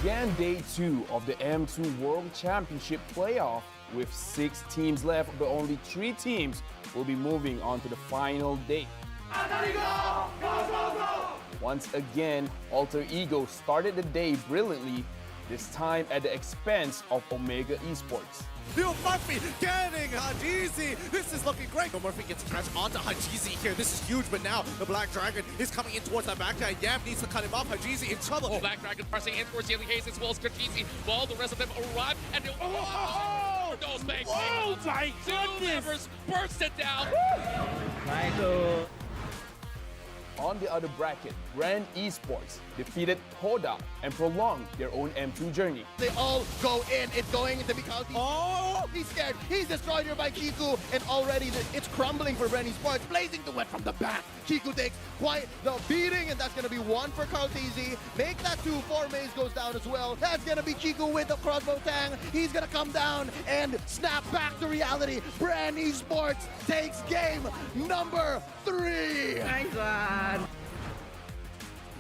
began day 2 of the M2 World Championship playoff with 6 teams left, but only 3 teams will be moving on to the final day. Once again, Alter Ego started the day brilliantly, this time at the expense of Omega Esports. Leo Murphy getting Hajizi. This is looking great. Leo Murphy gets catch onto Hajizi here. This is huge, but now the Black Dragon is coming in towards that back guy. Yam needs to cut him off. Hajizi in trouble. Oh, Black Dragon pressing in towards Yelling Hayes as well as Hajizi. While the rest of them arrive and those banks. Oh my goodness! Members burst it down. On the other bracket, Brand Esports defeated Hoda and prolonged their own M2 journey. They all go in. It's going into Mikauti. Oh! He's scared. He's destroyed here by Kiku. And already it's crumbling for Brand Esports. Blazing the wet from the back. Kiku takes quite the beating. And that's going to be 1 for Kaltizi. Make that 2. 4 Maze goes down as well. That's going to be Kiku with the crossbow tang. He's going to come down and snap back to reality. Brand Esports takes game number 3. Nice one.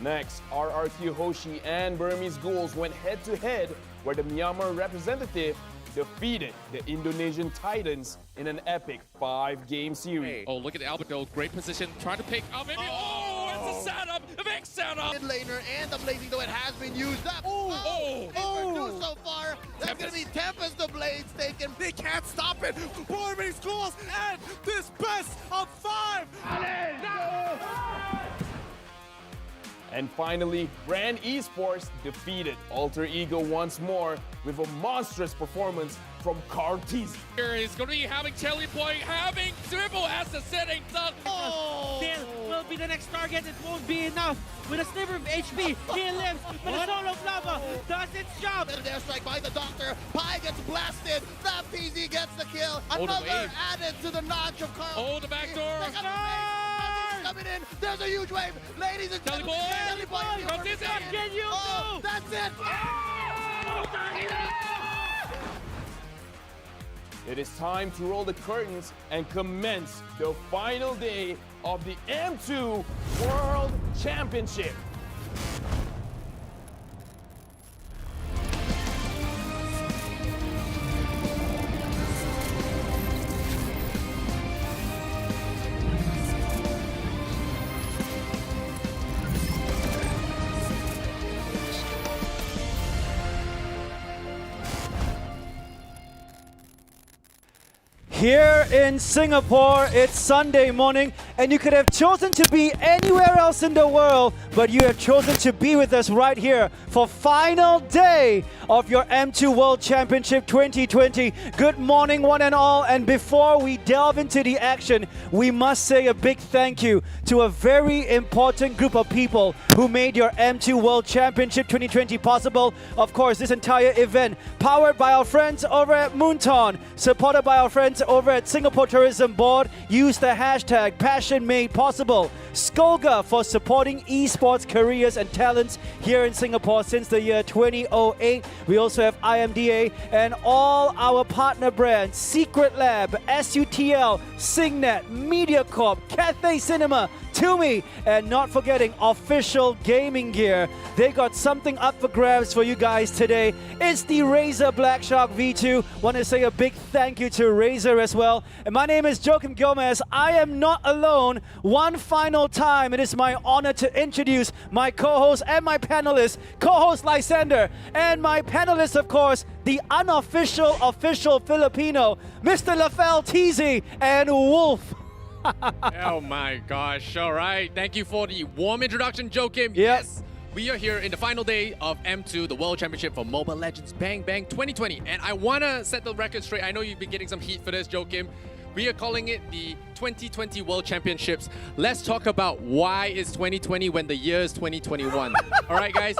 Next, RRQ Hoshi and Burmese Ghouls went head-to-head where the Myanmar representative defeated the Indonesian Titans in an epic 5-game series. Oh, look at Albedo. Great position. Trying to pick up. Maybe. Oh, it's a setup. A big setup. Mid laner and the Blazing Duet has been used up. Oh, two so far. That's going to be Tempest the Blades taken. They can't stop it. Burmese Ghouls and this best of 5. And finally, Brand Esports defeated Alter Ego once more with a monstrous performance from Kartizi. Here is going to be having Telepoint, having Dribble as the setting done. Oh! Still will be the next target. It won't be enough. With a sliver of HP, he lives, but the Soul of Lava does its job. And there strike by the Doctor. Pi gets blasted. That PZ gets the kill. Another wave. added to the notch of Carl. Oh, the back door. Coming in. There's a huge wave. Ladies and gentlemen. Telepoint. From this end. Can you Oh, do? that's it. It is time to roll the curtains and commence the final day of the M2 World Championship. Here in Singapore, it's Sunday morning, and you could have chosen to be anywhere else in the world, but you have chosen to be with us right here for final day of your M2 World Championship 2020. Good morning, one and all, and before we delve into the action, we must say a big thank you to a very important group of people who made your M2 World Championship 2020 possible. Of course, this entire event powered by our friends over at Moonton, supported by our friends over at Singapore Tourism Board. Use the hashtag PassionMadePossible. Skoga for supporting esports careers and talents here in Singapore since the year 2008. We also have IMDA and all our partner brands, Secret Lab, SUTL, Signet, MediaCorp, Cathay Cinema, Tumi, and not forgetting Official Gaming Gear. They got something up for grabs for you guys today. It's the Razer Black Shark V2. Want to say a big thank you to Razer as well. And my name is Joachim Gomez. I am not alone. One final time, it is my honor to introduce my co-host and my panelists, co-host Lysander, and my panelists, of course, the unofficial official Filipino, Mr. Lafel Teasy and Wolf. Oh my gosh. All right. Thank you for the warm introduction, Joachim. Yes. We are here in the final day of M2, the World Championship for Mobile Legends Bang Bang 2020. And I want to set the record straight. I know you've been getting some heat for this, Joachim. We are calling it the 2020 World Championships. Let's talk about why it's 2020 when the year is 2021. All right, guys?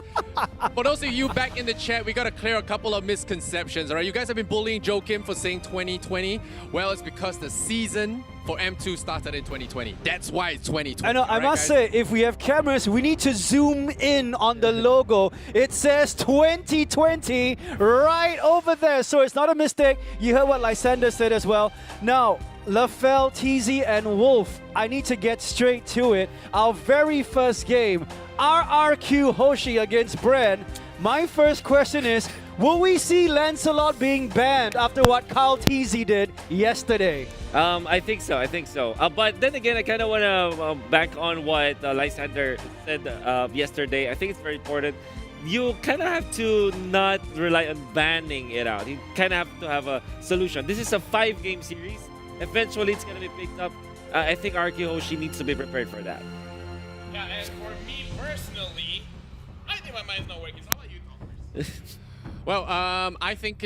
For those of you back in the chat, we got to clear a couple of misconceptions. All right, you guys have been bullying Joachim for saying 2020. Well, it's because the season for M2 started in 2020. That's why it's 2020. I know, I must say, if we have cameras, we need to zoom in on the logo. It says 2020 right over there. So it's not a mistake. You heard what Lysander said as well. Now, Lafel, Teasy, and Wolf, I need to get straight to it. Our very first game, RRQ Hoshi against Bren. My first question is, will we see Lancelot being banned after what Kyle Teasy did yesterday? I think so. But then again, I kind of want to back on what Lysander said yesterday. I think it's very important. You kind of have to not rely on banning it out. You kind of have to have a solution. This is a 5-game series. Eventually, it's going to be picked up. I think RQ Hoshi needs to be prepared for that. Yeah, and for me personally, I think my mind's not working. So how about you, Tom? Well, I think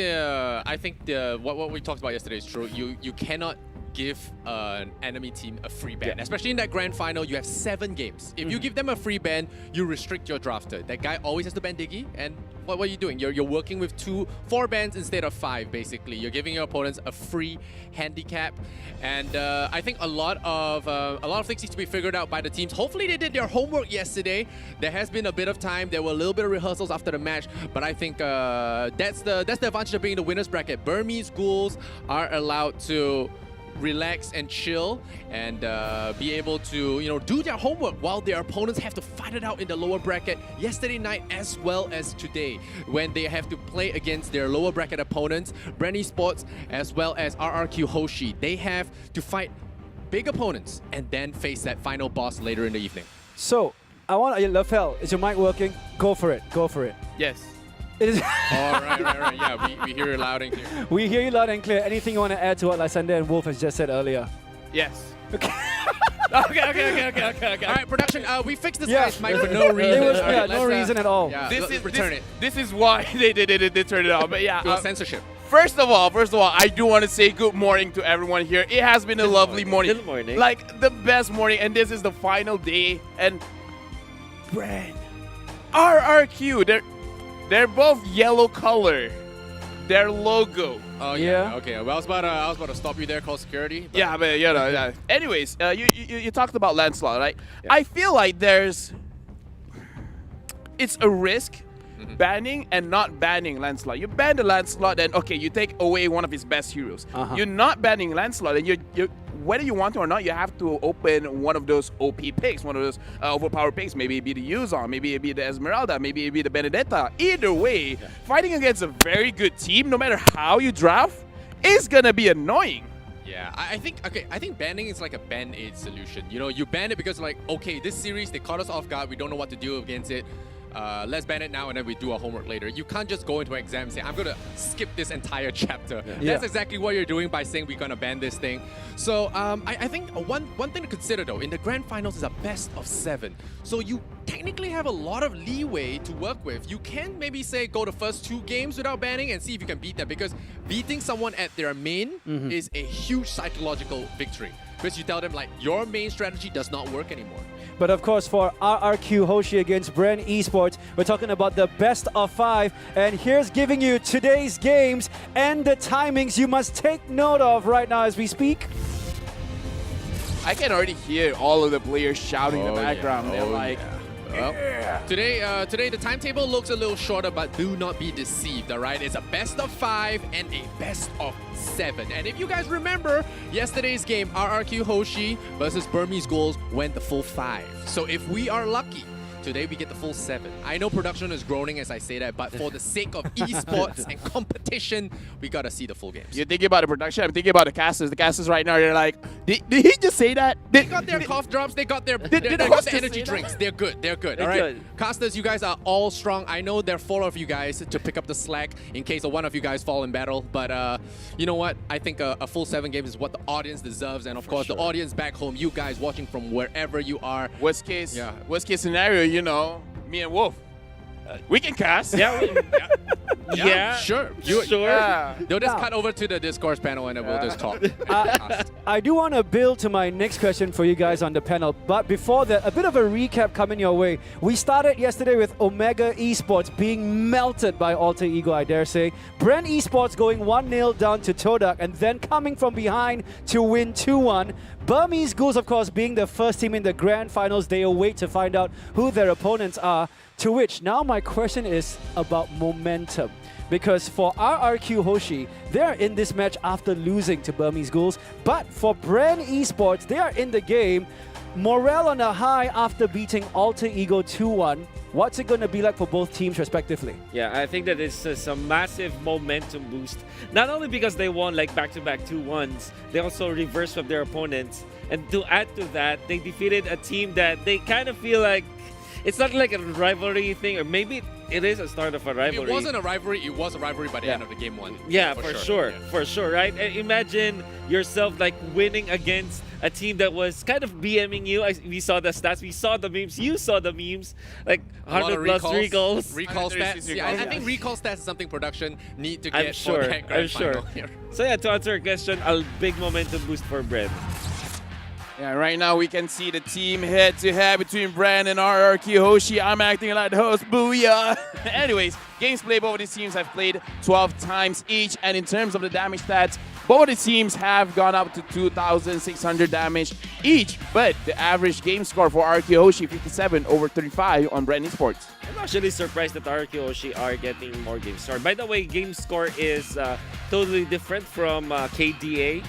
what we talked about yesterday is true. You cannot give an enemy team a free ban. Especially in that grand final, you have 7 games. If you give them a free ban, you restrict your drafter. That guy always has to ban Diggy, and what are you doing? You're working with 4 bans instead of 5, basically. You're giving your opponents a free handicap, and I think a lot of things need to be figured out by the teams. Hopefully they did their homework yesterday. There has been a bit of time. There were a little bit of rehearsals after the match, but I think that's the advantage of being in the winners bracket. Burmese ghouls are allowed to relax and chill and be able to do their homework while their opponents have to fight it out in the lower bracket yesterday night as well as today when they have to play against their lower bracket opponents, Brand Esports as well as RRQ Hoshi. They have to fight big opponents and then face that final boss later in the evening. So, I want Lafel, is your mic working? Go for it. Yes. It is right. Yeah, we hear you loud and clear. We hear you loud and clear. Anything you want to add to what Lysander and Wolf has just said earlier? Yes. Okay. Okay. All right, production. We fixed this guy's mic for no reason. It was, All right, no reason at all. Yeah, Return it. This is why they turned it off. But yeah, It was censorship. First of all, I do want to say good morning to everyone here. It has been a lovely morning. Good morning. Like the best morning, and this is the final day. And Brand, RRQ, they're both yellow color. Their logo. Oh yeah. Okay. Well, I was about to stop you there, call security. But Yeah, but yeah. Anyways, you talked about Lancelot, right? Yeah. I feel like it's a risk banning and not banning Lancelot. You ban the Lancelot, then okay, you take away one of his best heroes. You're not banning Lancelot, and you whether you want to or not, you have to open one of those OP picks, one of those overpowered picks. Maybe it be the Yuzon, maybe it be the Esmeralda, maybe it be the Benedetta. Either way, fighting against a very good team, no matter how you draft, is gonna be annoying. Yeah, I think banning is like a band-aid solution. You ban it because like, okay, this series, they caught us off guard. We don't know what to do against it. Let's ban it now and then we do our homework later. You can't just go into an exam and say, I'm going to skip this entire chapter. That's exactly what you're doing by saying we're going to ban this thing. So I think one thing to consider though, in the grand finals is a best of 7. So you technically have a lot of leeway to work with. You can maybe say go the first 2 games without banning and see if you can beat them, because beating someone at their main is a huge psychological victory. Because you tell them like, your main strategy does not work anymore. But of course, for RRQ Hoshi against Brand Esports, we're talking about the best of 5. And here's giving you today's games and the timings you must take note of right now as we speak. I can already hear all of the players shouting in the background. They're like, well, today the timetable looks a little shorter, but do not be deceived, all right? It's a best of 5 and a best of 7. And if you guys remember, yesterday's game, RRQ Hoshi versus Burmese Ghouls went the full 5. So if we are lucky, today we get the full 7. I know production is groaning as I say that, but for the sake of esports and competition, we gotta see the full games. You're thinking about the production, I'm thinking about the casters. The casters right now, they're like, did he just say that? They got their cough drops, they got their energy drinks. They're good, all right? Casters, you guys are all strong. I know there are 4 of you guys to pick up the slack in case one of you guys fall in battle, but you know what? I think a full 7 games is what the audience deserves, and of course the audience back home, you guys watching from wherever you are. Worst case scenario, me and Wolf, we can cast. Yeah, sure. Yeah. They'll just cut over to the discourse panel and then we'll just talk. I do want to build to my next question for you guys on the panel, but before that, a bit of a recap coming your way. We started yesterday with Omega Esports being melted by Alter Ego, I dare say. Brand Esports going 1-0 down to Todak and then coming from behind to win 2-1. Burmese Ghouls, of course, being the first team in the grand finals, they await to find out who their opponents are. To which, now my question is about momentum. Because for RRQ Hoshi, they're in this match after losing to Burmese Ghouls. But for Brand Esports, they are in the game. Morale on a high after beating Alter Ego 2-1. What's it going to be like for both teams respectively? Yeah, I think that it's a massive momentum boost. Not only because they won like back-to-back 2-1s, they also reversed with their opponents. And to add to that, they defeated a team that they kind of feel like it's not like a rivalry thing, or maybe it is a start of a rivalry. It wasn't a rivalry, it was a rivalry by the end of the game one. Yeah, for sure. For sure, right? And imagine yourself like winning against a team that was kind of BMing you. We saw the stats, we saw the memes, you saw the memes, like 100 plus recalls. Recall stats. Yeah, I think recall stats is something production need to get for that grand final here. So yeah, to answer your question, a big momentum boost for Bren. Yeah, right now we can see the team head-to-head between Bren and RRQ Hoshi. I'm acting like the host, booyah! Anyways, games played, both of these teams have played 12 times each, and in terms of the damage stats, both of the teams have gone up to 2,600 damage each, but the average game score for RRQ Hoshi, 57 over 35 on Bren Esports. I'm actually surprised that RRQ Hoshi are getting more game score. By the way, game score is totally different from KDA.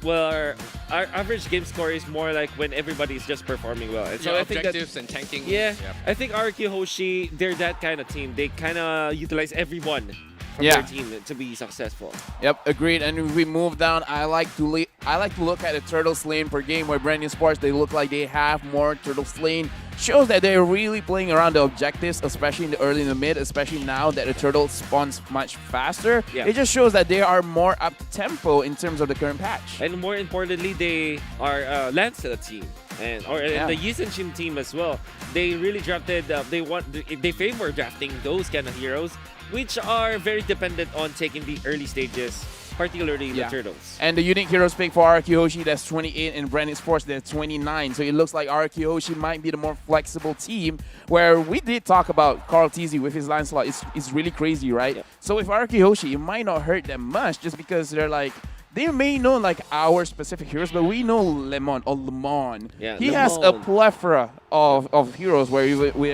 Where our average game score is more like when everybody is just performing well. And so I think objectives and tanking. Yeah, I think RQ Hoshi, they're that kind of team. They kind of utilize everyone from their team to be successful. Yep, agreed. And if we move down, I like to look at the turtle slain per game where Bren Esports, they look like they have more turtle slain. Shows that they're really playing around the objectives, especially in the early and the mid, especially now that the turtle spawns much faster. Yeah. It just shows that they are more up tempo in terms of the current patch. And more importantly, they are Lancelot team and the Yisenshin team as well. They really drafted. They favor drafting those kind of heroes, which are very dependent on taking the early stages, particularly the turtles. And the unique heroes pick for RRQ Hoshi, that's 28, and Bren Esports, that's 29. So it looks like RRQ Hoshi might be the more flexible team, where we did talk about Carl Teasy with his Lancelot. It's really crazy, right? Yep. So with RRQ Hoshi, it might not hurt them much just because they're like, they may know like our specific heroes, but we know Lemon or Lemon. Yeah, he has a plethora of heroes where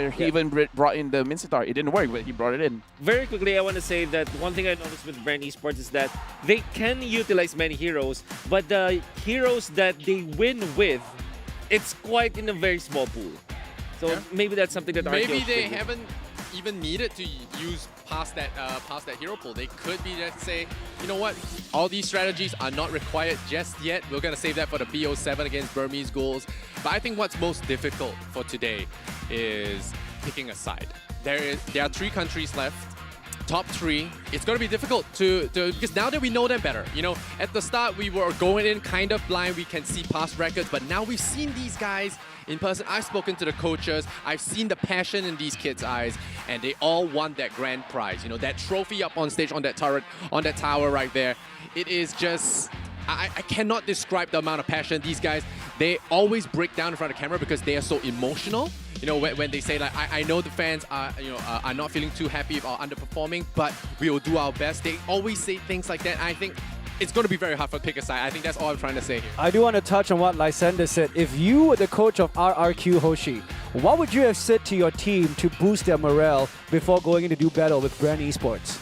he even brought in the Mincetar. It didn't work, but he brought it in. Very quickly, I want to say that one thing I noticed with Bren Esports is that they can utilize many heroes, but the heroes that they win with, it's quite in a very small pool. So maybe that's something that maybe they haven't even needed to use past that hero pool. They could be just say, you know what, all these strategies are not required just yet. We're gonna save that for the BO7 against Burmese Ghouls. But I think what's most difficult for today is picking a side. There are 3 countries left. Top 3, it's going to be difficult to because now that we know them better, you know, at the start we were going in kind of blind. We can see past records, but now we've seen these guys in person. I've spoken to the coaches. I've seen the passion in these kids' eyes, and they all want that grand prize. You know, that trophy up on stage on that turret, on that tower right there. It is just, I cannot describe the amount of passion. These guys, they always break down in front of the camera because they are so emotional. You know, when they say like, I know the fans are, are not feeling too happy about underperforming, but we will do our best. They always say things like that. I think it's going to be very hard for pick a side. I think that's all I'm trying to say here. I do want to touch on what Lysander said. If you were the coach of RRQ Hoshi, what would you have said to your team to boost their morale before going in to do battle with Bren Esports?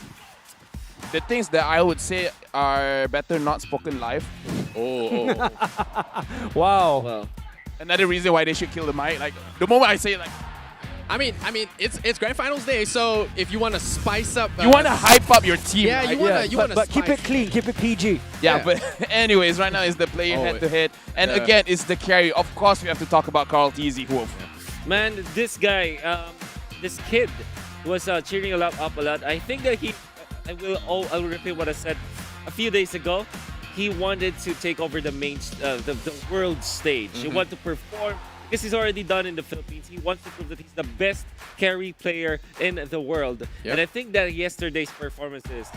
The things that I would say are better not spoken live. Wow. Well, Another reason why they should kill the mic. Like the moment I say it, like, I mean, it's Grand Finals day, so if you want to spice up, you want to hype up your team. Yeah, right? you want to. But keep it clean, keep it PG. Yeah, but anyways, right now it's the player head-to-head. And again, it's the carry. Of course, we have to talk about Carl Teasy. man, this guy, this kid was cheering up a lot. I think that I will repeat what I said a few days ago. He wanted to take over the world stage. He wanted to perform because he's already done in the Philippines. He wants to prove that he's the best carry player in the world. And I think that yesterday's performances,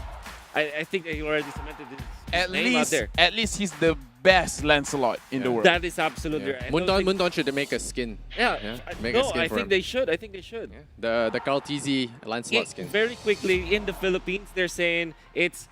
I think that he already cemented his name out there. At least he's the best Lancelot in the world. That is absolutely right. Mundon should make a skin. Make a skin I for think him. they should. I think they should. The Carl Teasy Lancelot skin. Very quickly, in the Philippines, they're saying it's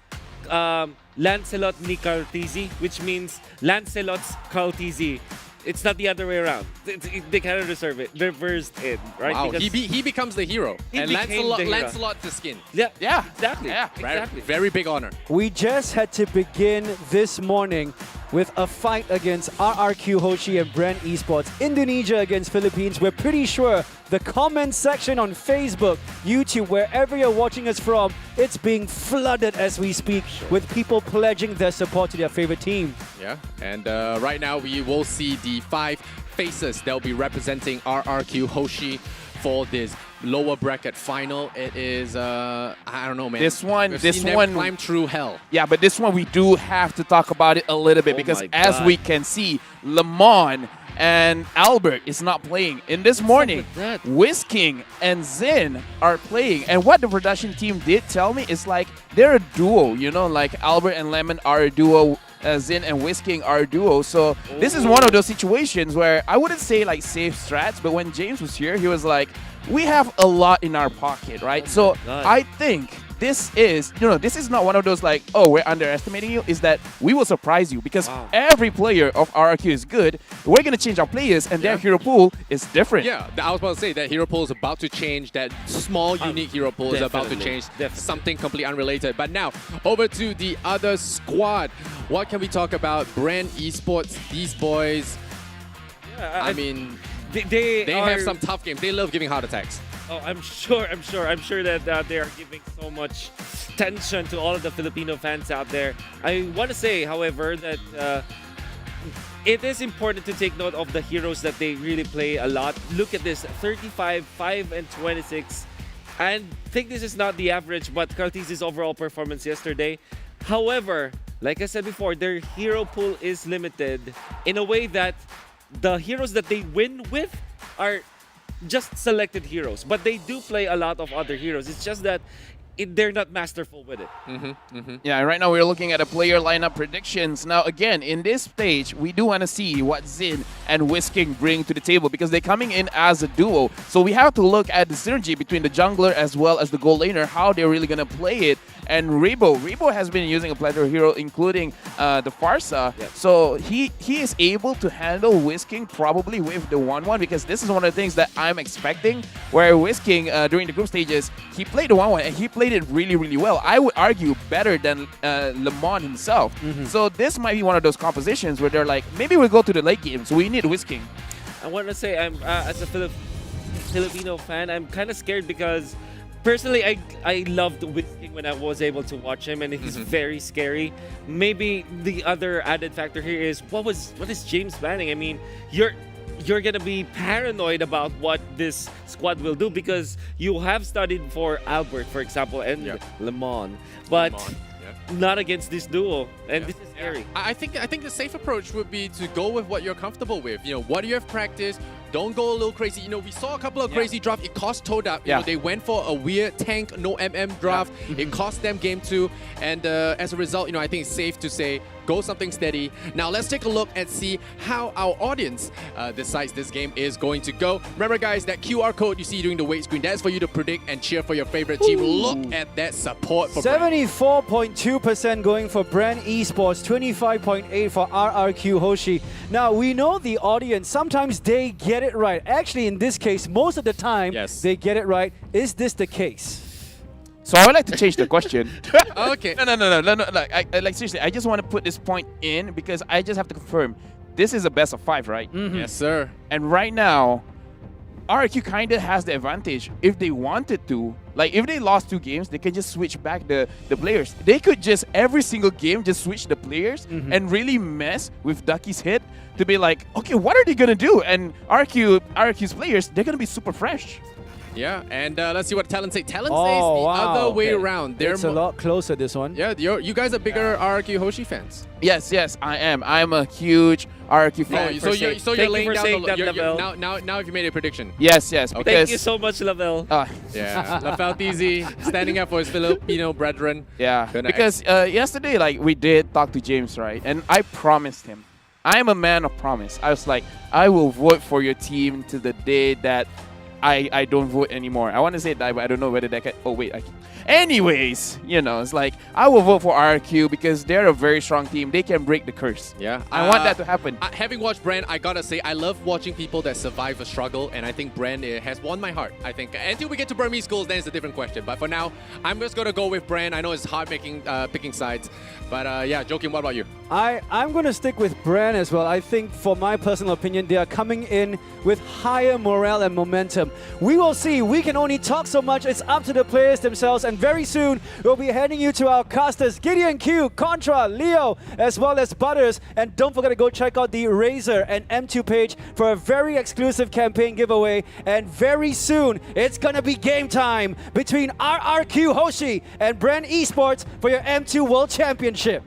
Lancelot ni Carl Teasy, which means Lancelot's Carl Teasy. It's not the other way around. They kind of reversed it, right? Wow, because he becomes the hero. And became the hero. Lancelot the skin. Yeah, exactly. Yeah, Very, exactly. very big honor. We just had to begin this morning with a fight against RRQ Hoshi and Bren Esports. Indonesia against Philippines. We're pretty sure the comment section on Facebook, YouTube, wherever you're watching us from, it's being flooded as we speak with people pledging their support to their favorite team. Yeah, and right now we will see the 5 faces that will be representing RRQ Hoshi for this lower bracket final. It is, I don't know, man. This one, We've seen them climb through hell. Yeah, but this one we do have to talk about it a little bit because as we can see, Lemon and Albert is not playing. In this morning, Whisking and Zin are playing. And what the production team did tell me is like they're a duo, you know, like Albert and Lemon are a duo. Zin and Whisking are a duo. So this is one of those situations where I wouldn't say like safe strats, but when James was here, he was like, we have a lot in our pocket, right? So I think this is, you know, this is not one of those like, oh, we're underestimating you. Is that we will surprise you because every player of RRQ is good. We're going to change our players and their hero pool is different. Yeah, I was about to say that hero pool is about to change. That small, unique hero pool is about to change. Something completely unrelated. But now, over to the other squad. What can we talk about? Brand Esports, these boys. Yeah, I mean, they have some tough games. They love giving heart attacks. Oh, I'm sure that they are giving so much tension to all of the Filipino fans out there. I want to say, however, that it is important to take note of the heroes that they really play a lot. Look at this, 35, 5, and 26. And I think this is not the average, but Cartesi's overall performance yesterday. However, like I said before, their hero pool is limited in a way that the heroes that they win with are just selected heroes, but they do play a lot of other heroes. It's just that they're not masterful with it. Yeah, right now we're looking at a player lineup predictions. Now, again, in this stage, we do want to see what Zin and Whisking bring to the table because they're coming in as a duo. So we have to look at the synergy between the jungler as well as the gold laner, how they're really going to play it. And Rebo has been using a plethora of hero, including the Farsa. Yep. So he is able to handle Whisking probably with the 1-1 because this is one of the things that I'm expecting. Where Whisking during the group stages, he played the 1-1 and he played it really, really well. I would argue better than Lemon himself. So this might be one of those compositions where they're like, maybe we'll go to the late game, so we need Whisking. I want to say, I'm as a Filipino fan, I'm kind of scared because personally, I loved Whisking when I was able to watch him, and he's very scary. Maybe the other added factor here is what is James banning? I mean, you're gonna be paranoid about what this squad will do because you have studied for Albert, for example, and Lemon, but not against this duo, and this is scary. I think the safe approach would be to go with what you're comfortable with. You know, what do you have practiced? Don't go a little crazy. You know, we saw a couple of crazy drafts. It cost Toad. You know, they went for a weird tank, no MM draft. It cost them game 2. And as a result, you know, I think it's safe to say, go something steady. Now, let's take a look and see how our audience decides this game is going to go. Remember, guys, that QR code you see during the wait screen, that's for you to predict and cheer for your favorite team. Look at that support for 74.2% going for Brand Esports, 25.8% for RRQ Hoshi. Now, we know the audience, sometimes they get it right. Actually, in this case, most of the time, they get it right. Is this the case? So I would like to change the question. Okay. No. Like seriously, I just want to put this point in because I just have to confirm. This is a best of 5, right? Yes, sir. And right now, RRQ kind of has the advantage. If they wanted to, like if they lost 2 games, they can just switch back the players. They could just every single game just switch the players and really mess with Ducky's hit to be like, okay, what are they gonna do? And RRQ's players, they're gonna be super fresh. Yeah, and let's see what Talon says. Talon says the other way around. It's a lot closer, this one. Yeah, you guys are bigger RRQ Hoshi fans. Yes, I am. I'm a huge RRQ fan. So you're laying down the now if you made a prediction. Yes, because thank you so much, Lavelle. Yeah, Lafelt easy, standing up for his Filipino brethren. Yeah, because yesterday, like we did talk to James, right? And I promised him. I'm a man of promise. I was like, I will vote for your team to the day that I don't vote anymore. I want to say that, but I don't know whether that can... Oh, wait. Anyways, you know, it's like, I will vote for RRQ because they're a very strong team. They can break the curse. Yeah. I want that to happen. Having watched Brand, I gotta say, I love watching people that survive a struggle, and I think Brand has won my heart. I think until we get to Burmese schools, then it's a different question. But for now, I'm just gonna go with Brand. I know it's hard picking sides. But yeah, Joakim, what about you? I'm going to stick with Bren as well. I think, for my personal opinion, they are coming in with higher morale and momentum. We will see. We can only talk so much. It's up to the players themselves. And very soon, we'll be heading you to our casters, Gideon Q, Contra, Leo, as well as Butters. And don't forget to go check out the Razer and M2 page for a very exclusive campaign giveaway. And very soon, it's going to be game time between RRQ Hoshi and Bren Esports for your M2 World Championship.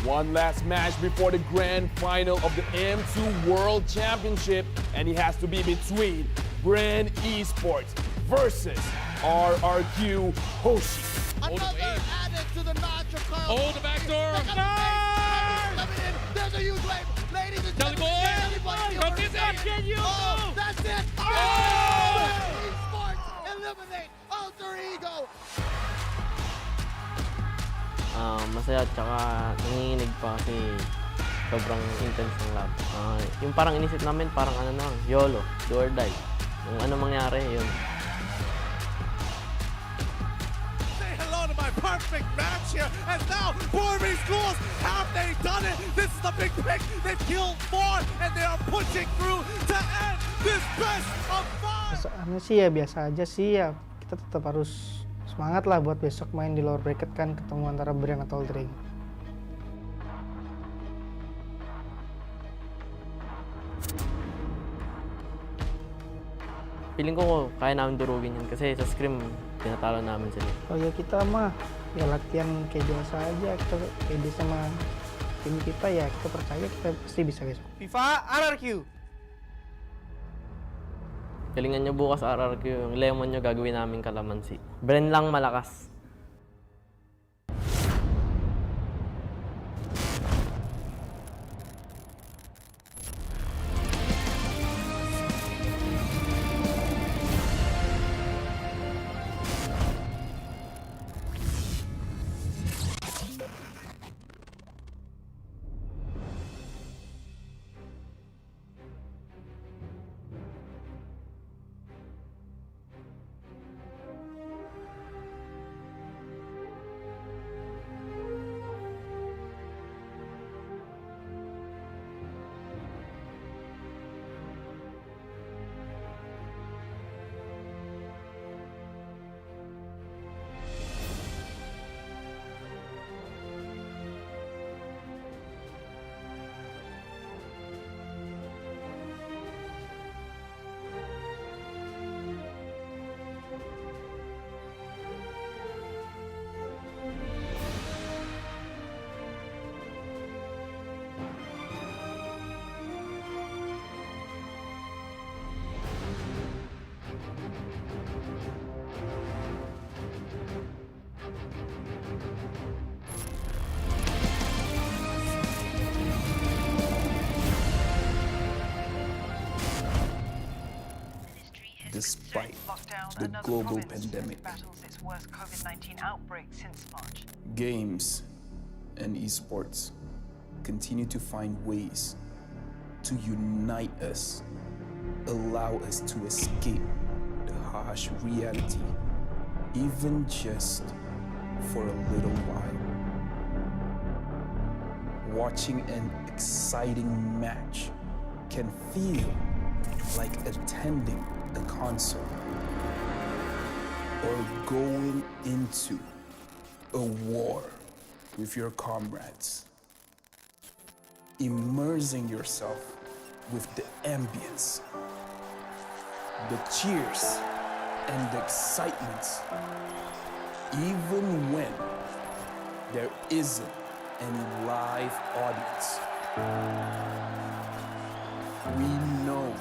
One last match before the grand final of the M2 World Championship, and it has to be between Bren Esports versus RRQ Hoshi. Another added to the notch of Carl. Oh, the back door. Coming in. There's a huge wave. Ladies and Kelly gentlemen, boy. everybody From over this there. end. Can you Oh, go? that's it. Oh! Bren Esports eliminate Alter Ego. Masaya at saka nanginginig pa kasi sobrang intense ng lab. Yung parang inisip namin parang ano na, YOLO, do or die. Kung ano mangyari, yun. Say hello to my perfect match here. And now, Burmese Ghouls, have they done it? This is the big pick. They've killed 4 and they are pushing through to end this best of 5. Ano sih ya, biasa aja sih ya. Kita tetap harus semangat lah buat besok main di lower bracket kan, ketemu antara Bren atau Alter Ego. Feeling ko kaya namin durugin yan kasi sa scrim tinatalo namin sila. Oh ya kita mah ya latihan kayak biasa aja, kita pede sama tim kita ya, kita percaya kita pasti bisa besok. FIFA RRQ. Galingan nyo bukas RRQ, yung lemon nyo gagawin namin kalamansi. Bren lang malakas. Despite the global pandemic, battles its worst COVID-19 outbreak since March. games and esports continue to find ways to unite us, allow us to escape the harsh reality, even just for a little while. Watching an exciting match can feel like attending a concert or going into a war with your comrades. Immersing yourself with the ambience, the cheers, and the excitement, even when there isn't any live audience. We know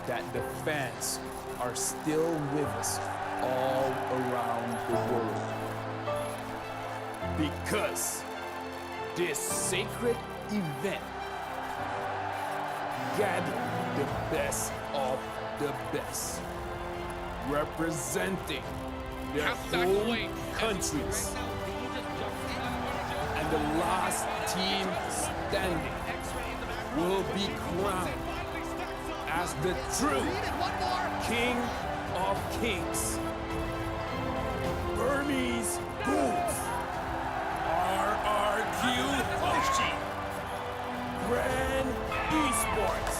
that the fans are still with us all around the world. Because this sacred event gathered the best of the best, representing their home countries. And the last team standing will be crowned as the true King of Kings. Burmese Ghouls. RRQ Hoshi. Grand Esports.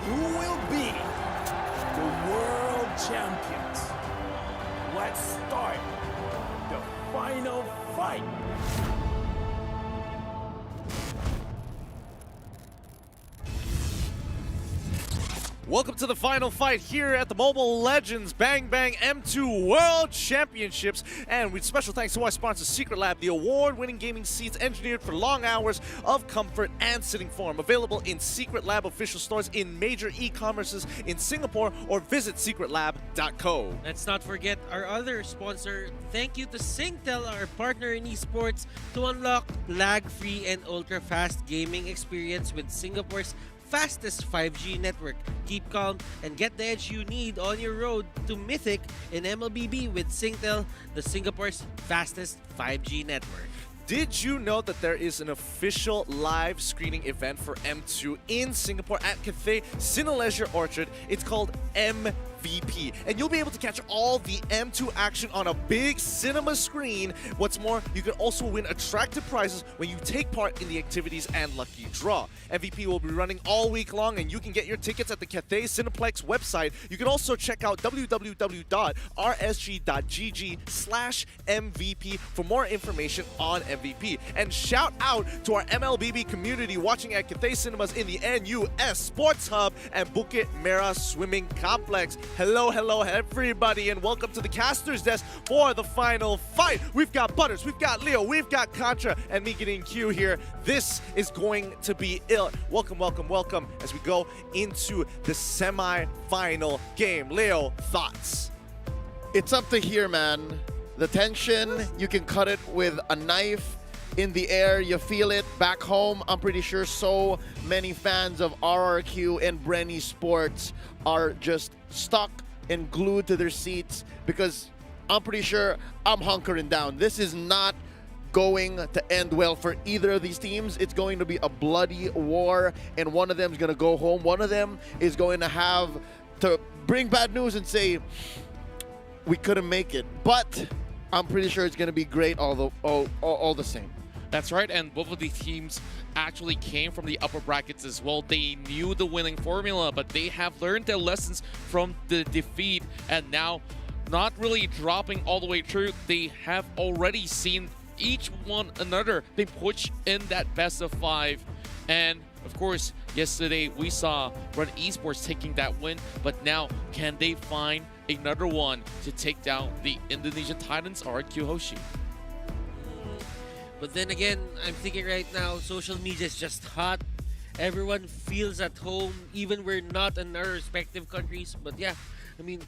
Who will be the world champions? Let's start the final fight. Welcome to the final fight here at the Mobile Legends Bang Bang M2 World Championships. And with special thanks to our sponsor, Secret Lab, the award-winning gaming seats engineered for long hours of comfort and sitting form. Available in Secret Lab official stores in major e-commerces in Singapore, or visit secretlab.co. Let's not forget our other sponsor. Thank you to Singtel, our partner in esports, to unlock lag-free and ultra-fast gaming experience with Singapore's fastest 5G network. Keep calm and get the edge you need on your road to Mythic in MLBB with Singtel, the Singapore's fastest 5G network. Did you know that there is an official live screening event for M2 in Singapore at Cathay Cineleisure Orchard? It's called MVP, and you'll be able to catch all the M2 action on a big cinema screen. What's more, you can also win attractive prizes when you take part in the activities and lucky draw. MVP will be running all week long, and you can get your tickets at the Cathay Cineplex website. You can also check out www.rsg.gg/MVP for more information on MVP. And shout out to our MLBB community watching at Cathay Cinemas in the NUS Sports Hub and Bukit Merah Swimming Complex. Hello, hello, everybody, and welcome to the caster's desk for the final fight. We've got Butters, we've got Leo, we've got Contra, and me getting Q here. This is going to be ill. Welcome, welcome, welcome as we go into the semi-final game. Leo, thoughts? It's up to here, man. The tension, you can cut it with a knife. In the air, you feel it. Back home, I'm pretty sure so many fans of RRQ and Brenny Sports are just stuck and glued to their seats because I'm pretty sure I'm hunkering down. This is not going to end well for either of these teams. It's going to be a bloody war, and one of them is going to go home. One of them is going to have to bring bad news and say, we couldn't make it. But I'm pretty sure it's going to be great all the same. That's right, and both of these teams actually came from the upper brackets as well. They knew the winning formula, but they have learned their lessons from the defeat, and now not really dropping all the way through. They have already seen each one another. They push in that best of 5, and of course, yesterday we saw Run Esports taking that win, but now can they find another one to take down the Indonesian Titans, RRQ Hoshi? But then again, I'm thinking right now, social media is just hot. Everyone feels at home, even we're not in our respective countries. But yeah, I mean,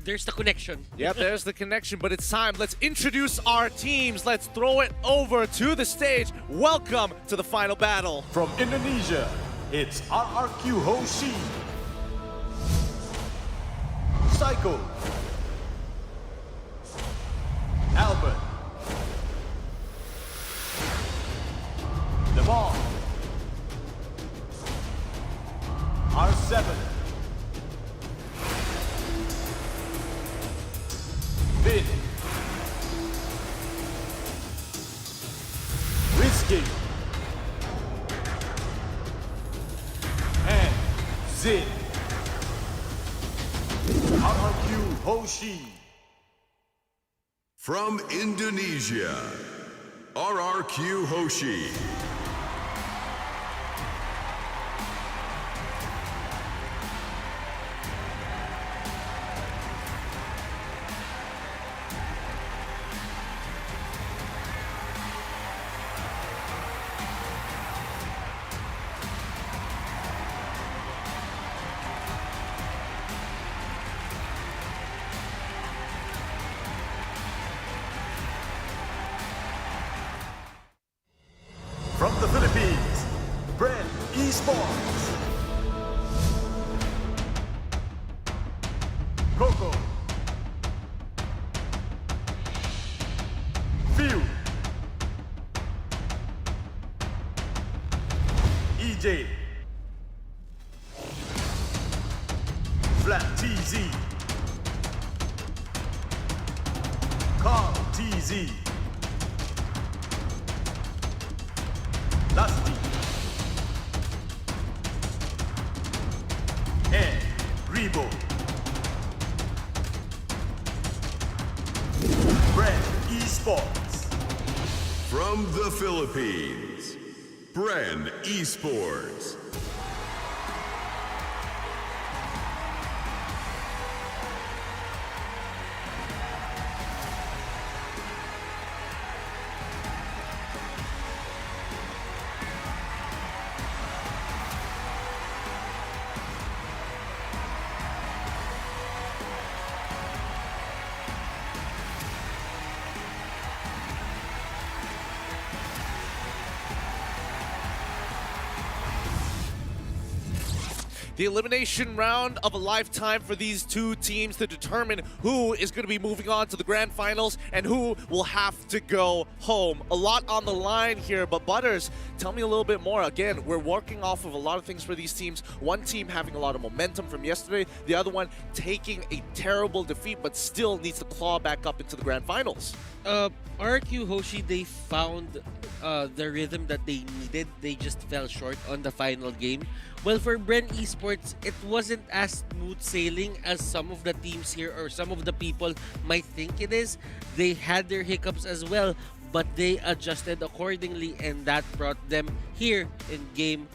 there's the connection. Yep, there's the connection, but it's time. Let's introduce our teams. Let's throw it over to the stage. Welcome to the final battle. From Indonesia, it's RRQ Hoshi. Psycho. Albert. Demar. R7. Vin. Risky. And Zin. RRQ Hoshi. From Indonesia, RRQ Hoshi. From the Philippines, Brent Esports. Coco. View. EJ. Flat TZ. Carl TZ. Lusty. And Rebo. Brand Esports. From the Philippines, Brand Esports. The elimination round of a lifetime for these two teams to determine who is going to be moving on to the grand finals and who will have to go home. A lot on the line here, but Butters, tell me a little bit more. Again, we're working off of a lot of things for these teams. One team having a lot of momentum from yesterday, the other one taking a terrible defeat, but still needs to claw back up into the grand finals. RQ Hoshi, they found the rhythm that they needed. They just fell short on the final game. Well, for Bren Esports, it wasn't as smooth sailing as some of the teams here or some of the people might think it is. They had their hiccups as well, but they adjusted accordingly, and that brought them here in game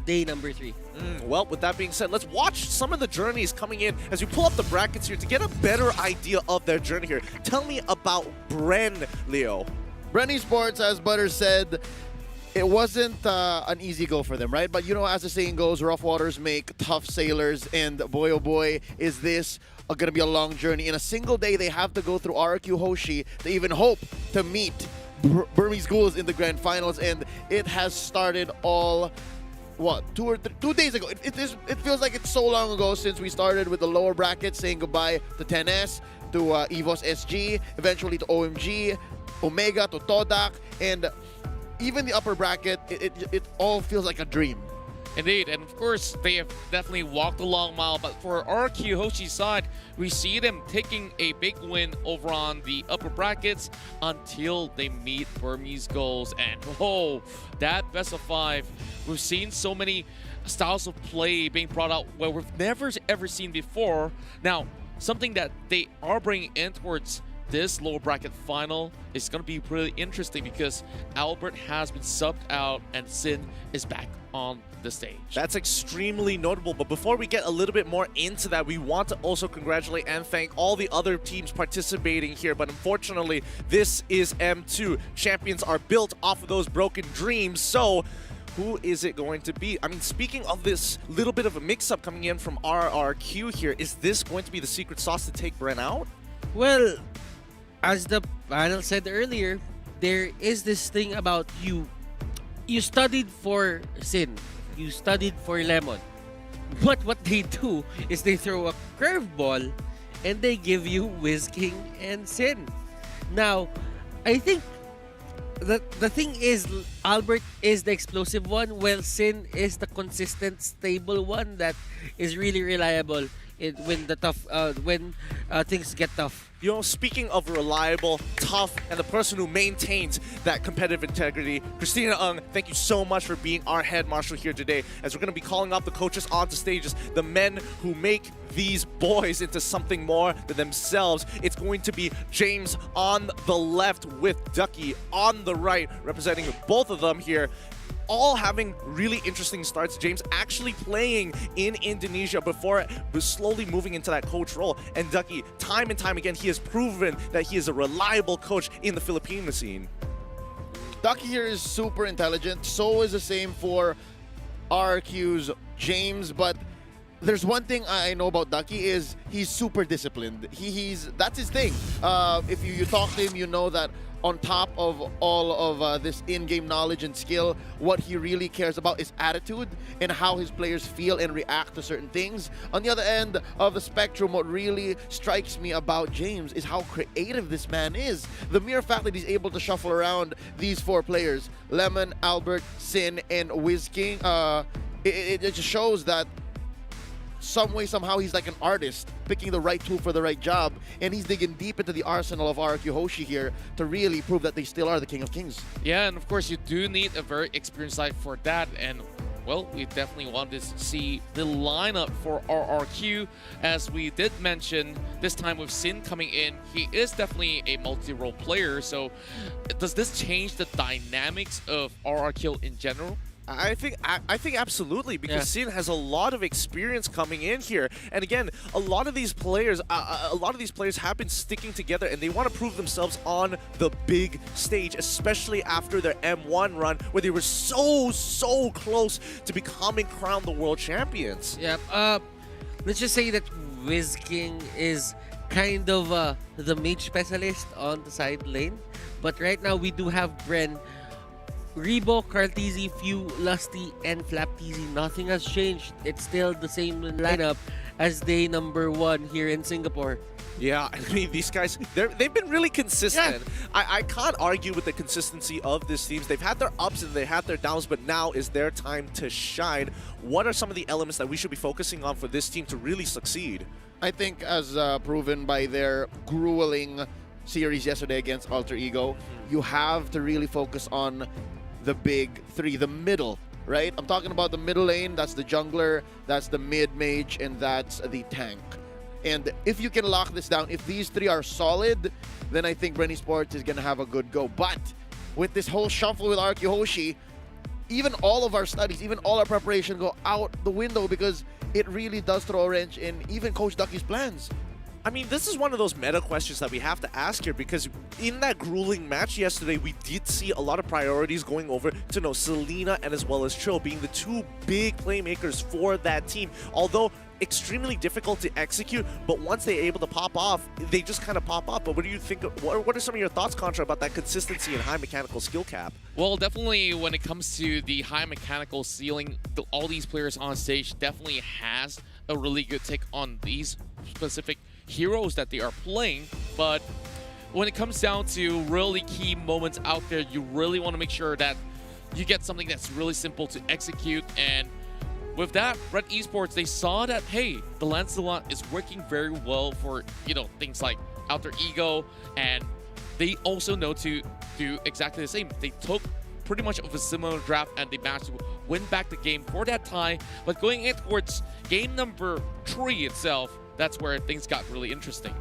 day number 3. Well, with that being said, let's watch some of the journeys coming in as we pull up the brackets here to get a better idea of their journey here. Tell me about Bren, Leo. Bren Esports, as Butters said, it wasn't an easy go for them, right? But you know, as the saying goes, rough waters make tough sailors, and boy oh boy, is this going to be a long journey. In a single day, they have to go through RQ Hoshi to even hope to meet Burmese Ghouls in the grand finals, and it has started all, what, 2 days ago. It feels like it's so long ago since we started with the lower bracket, saying goodbye to 10S, to EVOS SG, eventually to OMG, Omega, to Todak, and even the upper bracket, it all feels like a dream. Indeed, and of course, they have definitely walked a long mile, but for RQ Hoshi's side, we see them taking a big win over on the upper brackets until they meet Burmese Ghouls. And oh, that best of 5, we've seen so many styles of play being brought out where we've never ever seen before. Now, something that they are bringing in towards this lower bracket final is going to be really interesting because Albert has been subbed out and Sin is back on the stage. That's extremely notable, but before we get a little bit more into that, we want to also congratulate and thank all the other teams participating here, but unfortunately, this is M2. Champions are built off of those broken dreams, so who is it going to be? I mean, speaking of this little bit of a mix-up coming in from RRQ here, is this going to be the secret sauce to take Bren out? Well, as the panel said earlier, there is this thing about you studied for Sin, you studied for Lemon. But what they do is they throw a curveball and they give you Wiz King and Sin. Now, I think the thing is, Albert is the explosive one, while Sin is the consistent, stable one that is really reliable when things get tough. You know, speaking of reliable, tough, and the person who maintains that competitive integrity, Christina Ng, thank you so much for being our head marshal here today, as we're going to be calling up the coaches onto stages, the men who make these boys into something more than themselves. It's going to be James on the left with Ducky on the right, representing both of them here. All having really interesting starts. James actually playing in Indonesia before slowly moving into that coach role. And Ducky, time and time again, he has proven that he is a reliable coach in the Filipino scene. Ducky here is super intelligent. So is the same for RQ's James, but there's one thing I know about Ducky is he's super disciplined. That's his thing. If you talk to him, you know that on top of all of this in-game knowledge and skill, what he really cares about is attitude and how his players feel and react to certain things. On the other end of the spectrum, what really strikes me about James is how creative this man is. The mere fact that he's able to shuffle around these 4 players, Lemon, Albert, Sin, and Wiz King, it just shows that some way, somehow, he's like an artist, picking the right tool for the right job, and he's digging deep into the arsenal of RRQ Hoshi here to really prove that they still are the King of Kings. Yeah, and of course, you do need a very experienced side for that, and well, we definitely want to see the lineup for RRQ. As we did mention, this time with Sin coming in, he is definitely a multi-role player. So does this change the dynamics of RRQ in general? I think absolutely, because Sin has a lot of experience coming in here, and again, a lot of these players have been sticking together, and they want to prove themselves on the big stage, especially after their M1 run, where they were so close to becoming crowned the world champions. Yeah. Let's just say that WizKing is kind of the mage specialist on the side lane, but right now we do have Bren, Rebo, Carteezy, Few, Lusty, and Flapteezy. Nothing has changed. It's still the same lineup as day number 1 here in Singapore. Yeah, I mean, these guys, they've been really consistent. Yeah. I can't argue with the consistency of these teams. They've had their ups and they had their downs, but now is their time to shine. What are some of the elements that we should be focusing on for this team to really succeed? I think, as proven by their grueling series yesterday against Alter Ego, you have to really focus on the big three, the middle, right? I'm talking about the middle lane. That's the jungler, that's the mid mage, and that's the tank. And if you can lock this down, if these three are solid, then I think Bren Esports is going to have a good go. But with this whole shuffle with RRQ Hoshi, even all of our studies, even all our preparation go out the window, because it really does throw a wrench in even Coach Ducky's plans. I mean, this is one of those meta questions that we have to ask here, because in that grueling match yesterday, we did see a lot of priorities going over to Selena and as well as Trill being the two big playmakers for that team. Although extremely difficult to execute, but once they're able to pop off, they just kind of pop up. But what do you think? What are some of your thoughts, Contra, about that consistency and high mechanical skill cap? Well, definitely when it comes to the high mechanical ceiling, all these players on stage definitely has a really good take on these specific heroes that they are playing. But when it comes down to really key moments out there, you really want to make sure that you get something that's really simple to execute. And with that, Bren Esports, they saw that, hey, the Lancelot is working very well for, things like Alter Ego, and they also know to do exactly the same. They took pretty much of a similar draft, and they managed to win back the game for that tie. But going in towards game number 3 itself, that's where things got really interesting.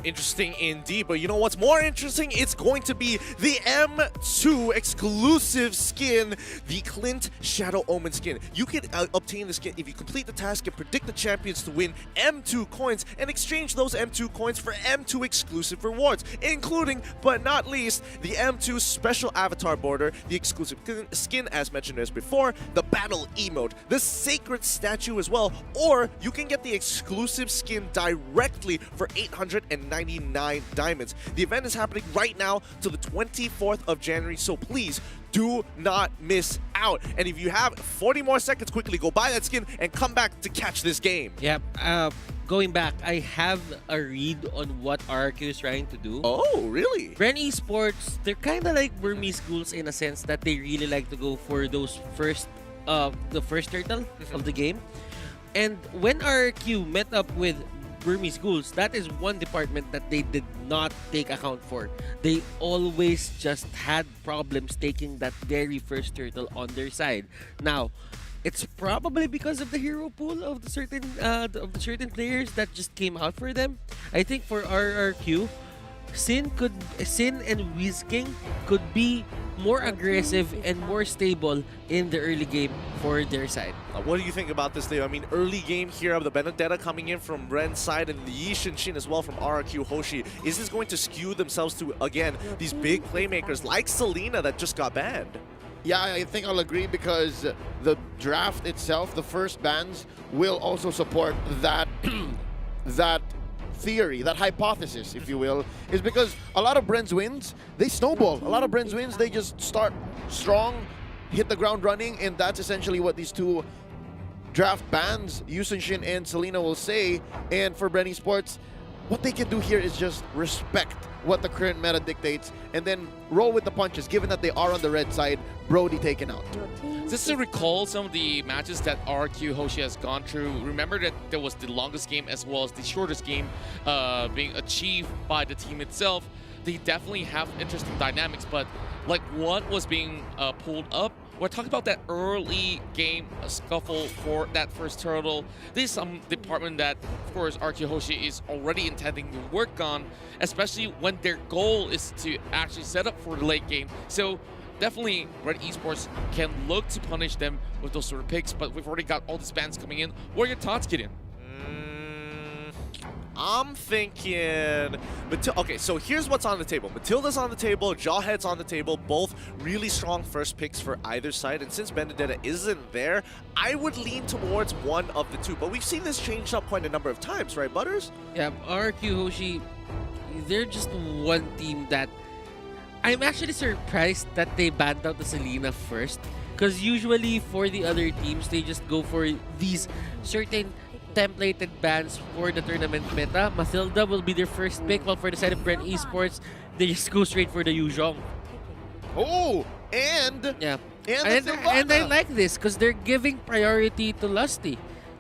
Interesting indeed. But you know what's more interesting? It's going to be the M2 exclusive skin, the Clint Shadow Omen skin. You can obtain the skin if you complete the task and predict the champions to win M2 coins and exchange those M2 coins for M2 exclusive rewards, including, but not least, the M2 special avatar border, the exclusive skin as mentioned as before, the battle emote, the sacred statue as well, or you can get the exclusive skin directly for 899 diamonds. The event is happening right now till the 24th of January, so please do not miss out. And if you have 40 more seconds, quickly go buy that skin and come back to catch this game. Yep. Going back, I have a read on what RRQ is trying to do. Oh, really? Bren Esports, they're kind of like Burmese schools in a sense that they really like to go for those the first turtle of the game. And when RRQ met up with Burmese schools, that is one department that they did not take account for. They always just had problems taking that very first turtle on their side. Now, it's probably because of the hero pool of the certain players that just came out for them. I think for RRQ, Sin and WizKing could be more aggressive and more stable in the early game for their side. What do you think about this, Leo? I mean, early game here of the Benedetta coming in from Bren's side and the Yi Shin as well from RRQ Hoshi. Is this going to skew themselves to, again, these big playmakers like Selena that just got banned? Yeah, I think I'll agree, because the draft itself, the first bans, will also support that that theory, that hypothesis, if you will, is because a lot of Bren's wins, they snowball. A lot of Bren's wins, they just start strong, hit the ground running, and that's essentially what these two draft bans, Yusunshin and Selena, will say. And for Bren Esports, what they can do here is just respect what the current meta dictates and then roll with the punches, given that they are on the red side. Brody taken out. Just to recall some of the matches that RQ Hoshi has gone through, remember that there was the longest game as well as the shortest game being achieved by the team itself. They definitely have interesting dynamics, but like what was being pulled up, we're talking about that early game scuffle for that first turtle. This is some department that, of course, RQ Hoshi is already intending to work on, especially when their goal is to actually set up for the late game. So definitely Red Esports can look to punish them with those sort of picks, but we've already got all these bans coming in. What are your thoughts, Gideon? I'm thinking... Okay, so here's what's on the table. Matilda's on the table, Jawhead's on the table, both really strong first picks for either side. And since Benedetta isn't there, I would lean towards one of the two. But we've seen this change up quite a number of times, right, Butters? Yeah, RQ Hoshi, they're just one team that... I'm actually surprised that they banned out the Selena first. Because usually for the other teams, they just go for these certain templated bans for the tournament meta. Matilda will be their first pick, while for the side of Brent Esports, they just go straight for the Yuzhong. Oh, and... Yeah. And I like this because they're giving priority to Lusty.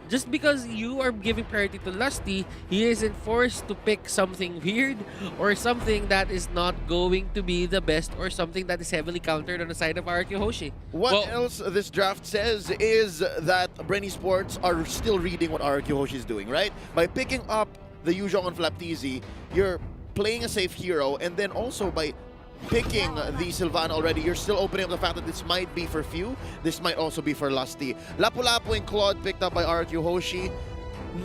Just because you are giving priority to Lusty, he isn't forced to pick something weird or something that is not going to be the best or something that is heavily countered on the side of RQ Hoshi. What else this draft says is that Brenny Sports are still reading what RQ Hoshi is doing, right? By picking up the Yuzhong on Flaptizi, you're playing a safe hero, and then also by picking the Sylvana already, you're still opening up the fact that this might be for few, this might also be for Lusty. Lapu-Lapu and Claude picked up by RQ Hoshi.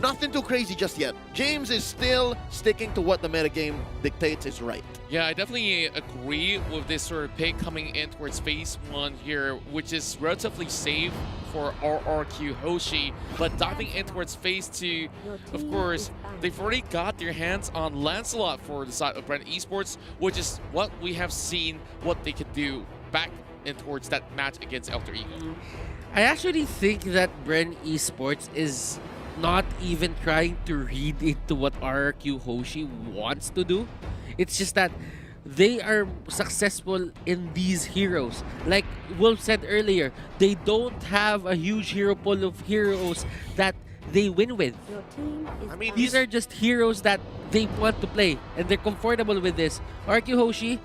Nothing too crazy just yet. James is still sticking to what the metagame dictates is right. Yeah, I definitely agree with this sort of pick coming in towards phase 1 here, which is relatively safe for RQ Hoshi. But diving in towards phase 2, of course, they've already got their hands on Lancelot for the side of Brent Esports, which is what we have seen what they could do back in towards that match against Elder Eagle. I actually think that Brent Esports is not even trying to read into what RQ Hoshi wants to do. It's just that they are successful in these heroes. Like Wolf said earlier, they don't have a huge hero pool of heroes that they win with. I mean, these are just heroes that they want to play and they're comfortable with this. RQ Hoshi,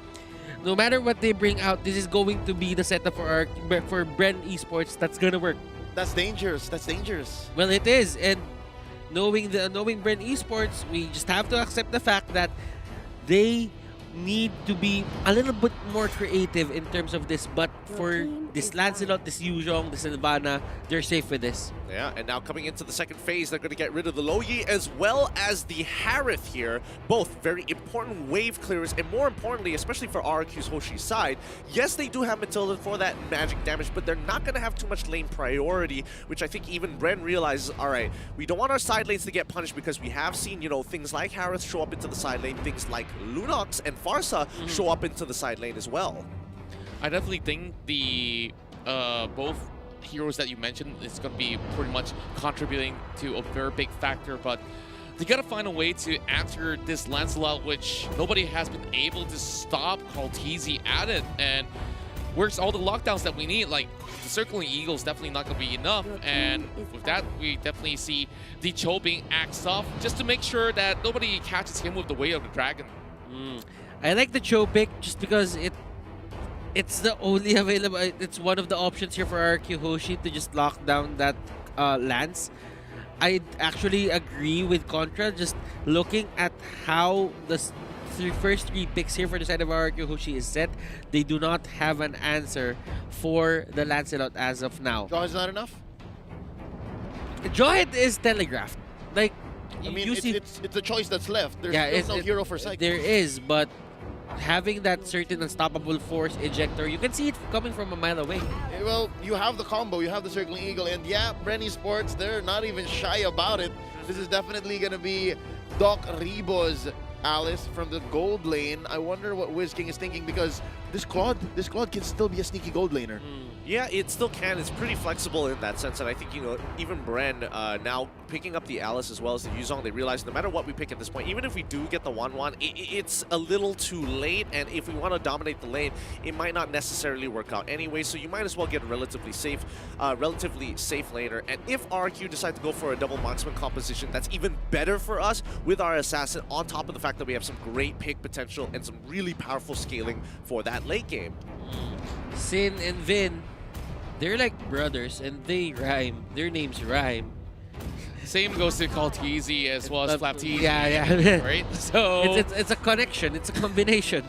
no matter what they bring out, this is going to be the setup for Brent Esports that's gonna work. That's dangerous. That's dangerous. Well, it is, and knowing Brent Esports, we just have to accept the fact that they need to be a little bit more creative in terms of this. But for this Lancelot, this Yuzhong, this Sylvana, they're safe with this. Yeah, and now coming into the second phase, they're going to get rid of the Loyi as well as the Harith here. Both very important wave clearers, and more importantly, especially for RQ's Hoshi's side, yes, they do have Matilda for that magic damage, but they're not going to have too much lane priority, which I think even Bren realizes, all right, we don't want our side lanes to get punished because we have seen, you know, things like Harith show up into the side lane, things like Lunox and Farsa show up into the side lane as well. I definitely think the both heroes that you mentioned is going to be pretty much contributing to a very big factor, but they got to find a way to answer this Lancelot, which nobody has been able to stop Kaltizi at it, and works all the lockdowns that we need. Like, the Circling Eagle is definitely not going to be enough, and with that, we definitely see the Cho being axed off just to make sure that nobody catches him with the Way of the Dragon. I like the Cho pick just because it's the only available. It's one of the options here for RQ Hoshi to just lock down that Lance. I actually agree with Contra. Just looking at how the first three picks here for the side of RQ Hoshi is set, they do not have an answer for the Lancelot as of now. Jawhead's not enough? Jawhead is telegraphed. Like, I mean, it's a choice that's left. There's no hero for cycle. There is, but having that certain unstoppable force ejector, you can see it coming from a mile away. Well, you have the combo, you have the Circling Eagle, and yeah, Brenny Sports, they're not even shy about it. This is definitely going to be Doc Rebo's Alice from the gold lane. I wonder what Wiz King is thinking, because this Claude can still be a sneaky gold laner. Yeah, it still can. It's pretty flexible in that sense, and I think, you know, even Bren now picking up the Alice as well as the Yuzong, they realize no matter what we pick at this point, even if we do get the 1-1, it's a little too late, and if we want to dominate the lane, it might not necessarily work out anyway, so you might as well get a relatively safe laner. And if RQ decide to go for a double marksman composition, that's even better for us with our assassin, on top of the fact that we have some great pick potential and some really powerful scaling for that late game. Sin and Vin, they're like brothers, and they rhyme. Their names rhyme. Same goes to Kaltizi as well as Flaptizi. Yeah. Right? So It's a connection. It's a combination.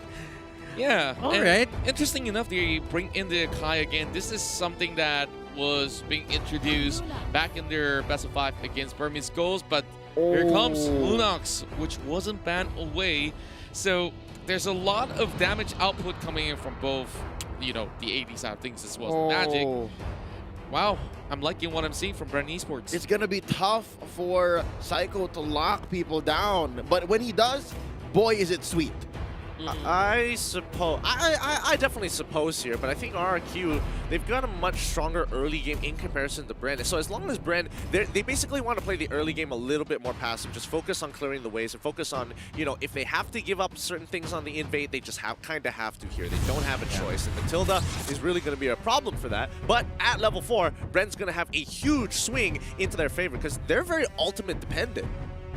yeah. All and right. Interesting enough, they bring in the Kai again. This is something that was being introduced back in their best of 5 against Burmese Goals, but here comes Lunox, which wasn't banned away. So there's a lot of damage output coming in from both, you know, the AD side of things as well as the Magic. Wow, I'm liking what I'm seeing from Bren Esports. It's gonna be tough for Psycho to lock people down, but when he does, boy, is it sweet. I suppose. I definitely suppose here, but I think RRQ, they've got a much stronger early game in comparison to Bren. So as long as Bren, they basically want to play the early game a little bit more passive, just focus on clearing the waves and focus on, you know, if they have to give up certain things on the invade, they just kind of have to here. They don't have a choice, and Matilda is really going to be a problem for that. But at level 4, Bren's going to have a huge swing into their favor because they're very ultimate dependent.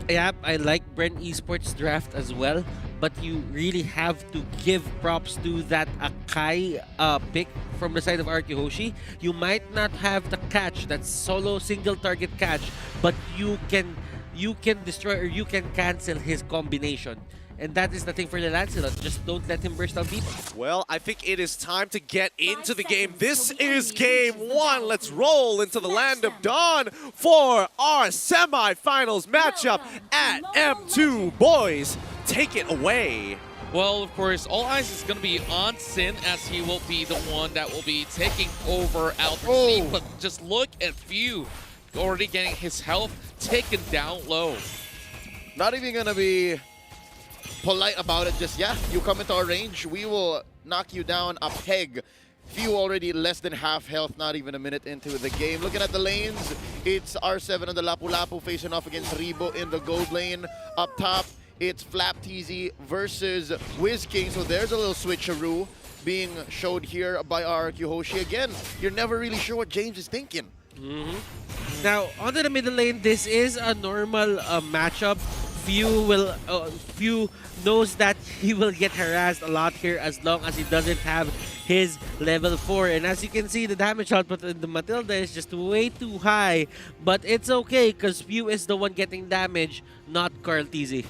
Yeah, I like Bren Esports draft as well, but you really have to give props to that Akai pick from the side of RQ Hoshi. You might not have the catch, that solo single target catch, but you can destroy or you can cancel his combination. And that is the thing for the Lancelot. Just don't let him burst on people. Well, I think it is time to get into the game. This is game 1. Let's roll into the land of Dawn for our semifinals matchup at M2. Boys, take it away. Well, of course, all eyes is going to be on Sin, as he will be the one that will be taking over Albert C. But just look at Few already getting his health taken down low. Not even gonna be polite about it, just you come into our range, we will knock you down a peg. Few already less than half health, not even a minute into the game. Looking at the lanes, it's R7 on the Lapu Lapu facing off against Rebo in the gold lane. Up top, it's Flaptizi versus Wiz King, so there's a little switcheroo being showed here by RQ Hoshi. Again, you're never really sure what James is thinking. Now, onto the middle lane, this is a normal matchup. Few knows that he will get harassed a lot here as long as he doesn't have his level 4. And as you can see, the damage output in the Matilda is just way too high. But it's okay because Few is the one getting damage, not Carltizi.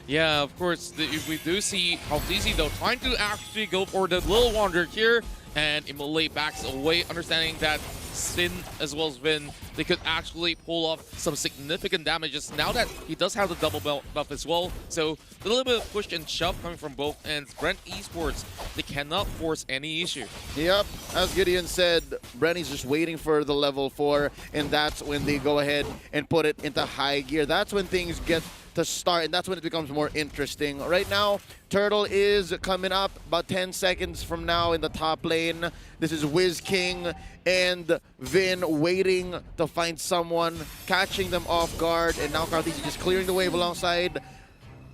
Yeah, of course, we do see Kaltizi, though, trying to actually go for the Little Wander here. And immediately backs away, understanding that Sin as well as Vin, they could actually pull off some significant damages now that he does have the double buff as well. So a little bit of push and shove coming from both ends. Bren Esports, they cannot force any issue. Yep, as Gideon said, Brenny's just waiting for the level 4, and that's when they go ahead and put it into high gear. That's when things get to start, and that's when it becomes more interesting. Right now, Turtle is coming up about 10 seconds from now in the top lane. This is Wiz King and Vin waiting to find someone, catching them off guard, and now Cartesi just clearing the wave alongside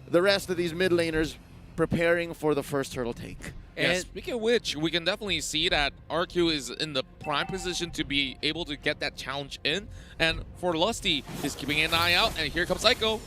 the rest of these mid laners, preparing for the first turtle take. Yeah, speaking of which, we can definitely see that RQ is in the prime position to be able to get that challenge in. And for Lusty, he's keeping an eye out, and here comes Psycho.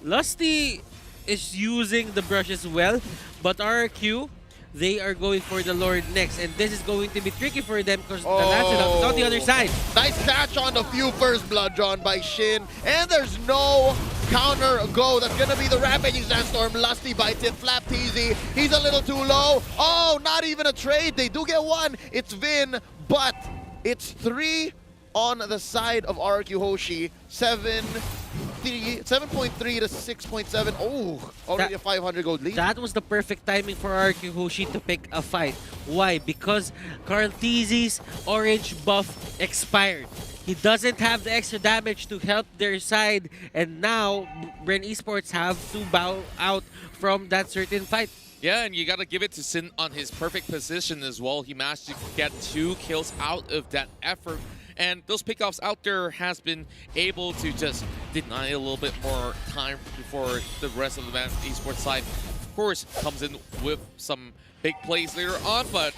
Lusty is using the brush as well, but RQ, they are going for the Lord next, and this is going to be tricky for them because the Lancelot is on the other side. Nice catch on the Few first blood drawn by Shin, and there's no counter go. That's gonna be the Rampaging Sandstorm. Lusty bites it. Flaptizi, he's a little too low. Oh, not even a trade. They do get one. It's Vin, but it's 3 on the side of RQ Hoshi. 7.3 to 6.7. Oh, already a 500 gold lead. That was the perfect timing for RQ Hoshi to pick a fight. Why? Because Carltizi's orange buff expired. He doesn't have the extra damage to help their side, and now Bren Esports have to bow out from that certain fight. Yeah, and you got to give it to Sin on his perfect position as well. He managed to get 2 kills out of that effort. And those pickoffs out there has been able to just deny a little bit more time before the rest of the esports side, of course, comes in with some big plays later on, but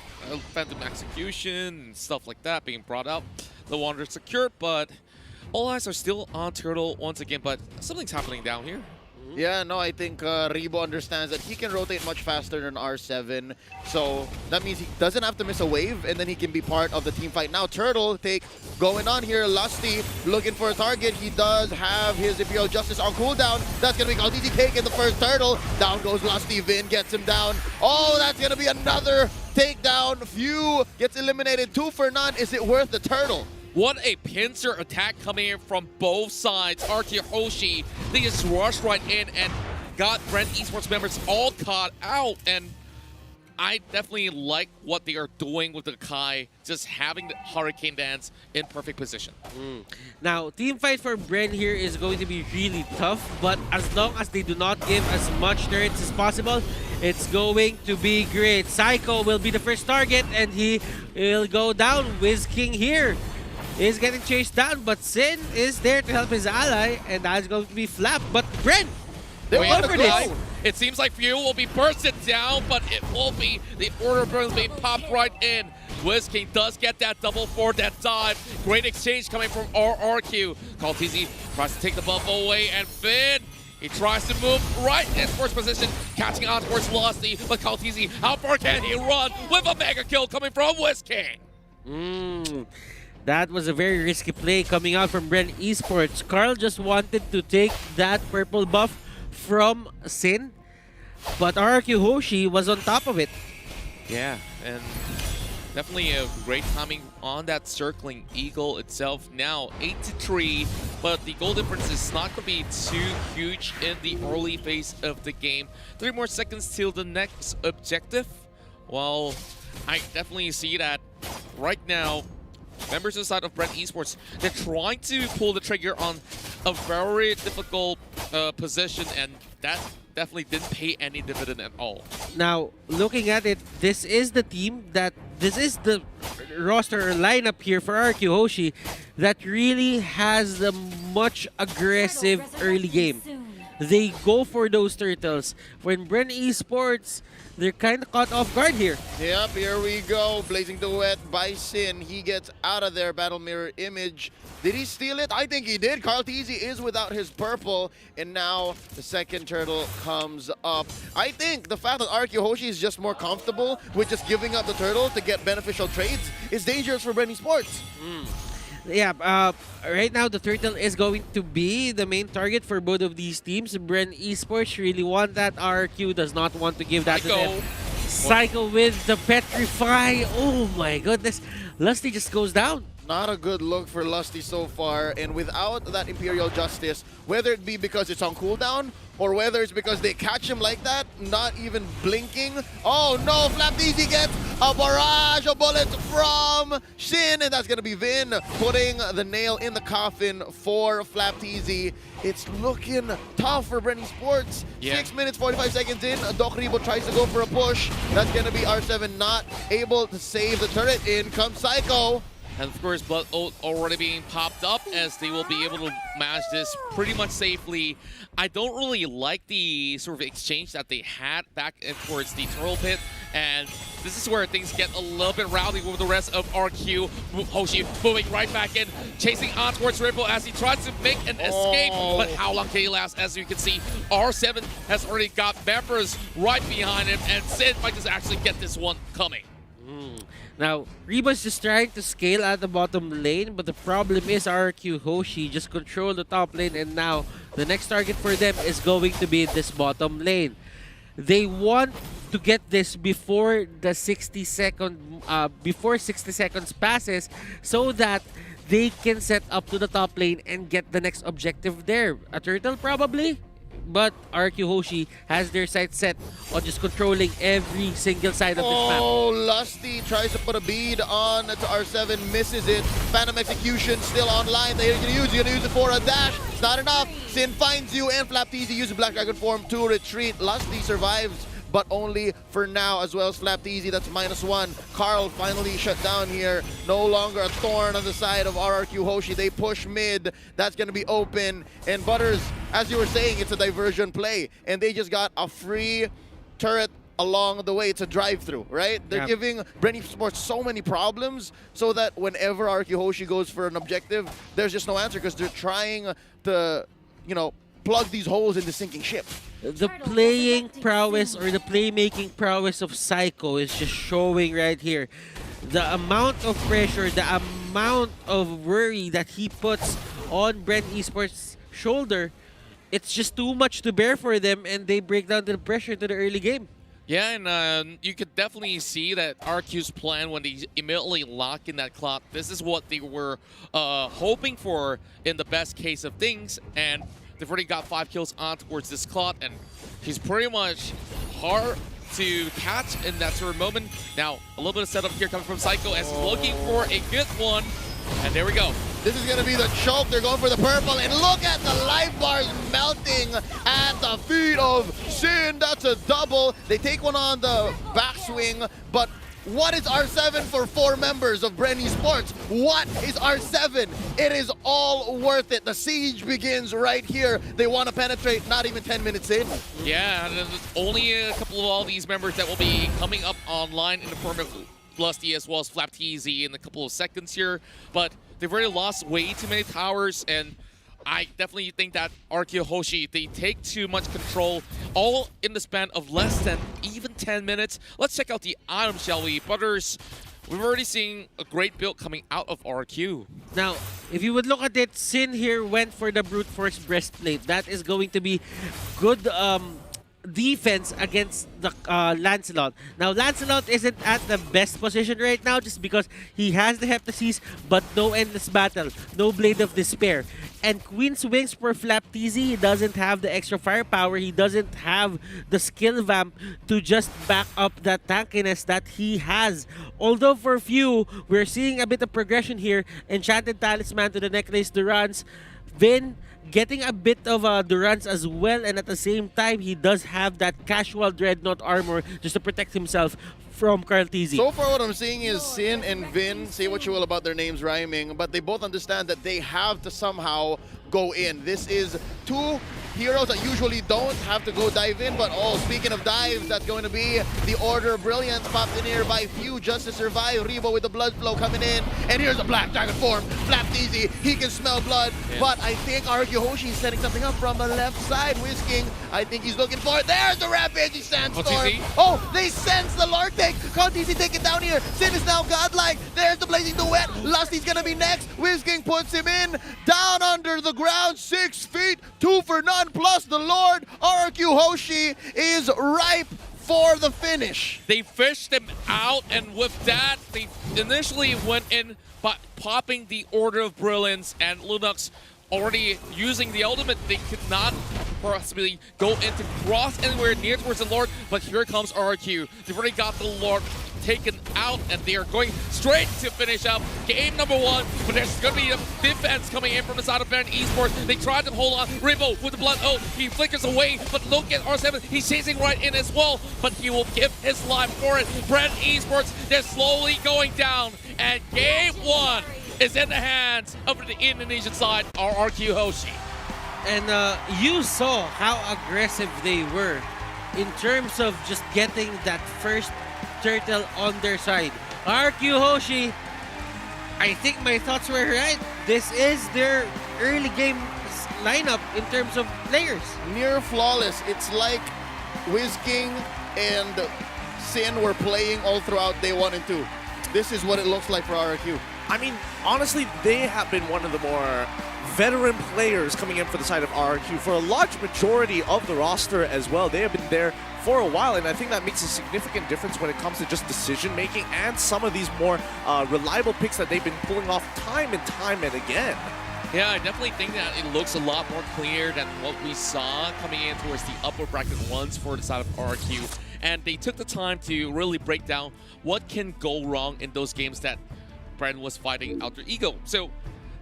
phantom execution and stuff like that being brought up. The Wanderer secured, but all eyes are still on Turtle once again, but something's happening down here. Yeah, no, I think Rebo understands that he can rotate much faster than R7. So that means he doesn't have to miss a wave, and then he can be part of the team fight. Now Turtle going on here. Lusty looking for a target. He does have his Imperial Justice on cooldown. That's going to be Kaltizi Cake in the first Turtle. Down goes Lusty. Vin gets him down. Oh, that's going to be another takedown. Few gets eliminated. 2 for none. Is it worth the Turtle? What a pincer attack coming in from both sides. RQ Hoshi, they just rushed right in and got Brent Esports members all caught out. And I definitely like what they are doing with the Kai, just having the Hurricane Dance in perfect position. Now, team fight for Bren here is going to be really tough, but as long as they do not give as much turrets as possible, it's going to be great. Psycho will be the first target, and he will go down. Wiz King here is getting chased down, but Sin is there to help his ally, and that's going to be Flap. But Bren, it seems like Fuel will be bursted down, but it will be the Order Burns being popped right in. Wiz King does get that double for that dive. Great exchange coming from RRQ. Kaltizi tries to take the buff away, and Finn, he tries to move right in first position, catching on towards Lusty, but Kaltizi, how far can he run with a mega kill coming from Wiz King? That was a very risky play coming out from Bren Esports. Carl just wanted to take that purple buff from Sin, but RQ Hoshi was on top of it. Yeah, and definitely a great timing on that circling Eagle itself. Now 8-3, but the goal difference is not going to be too huge in the early phase of the game. 3 more seconds till the next objective. Well, I definitely see that right now. Members inside of Brent Esports, they're trying to pull the trigger on a very difficult position, and that definitely didn't pay any dividend at all. Now, looking at it, this is the roster or lineup here for RQ Hoshi that really has a much aggressive early game. They go for those turtles. When Brent Esports, they're kind of caught off guard here. Yep, here we go. Blazing Duet by Sin. He gets out of there. Battle Mirror Image. Did he steal it? I think he did. Kaltizi is without his purple. And now the second turtle comes up. I think the fact that RQ Hoshi is just more comfortable with just giving up the turtle to get beneficial trades is dangerous for Brent Esports. Yeah, right now the turtle is going to be the main target for both of these teams. Bren Esports really want that. RQ does not want to give that to them. Cycle with the Petrify. Oh my goodness. Lusty just goes down. Not a good look for Lusty so far, and without that Imperial Justice, whether it be because it's on cooldown or whether it's because they catch him like that, not even blinking. Oh no, Flapteezy gets a barrage of bullets from Shin, and that's gonna be Vin putting the nail in the coffin for Flapteezy. It's looking tough for Brent Esports. 6 minutes, 45 seconds in, Doc Rebo tries to go for a push. That's gonna be R7 not able to save the turret. In comes Psycho. And of course, Blood Oath already being popped up as they will be able to manage this pretty much safely. I don't really like the sort of exchange that they had back towards the Turtle Pit, and this is where things get a little bit rowdy with the rest of RQ. Hoshi moving right back in, chasing on towards Ripple as he tries to make an escape, but how long can he last? As you can see, R7 has already got members right behind him, and Sid might just actually get this one coming. Now, Reba's just trying to scale at the bottom lane, but the problem is RQ Hoshi just control the top lane, and now the next target for them is going to be this bottom lane. They want to get this before the 60 seconds passes, so that they can set up to the top lane and get the next objective there. A turtle probably? But RQ Hoshi has their sights set on just controlling every single side of this map. Oh, Lusty tries to put a bead on to R7, misses it. Phantom Execution still online. They're gonna use it for a dash. It's not enough. Sin finds you, and Flapteezy uses Black Dragon form to retreat. Lusty survives but only for now, as well as Slapped Easy, that's -1. Carl finally shut down here. No longer a thorn on the side of RRQ Hoshi. They push mid. That's going to be open. And Butters, as you were saying, it's a diversion play. And they just got a free turret along the way. It's a drive-through, right? They're giving Bren Esports so many problems so that whenever RRQ Hoshi goes for an objective, there's just no answer because they're trying to, you know, plug these holes in the sinking ship. The playing prowess or the playmaking prowess of Psycho is just showing right here. The amount of pressure, the amount of worry that he puts on Brent Esports' shoulder, it's just too much to bear for them, and they break down the pressure to the early game. Yeah, and you could definitely see that RQ's plan when they immediately lock in that clock, this is what they were hoping for in the best case of things, and they've already got 5 kills on towards this clock, and he's pretty much hard to catch in that sort of moment. Now, a little bit of setup here coming from Psycho as he's looking for a good one, and there we go. This is going to be the choke. They're going for the purple. And look at the life bars melting at the feet of Sin. That's a double. They take one on the backswing. But what is R7 for 4 members of Bren Esports? What is R7? It is all worth it. The siege begins right here. They want to penetrate not even 10 minutes in. Yeah, and there's only a couple of all these members that will be coming up online in the form of Lusty as well as Flap TZ in a couple of seconds here. But they've already lost way too many towers, and I definitely think that RQ Hoshi, they take too much control, all in the span of less than even 10 minutes. Let's check out the items, shall we? Butters, we've already seen a great build coming out of RQ. Now, if you would look at it, Sin here went for the brute force breastplate. That is going to be good defense against the Lancelot. Now, Lancelot isn't at the best position right now just because he has the Heptasis, but no Endless Battle, no Blade of Despair. And Queen's Wings for Flap TZ, he doesn't have the extra firepower, he doesn't have the skill vamp to just back up that tankiness that he has. Although for few, we're seeing a bit of progression here. Enchanted Talisman to the Necklace Durance. Vin getting a bit of Durance as well, and at the same time, he does have that casual Dreadnought armor just to protect himself from Carl TZ. So far, what I'm seeing is Sin and Vin, say what you will about their names rhyming, but they both understand that they have to somehow go in. This is 2 heroes that usually don't have to go dive in, but speaking of dives, that's going to be the Order of Brilliance popped in here by few just to survive. Rebo with the blood flow coming in, and here's a Black Dragon form. Flap easy, he can smell blood, but I think RQ Hoshi is setting something up from the left side. Whisking, I think he's looking for it. There's the Rampaging Sandstorm. Oh, they sense the Lord take. Can't easy take it down here. Sin is now godlike. There's the Blazing Duet. Lusty's gonna be next. Whisking puts him in. Down under the ground, 6 feet, 2 for none. Plus the Lord, RQ Hoshi is ripe for the finish. They fished him out, and with that, they initially went in by popping the Order of Brilliance, and Lunox already using the ultimate. They could not possibly go into cross anywhere near towards the Lord, but here comes RQ. They've already got the Lord taken out, and they are going straight to finish up game number 1. But there's going to be a defense coming in from the side of Bren Esports. They tried to hold on. Rimbo with the blood. Oh, he flickers away, but look at R7. He's chasing right in as well, but he will give his life for it. Bren Esports, they're slowly going down, and game 1 is in the hands of the Indonesian side, RQ Hoshi. And you saw how aggressive they were in terms of just getting that first turtle on their side. RQ Hoshi, I think my thoughts were right. This is their early game lineup in terms of players. Near flawless. It's like Whisking and Sin were playing all throughout day 1 and 2. This is what it looks like for RQ. I mean, honestly, they have been one of the more veteran players coming in for the side of RQ for a large majority of the roster as well. They have been there for a while, and I think that makes a significant difference when it comes to just decision making and some of these more reliable picks that they've been pulling off time and again. Yeah, I definitely think that it looks a lot more clear than what we saw coming in towards the upper bracket ones for the side of RQ. And they took the time to really break down what can go wrong in those games that Bren was fighting Alter Ego. So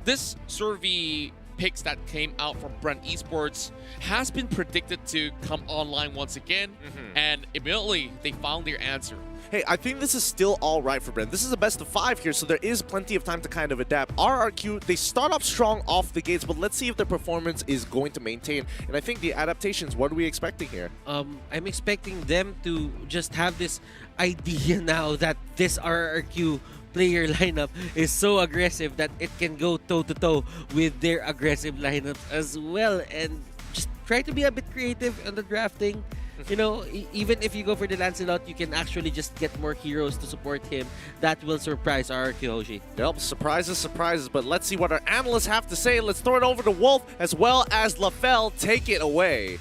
this sort of the picks that came out from Brand Esports has been predicted to come online once again, and immediately they found their answer. Hey, I think this is still all right for Brent. This is a best of 5 here, so there is plenty of time to kind of adapt. RRQ, they start off strong off the gates, but let's see if their performance is going to maintain. And I think the adaptations, what are we expecting here? I'm expecting them to just have this idea now that this RRQ player lineup is so aggressive that it can go toe-to-toe with their aggressive lineups as well, and just try to be a bit creative on the drafting. You know, even if you go for the Lancelot, you can actually just get more heroes to support him. That will surprise RRQ Hoshi. Yep, surprises, surprises. But let's see what our analysts have to say. Let's throw it over to Wolf as well as LaFell. Take it away.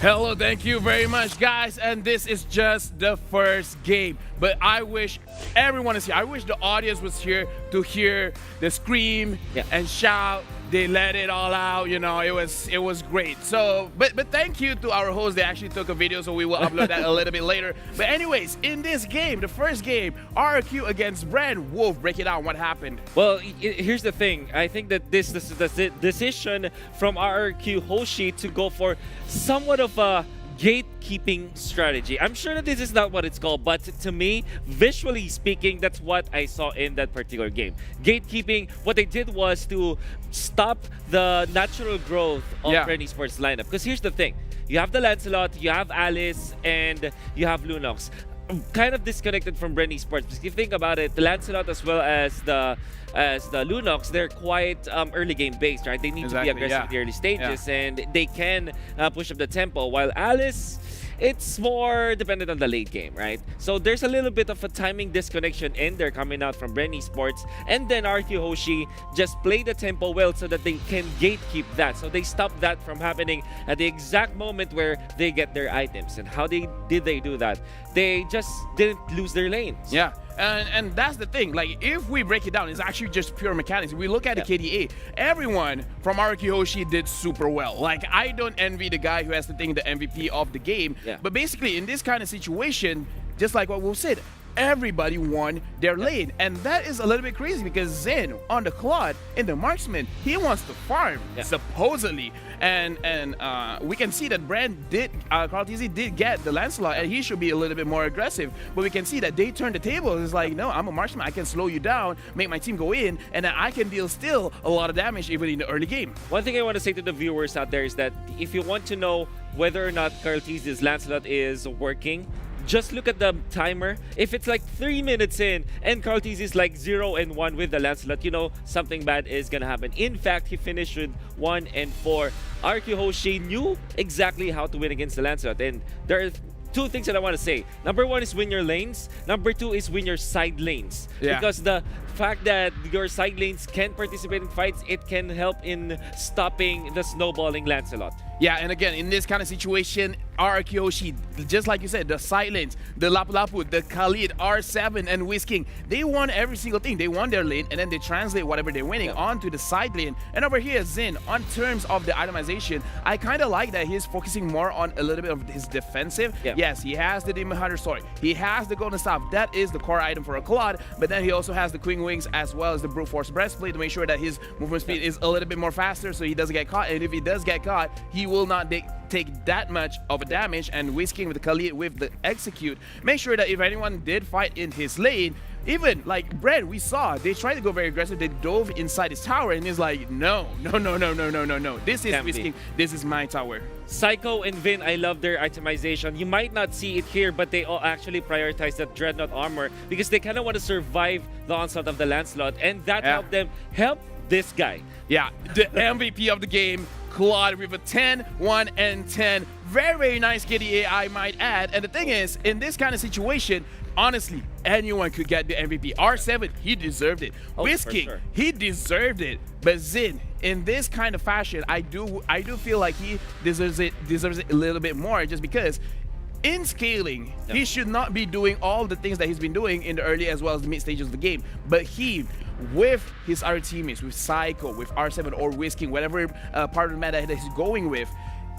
Hello, thank you very much, guys. And this is just the first game. But I wish everyone is here. I wish the audience was here to hear the scream and shout. They let it all out, you know, it was great. So, but thank you to our host. They actually took a video, so we will upload that a little bit later. But anyways, in this game, the first game, RRQ against Brand. Wolf, break it down. What happened? Well, here's the thing. I think that this the decision from RRQ Hoshi to go for somewhat of a gatekeeping strategy. I'm sure that this is not what it's called, but to me, visually speaking, that's what I saw in that particular game. Gatekeeping, what they did was to stop the natural growth of Brand Esports lineup. Because here's the thing. You have the Lancelot, you have Alice, and you have Lunox. Kind of disconnected from Brand Esports. Because if you think about it, the Lancelot as well as the Lunox, they're quite early game based, right? They need to be aggressive in the early stages, and they can push up the tempo. While Alice, it's more dependent on the late game, right? So there's a little bit of a timing disconnection in there coming out from Brand Esports, and then RQ Hoshi just play the tempo well so that they can gatekeep that. So they stop that from happening at the exact moment where they get their items. And how did they do that? They just didn't lose their lanes. Yeah. And that's the thing, like if we break it down, it's actually just pure mechanics. We look at the KDA, everyone from RQ Hoshi did super well. Like I don't envy the guy who has to think the MVP of the game, but basically in this kind of situation, just like what Wolf said, everybody won their lane, and that is a little bit crazy because Zen on the Claude in the marksman, he wants to farm supposedly, and we can see that Brand did Carltese did get the Lancelot, and he should be a little bit more aggressive, but we can see that they turned the table. It's like, no, I'm a marksman, I can slow you down, make my team go in, and then I can deal still a lot of damage even in the early game. One thing I want to say to the viewers out there is that if you want to know whether or not Carltese's Lancelot is working, just look at the timer. If it's like 3 minutes in and Carltese is like 0 and 1 with the Lancelot, you know something bad is gonna happen. In fact, he finished with 1 and 4. RQ Hoshi knew exactly how to win against the Lancelot, and there are two things that I want to say. Number one is win your lanes. Number two is win your side lanes. Because the fact that your side lanes can participate in fights, it can help in stopping the snowballing Lancelot. Yeah, and again, in this kind of situation, RRQ Hoshi, just like you said, the silence, the Lapu Lapu, the Khalid, R7, and Whisking, they won every single thing. They won their lane, and then they translate whatever they're winning onto the side lane. And over here, Zin, on terms of the itemization, I kind of like that he's focusing more on a little bit of his defensive. Yes, he has the Demon Hunter Sword. He has the Golden Staff. That is the core item for a Claude, but then he also has the Queen Wings as well as the Brute Force Breastplate to make sure that his movement speed is a little bit more faster so he doesn't get caught. And if he does get caught, he will not take that much of a damage. And Whisking with the Khalid with the Execute, make sure that if anyone did fight in his lane, even like Brand, we saw they tried to go very aggressive. They dove inside his tower, and he's like, no. This is Whisking. This is my tower. Psycho and Vin, I love their itemization. You might not see it here, but they all actually prioritize that Dreadnought armor because they kind of want to survive the onslaught of the Lancelot, and that helped them help this guy. Yeah, the MVP of the game, Claude with a 10, 1, and 10. Very, very nice KDA, I might add. And the thing is, in this kind of situation, honestly, anyone could get the MVP. R7, he deserved it. Whisking, he deserved it. But Zin, in this kind of fashion, I do feel like he deserves it a little bit more, just because in scaling, he should not be doing all the things that he's been doing in the early as well as the mid stages of the game. But he, with his other teammates, with Psycho, with R7 or Whisking, whatever part of the meta that he's going with,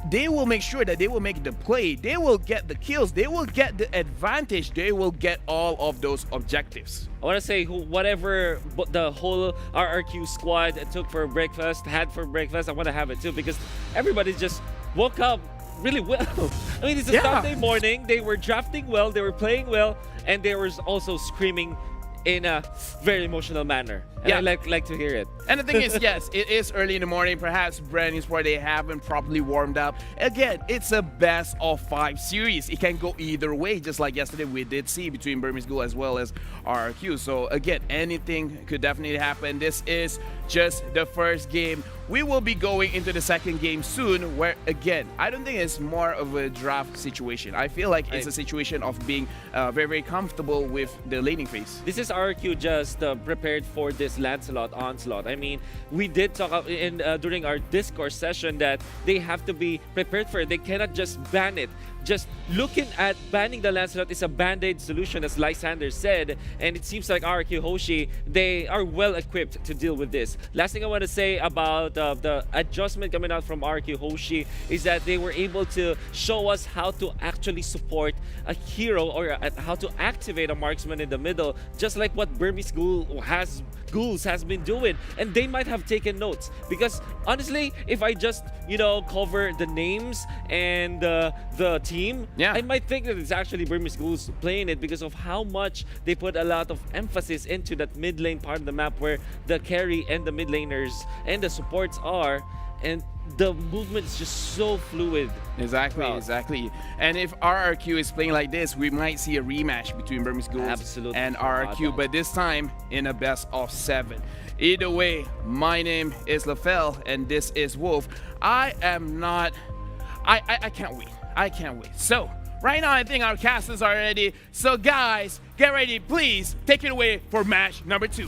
they will make sure that they will make the play, they will get the kills, they will get the advantage, they will get all of those objectives. I want to say whatever the whole RRQ squad took for breakfast, had for breakfast, I want to have it too, because everybody just woke up really well. I mean, it's a Sunday morning. They were drafting well, they were playing well, and they were also screaming in a very emotional manner. And I like to hear it. And the thing is, yes, it is early in the morning. Perhaps brand new sport, they haven't properly warmed up. Again, it's a best of 5 series. It can go either way, just like yesterday we did see between Burmese Ghoul as well as RRQ. So again, anything could definitely happen. This is just the first game. We will be going into the second game soon, where again, I don't think it's more of a draft situation. I feel like it's a situation of being very, very comfortable with the laning phase. This is RRQ just prepared for this Lancelot onslaught. I mean, we did talk during our Discord session that they have to be prepared for it. They cannot just ban it. Just looking at banning the Lancelot is a band-aid solution, as Lysander said, and it seems like RRQ Hoshi, they are well equipped to deal with this. Last thing I want to say about the adjustment coming out from RRQ Hoshi is that they were able to show us how to actually support a hero, or how to activate a marksman in the middle, just like what Burmese Ghouls has been doing. And they might have taken notes, because honestly, if I just cover the names and the team, I might think that it's actually Burmese Ghouls playing it, because of how much they put a lot of emphasis into that mid lane part of the map, where the carry and the mid laners and the supports are, and the movement is just so fluid. Exactly. And if RRQ is playing like this, we might see a rematch between Burmese Ghouls and RRQ, but this time in a best of 7. Either way, my name is LaFell and this is Wolf. I can't wait. I can't wait. So right now, I think our casters are ready. So guys, get ready. Please take it away for match number 2.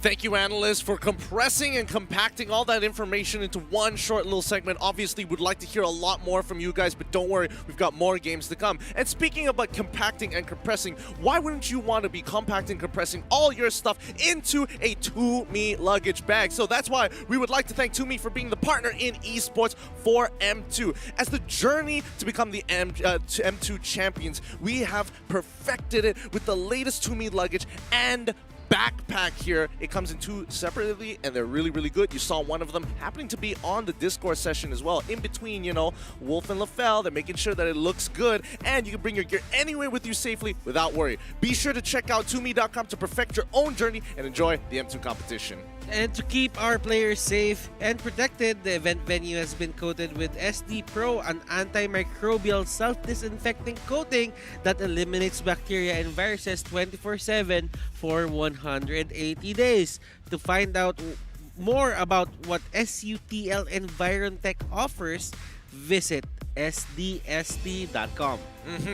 Thank you, analysts, for compressing and compacting all that information into one short little segment. Obviously, we'd like to hear a lot more from you guys, but don't worry, we've got more games to come. And speaking about compacting and compressing, why wouldn't you want to be compacting and compressing all your stuff into a 2Me luggage bag? So that's why we would like to thank 2Me for being the partner in esports for M2. As the journey to become the M2 champions, we have perfected it with the latest 2Me luggage and backpack here. It comes in 2 separately, and they're really, really good. You saw one of them happening to be on the Discord session as well. In between, Wolf and LaFell, they're making sure that it looks good, and you can bring your gear anywhere with you safely without worry. Be sure to check out 2me.com to perfect your own journey and enjoy the M2 competition. And to keep our players safe and protected, the event venue has been coated with SD Pro, an antimicrobial self-disinfecting coating that eliminates bacteria and viruses 24/7 for 180 days. To find out more about what SUTL EnvironTech offers, visit sdst.com.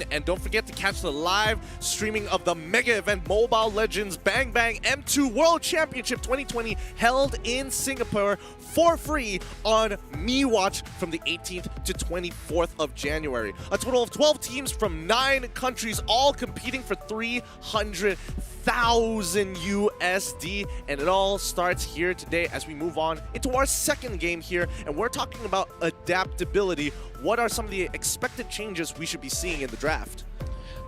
And don't forget to catch the live streaming of the mega event Mobile Legends Bang Bang M2 World Championship 2020 held in Singapore for free on MeWatch from the 18th to 24th of January. A total of 12 teams from 9 countries, all competing for 300,000 USD, and it all starts here today as we move on into our second game here, and we're talking about adaptability. What are some of the expected changes we should be seeing in the draft?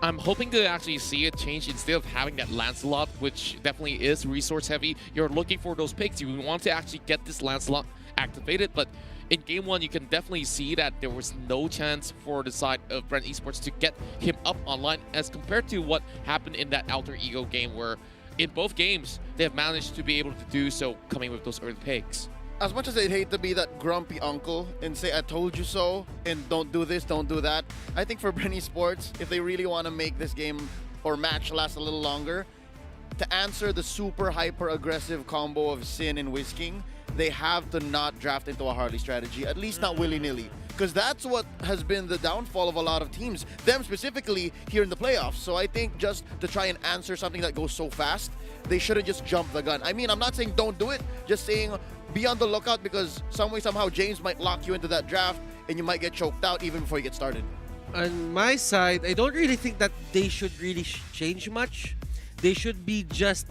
I'm hoping to actually see a change. Instead of having that Lancelot, which definitely is resource heavy, you're looking for those picks. You want to actually get this Lancelot activated, but in game 1, you can definitely see that there was no chance for the side of Brand Esports to get him up online as compared to what happened in that Alter Ego game, where in both games, they have managed to be able to do so coming with those early picks. As much as I'd hate to be that grumpy uncle and say, I told you so, and don't do this, don't do that, I think for Brand Esports, if they really want to make this game or match last a little longer, to answer the super hyper aggressive combo of Sin and Whisking, they have to not draft into a Harley strategy, at least not willy-nilly. Because that's what has been the downfall of a lot of teams, them specifically here in the playoffs. So I think just to try and answer something that goes so fast, they shouldn't just jump the gun. I mean, I'm not saying don't do it, just saying be on the lookout, because some way, somehow, James might lock you into that draft and you might get choked out even before you get started. On my side, I don't really think that they should really change much. They should be just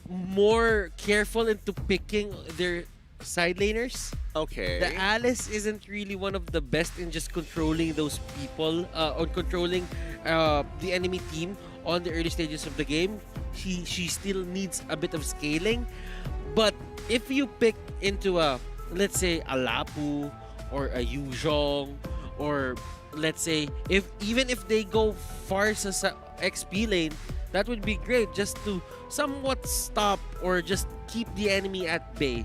more careful into picking their side laners. Okay. The Alice isn't really one of the best in just controlling those people, on controlling the enemy team on the early stages of the game. She still needs a bit of scaling. But if you pick into let's say a Lapu or a Yuzhong, or let's say even if they go Farsa sa XP lane, that would be great just to somewhat stop or just keep the enemy at bay.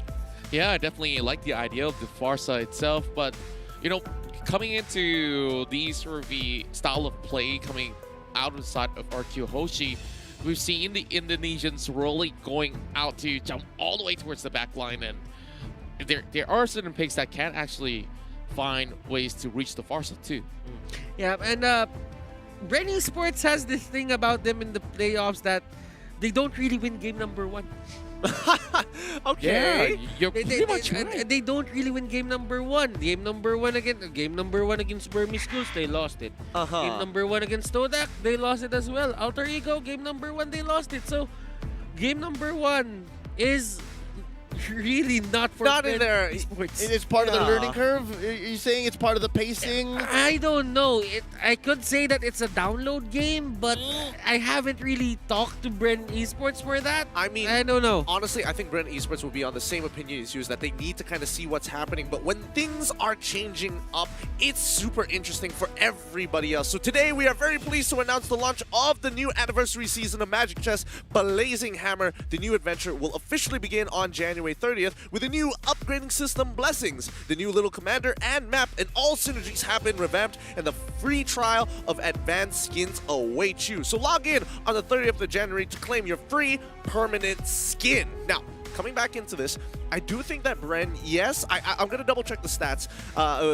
Yeah, I definitely like the idea of the Farsa itself, but you know, coming into the sort of the style of play coming out of the side of RQ Hoshi, we've seen the Indonesians really going out to jump all the way towards the back line, and there are certain picks that can actually find ways to reach the Farsa too. Yeah, and Bren Esports has this thing about them in the playoffs that they don't really win game number 1. Okay. Yeah, you're pretty much right. They don't really win game number 1. Game number 1 against Burmese Schools, they lost it. Game number 1 against Todak, they lost it as well. Alter Ego, game number 1, they lost it. So, game number 1 is really not for not in there. Esports. It's part of the learning curve. Are you saying it's part of the pacing? I don't know. I could say that it's a download game, but I haven't really talked to Bren Esports for that. I mean, I don't know. Honestly, I think Bren Esports will be on the same opinion as you, is that they need to kind of see what's happening. But when things are changing up, it's super interesting for everybody else. So today, we are very pleased to announce the launch of the new anniversary season of Magic Chess Blazing Hammer. The new adventure will officially begin on January 30th with a new upgrading system, Blessings. The new little commander and map and all synergies have been revamped, and the free trial of advanced skins await you. So log in on the 30th of January to claim your free permanent skin. Now, coming back into this, I do think that Bren, yes, I'm going to double check the stats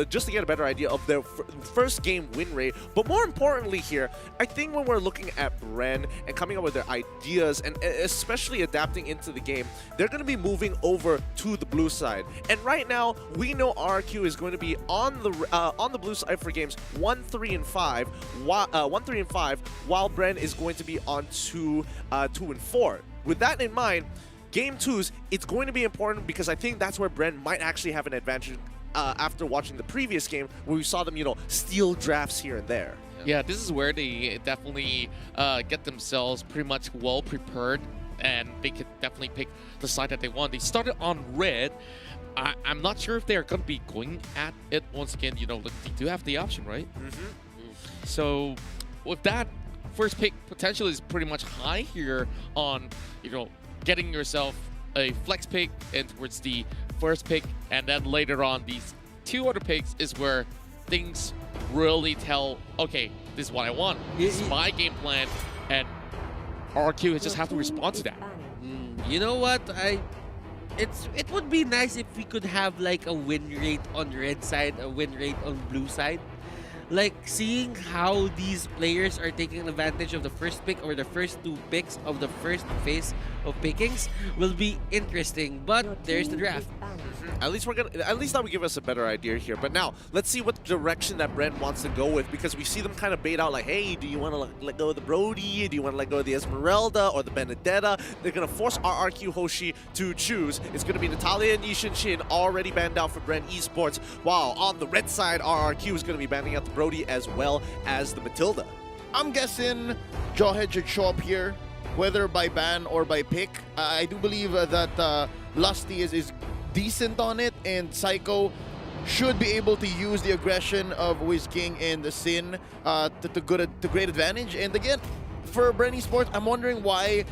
just to get a better idea of their first game win rate. But more importantly here, I think when we're looking at Bren and coming up with their ideas and especially adapting into the game, they're going to be moving over to the blue side. And right now, we know RQ is going to be on the blue side for games 1, 3, and 5, while Bren is going to be on 2, 2, and 4. With that in mind, Game 2s, it's going to be important because I think that's where Bren might actually have an advantage after watching the previous game where we saw them, steal drafts here and there. Yeah, this is where they definitely get themselves pretty much well prepared, and they could definitely pick the side that they want. They started on red. I'm not sure if they're going to be going at it once again. They do have the option, right? So with that, first pick potential is pretty much high here on, getting yourself a flex pick and towards the first pick, and then later on these two other picks is where things really tell, okay, this is what I want. This is my game plan, and RQ just have to respond to that. You know what? It would be nice if we could have like a win rate on red side, a win rate on blue side. Like, seeing how these players are taking advantage of the first pick or the first 2 picks of the first phase of pickings will be interesting. But there's the draft. At least that would give us a better idea here. But now, let's see what direction that Bren wants to go with, because we see them kind of bait out like, hey, do you want to let go of the Brody? Do you want to let go of the Esmeralda or the Benedetta? They're going to force RRQ Hoshi to choose. It's going to be Natalia and Yishin Shin already banned out for Bren Esports, while on the red side, RRQ is going to be banning out the Brody as well as the Matilda. I'm guessing Jawhead should show up here, whether by ban or by pick. I do believe that Lusty is decent on it, and Psycho should be able to use the aggression of Wiz King and the Sin to great advantage. And again, for Bren Esports, I'm wondering why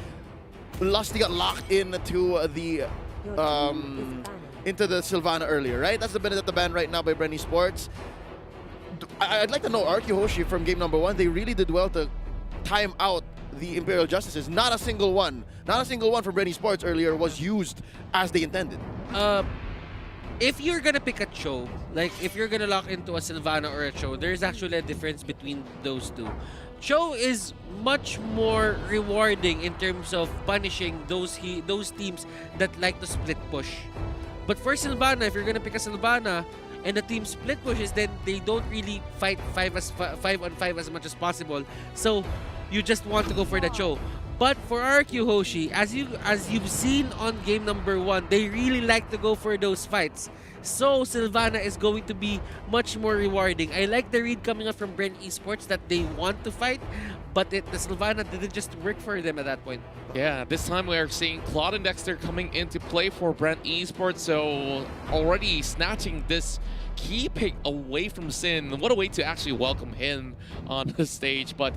Lusty got locked into the Sylvana earlier, right? That's the Benedetta ban right now by Bren Esports. I'd like to know, RQ Hoshi from game number 1, they really did well to time out the Imperial Justices. Not a single one from Bren Esports earlier was used as they intended. If you're gonna pick a Cho, like if you're gonna lock into a Sylvana or a Cho, there's actually a difference between those two. Cho is much more rewarding in terms of punishing those teams that like to split push. But for Sylvana, if you're gonna pick a Sylvana and the team split pushes, then they don't really fight 5 on 5 as much as possible. So you just want to go for the Cho. But for RQ Hoshi, as you've seen on game number 1, they really like to go for those fights. So Sylvana is going to be much more rewarding. I like the read coming up from Bren Esports that they want to fight, but the Sylvana didn't just work for them at that point. Yeah, this time we are seeing Claude and Dexter coming into play for Brent Esports, so already snatching this key pick away from Sin. What a way to actually welcome him on the stage. But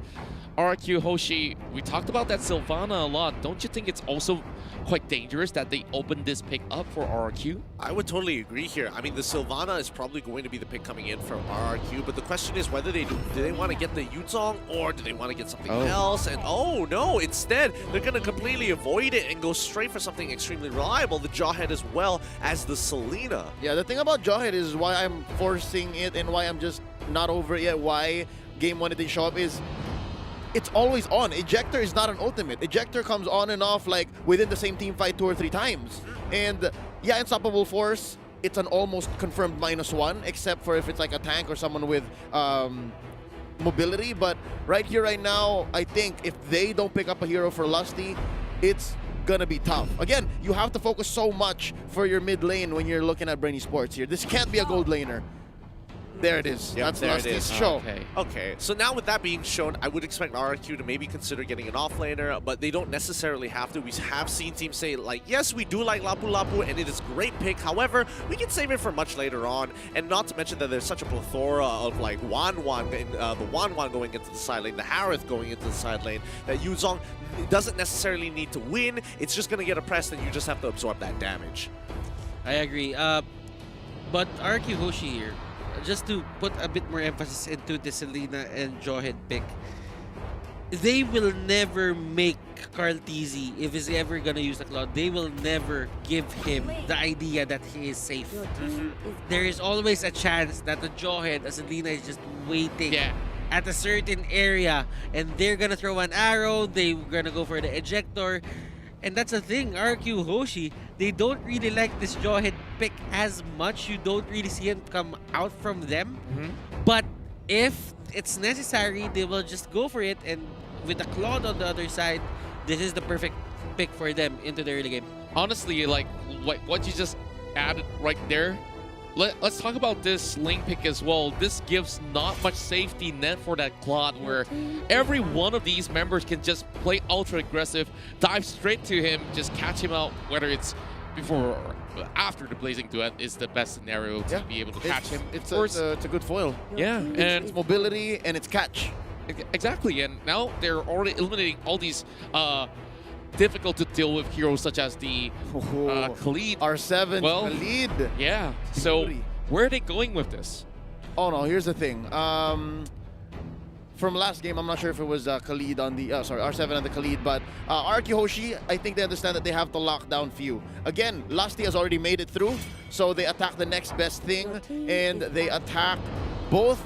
RQ Hoshi, we talked about that Sylvana a lot. Don't you think it's also quite dangerous that they opened this pick up for RRQ? I would totally agree here. I mean, the Sylvana is probably going to be the pick coming in from RRQ, but the question is whether do they want to get the Yuzong or do they want to get something else? And oh no, instead, they're going to completely avoid it and go straight for something extremely reliable, the Jawhead as well as the Selena. Yeah, the thing about Jawhead is why I'm forcing it and why I'm just not over it yet, why Game 1 didn't show up is it's always on. Ejector is not an ultimate. Ejector comes on and off like within the same team fight 2 or 3 times. And yeah, Unstoppable Force, it's an almost confirmed -1, except for if it's like a tank or someone with mobility. But right here, right now, I think if they don't pick up a hero for Lusty, it's gonna be tough. Again, you have to focus so much for your mid lane when you're looking at Brainy Sports here. This can't be a gold laner. There it is. Yep, That's there Lusty's it is. show. Okay, so now with that being shown, I would expect RRQ to maybe consider getting an offlaner, but they don't necessarily have to. We have seen teams say, like, yes, we do like Lapu Lapu, and it is a great pick. However, we can save it for much later on, and not to mention that there's such a plethora of, like, Wanwan, the Wanwan going into the side lane, the Harith going into the side lane, that Yuzong doesn't necessarily need to win. It's just going to get oppressed, and you just have to absorb that damage. I agree. But RQ Hoshi here, just to put a bit more emphasis into the Selena and Jawhead pick, they will never make Carl TZ, if he's ever gonna use the Cloud, they will never give him the idea that he is safe. There is always a chance that the Jawhead, a Selena, is just waiting at a certain area, and they're gonna throw an arrow, they're gonna go for the ejector. And that's the thing, RQ Hoshi, they don't really like this Jawhead pick as much. You don't really see him come out from them. But if it's necessary, they will just go for it. And with the Claude on the other side, this is the perfect pick for them into the early game. Honestly, like what you just added right there, let's talk about this lane pick as well. This gives not much safety net for that Claude, where every one of these members can just play ultra aggressive, dive straight to him, just catch him out, whether it's before or after the Blazing Duet is the best scenario to be able to catch him. It's a good foil. Yeah, and it's mobility and it's catch. Exactly, and now they're already eliminating all these difficult to deal with heroes such as the Khalid. R7, well, Khalid. Yeah, so where are they going with this? Oh no, here's the thing. From last game, I'm not sure if it was Khalid on the, sorry, R7 on the Khalid, but RQ Hoshi, I think they understand that they have to lock down Few. Again, Lusty has already made it through, so they attack the next best thing, and they attack both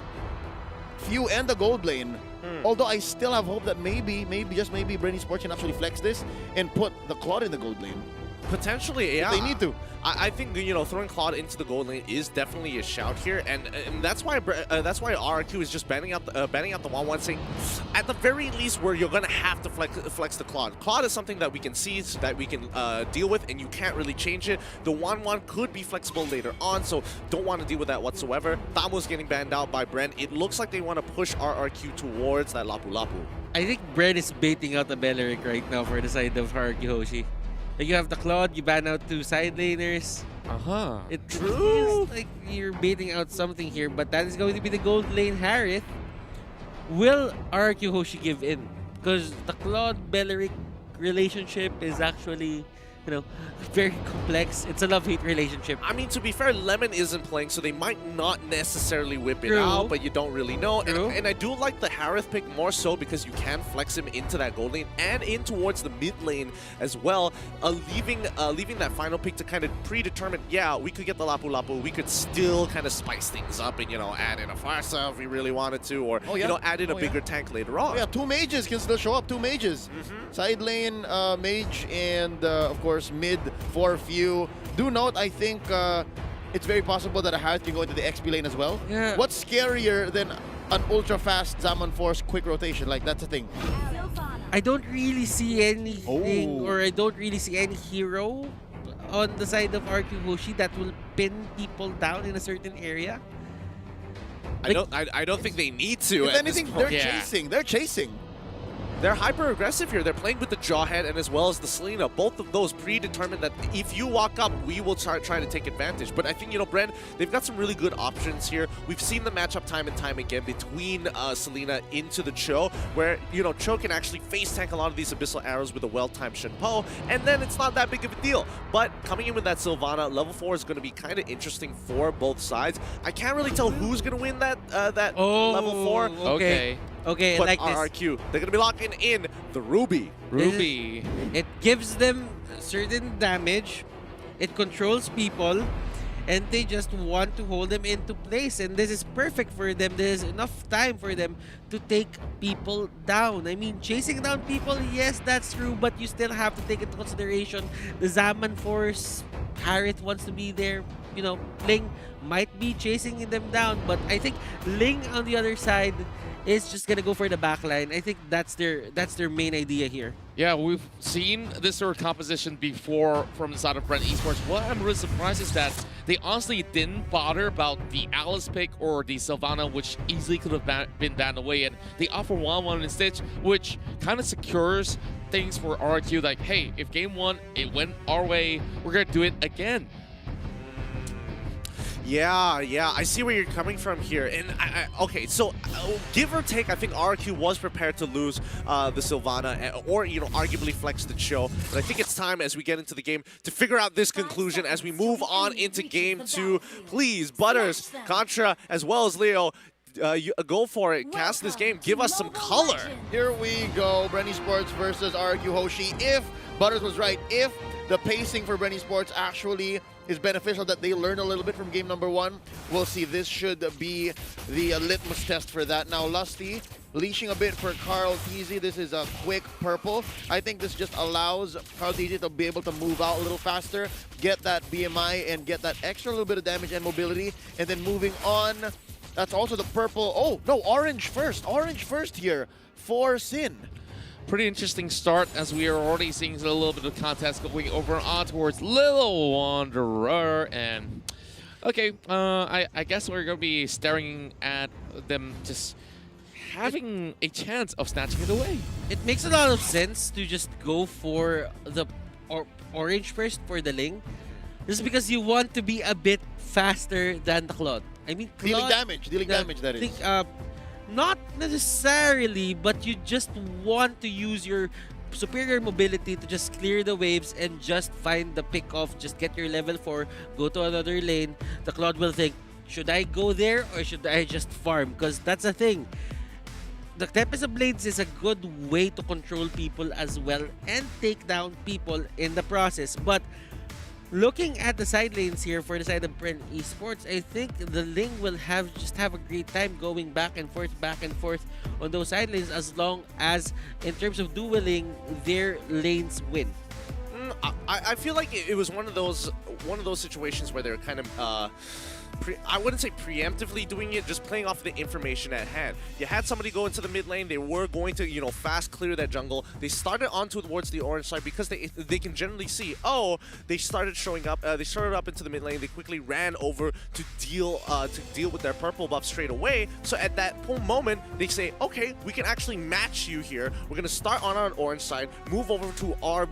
Few and the gold lane. Although I still have hope that maybe, just maybe, Brainy Sports can actually flex this and put the Claude in the gold lane. Potentially, yeah. If they need to. I think, you know, throwing Claude into the gold lane is definitely a shout here, and that's why RRQ is just banning out the 1-1, saying at the very least where you're gonna have to flex the Claude. Claude is something that we can see, that we can deal with, and you can't really change it. The 1-1 could be flexible later on, so don't want to deal with that whatsoever. Thamo's getting banned out by Bren. It looks like they want to push RRQ towards that Lapu Lapu. I think Bren is baiting out the Beleric right now for the side of RQ Hoshi. Like, you have the Claude, you ban out 2 side laners. It feels like you're baiting out something here, but that is going to be the gold lane Harith. Will RQ Hoshi give in? Because the Claude-Beleric relationship is actually, you know, very complex. It's a love-hate relationship. I mean, to be fair, Lemon isn't playing, so they might not necessarily whip it out, but you don't really know. And I do like the Harith pick more so because you can flex him into that gold lane and in towards the mid lane as well, leaving that final pick to kind of predetermine, yeah, we could get the Lapu Lapu, we could still kind of spice things up and, you know, add in a Farsa if we really wanted to, or, you know, add in a bigger tank later on. Yeah, 2 mages can still show up, 2 mages. Side lane mage and, of course, mid for Few. Do note, I think it's very possible that a Harith can go into the XP lane as well. Yeah. What's scarier than an ultra-fast Zaman Force quick rotation? Like, that's the thing. I don't really see anything, or I don't really see any hero on the side of RQ Hoshi that will pin people down in a certain area. I don't think they need to. If anything, they're chasing. They're chasing. They're hyper aggressive here. They're playing with the Jawhead and as well as the Selena. Both of those predetermined that if you walk up, we will try to take advantage. But I think, Bren, they've got some really good options here. We've seen the matchup time and time again between Selena into the Cho, where, Cho can actually face tank a lot of these Abyssal Arrows with a well-timed Shinpo, and then it's not that big of a deal. But coming in with that Sylvana, level 4 is going to be kind of interesting for both sides. I can't really tell who's going to win that level 4. Okay. Okay, but I like this. RRQ, they're going to be locking in the Ruby. It gives them certain damage, it controls people, and they just want to hold them into place. And this is perfect for them. There's enough time for them to take people down. I mean, chasing down people, yes, that's true, but you still have to take into consideration the Zaman Force. Harith wants to be there. Ling might be chasing them down, but I think Ling on the other side is just gonna go for the backline. I think that's their main idea here. Yeah, we've seen this sort of composition before from the side of Brent Esports. What I'm really surprised is that they honestly didn't bother about the Alice pick or the Sylvana, which easily could have been banned away, and they offer 1-1 instead, which kind of secures things for RQ. Like, hey, if game 1 it went our way, we're gonna do it again. Yeah, I see where you're coming from here. And okay, so give or take, I think RQ was prepared to lose the Sylvana, or arguably flex the Cho. But I think it's time as we get into the game to figure out this conclusion as we move on into game 2. Please, Butters, Contra, as well as Leo, go for it. Cast this game. Give us some color. Here we go. Brenny Sports versus RQ Hoshi. If Butters was right, if the pacing for Brenny Sports actually is beneficial, that they learned a little bit from game number 1, we'll see. This should be the litmus test for that. Now, Lusty leashing a bit for Carl TZ. This is a quick purple. I think this just allows Carl TZ to be able to move out a little faster, get that BMI, and get that extra little bit of damage and mobility. And then moving on, that's also the purple. Oh, no, orange first. Orange first here for Sin. Pretty interesting start as we are already seeing a little bit of contest going over on towards Little Wanderer. And okay, I guess we're going to be staring at them just having a chance of snatching it away. It makes a lot of sense to just go for the orange first for the Ling. Just because you want to be a bit faster than the Claude. I mean, Claude, dealing damage that is. Not necessarily, but you just want to use your superior mobility to just clear the waves and just find the pick off, just get your level 4, go to another lane. The Claude will think, should I go there or should I just farm? Because that's the thing. The Tempest of Blades is a good way to control people as well and take down people in the process. But looking at the side lanes here for the side of Brent Esports, I think the Ling will just have a great time going back and forth on those side lanes, as long as in terms of dueling, their lanes win. I feel like it was one of those situations where they're kind of I wouldn't say preemptively doing it, just playing off the information at hand. You had somebody go into the mid lane, they were going to, fast clear that jungle. They started on towards the orange side because they can generally see, oh, they started showing up, they started up into the mid lane, they quickly ran over to deal with their purple buff straight away. So at that moment, they say, okay, we can actually match you here. We're gonna start on our orange side, move over to our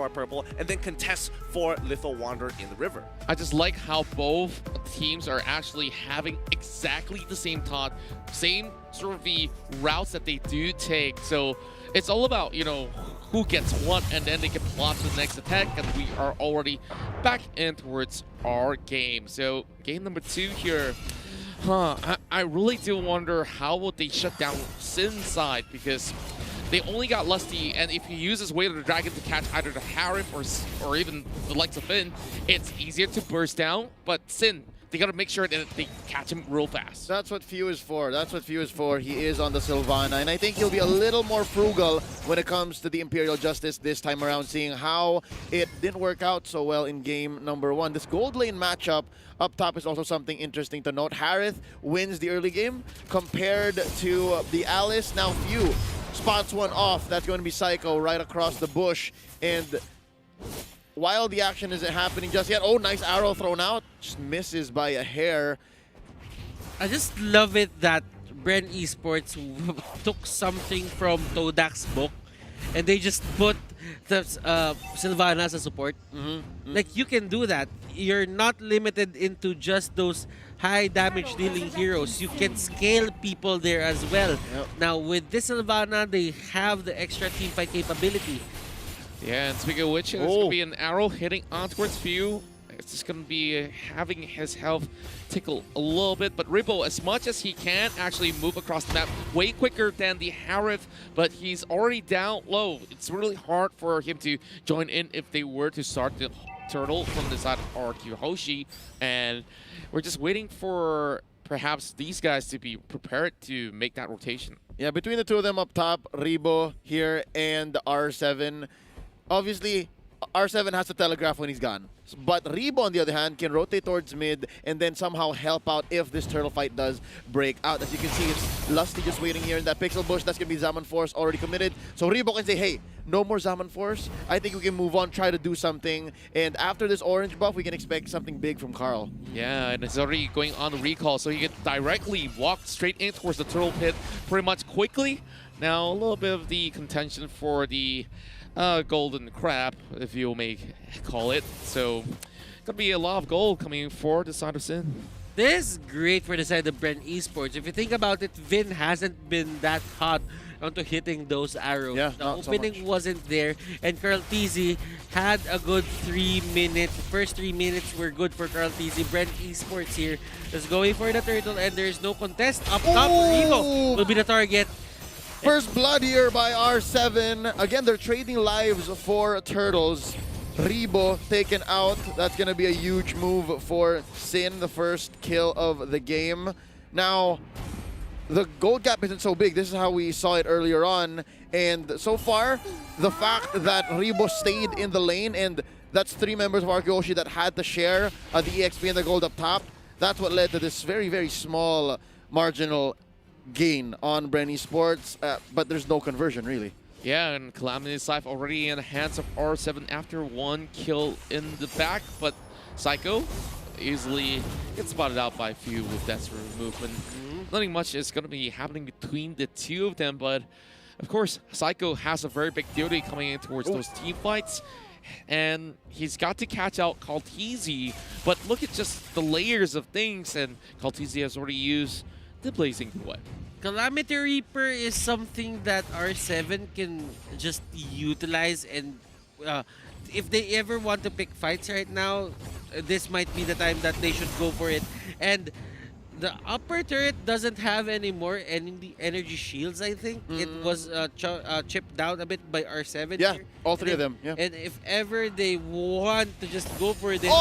purple, and then contest for Little Wanderer in the river. I just like how both teams are actually having exactly the same thought, same sort of the routes that they do take. So it's all about, who gets what, and then they can plot the next attack, and we are already back in towards our game. So game number 2 here. I really do wonder how would they shut down Sin's side, because they only got Lusty, and if he uses Way of the Dragon to catch either the Harith or even the likes of Finn, it's easier to burst down. But Sin, they gotta make sure that they catch him real fast. That's what Few is for. He is on the Sylvana, and I think he'll be a little more frugal when it comes to the Imperial Justice this time around, seeing how it didn't work out so well in game number 1. This gold lane matchup up top is also something interesting to note. Harith wins the early game compared to the Alice. Now Few spots one off. That's going to be Psycho right across the bush. And while the action isn't happening just yet, oh, nice arrow thrown out. Just misses by a hair. I just love it that Bren Esports took something from Todak's book and they just put the Sylvana as a support. Like, you can do that. You're not limited into just those high damage dealing heroes. You can scale people there as well. Now, with this Sylvana, they have the extra teamfight capability. Yeah, and speaking of which, there's going to be an arrow hitting on towards Few. It's just going to be having his health tickle a little bit. But Ribbo, as much as he can, actually move across the map way quicker than the Harith, but he's already down low. It's really hard for him to join in if they were to start the turtle from the side of RQ Hoshi. And we're just waiting for perhaps these guys to be prepared to make that rotation. Yeah, between the two of them up top, Ribbo here and R7. Obviously, R7 has to telegraph when he's gone. But Ribbo, on the other hand, can rotate towards mid and then somehow help out if this turtle fight does break out. As you can see, it's Lusty just waiting here in that pixel bush. That's going to be Zaman Force already committed. So Ribbo can say, hey, no more Zaman Force. I think we can move on, try to do something. And after this orange buff, we can expect something big from Carl. Yeah, and it's already going on the recall, so he can directly walk straight in towards the turtle pit pretty much quickly. Now, a little bit of the contention for the golden crab, if you may call it. So, gonna be a lot of gold coming for the side of Sin. This is great for the side of Bren Esports. If you think about it, Vin hasn't been that hot onto hitting those arrows. Yeah, the opening wasn't there, and Carl Tizzy had a good 3 minutes. First 3 minutes were good for Carl Tizzy. Bren Esports here is going for the turtle, and there's no contest. Up top, Ribbo will be the target. First blood here by R7. Again, they're trading lives for turtles. Ribbo taken out. That's going to be a huge move for Sin, the first kill of the game. Now, the gold gap isn't so big. This is how we saw it earlier on. And so far, the fact that Ribbo stayed in the lane, and that's 3 members of Arkeoshi that had to share the EXP and the gold up top, that's what led to this very, very small marginal gain on Bren Esports, but there's no conversion really. Yeah, and Calamity's life already in the hands of R7 after 1 kill in the back, but Psycho easily gets spotted out by Few with that sort of movement. Nothing much is going to be happening between the two of them, but of course, Psycho has a very big duty coming in towards those team fights. And he's got to catch out Kaltizi, but look at just the layers of things, and Kaltizi has already used the Blazing What? Calamity Reaper is something that R7 can just utilize, and if they ever want to pick fights right now, this might be the time that they should go for it. And the upper turret doesn't have any more energy shields, I think. It was chipped down a bit by R7. Yeah, here. all 3 of them. Yeah. And if ever they want to just go for this,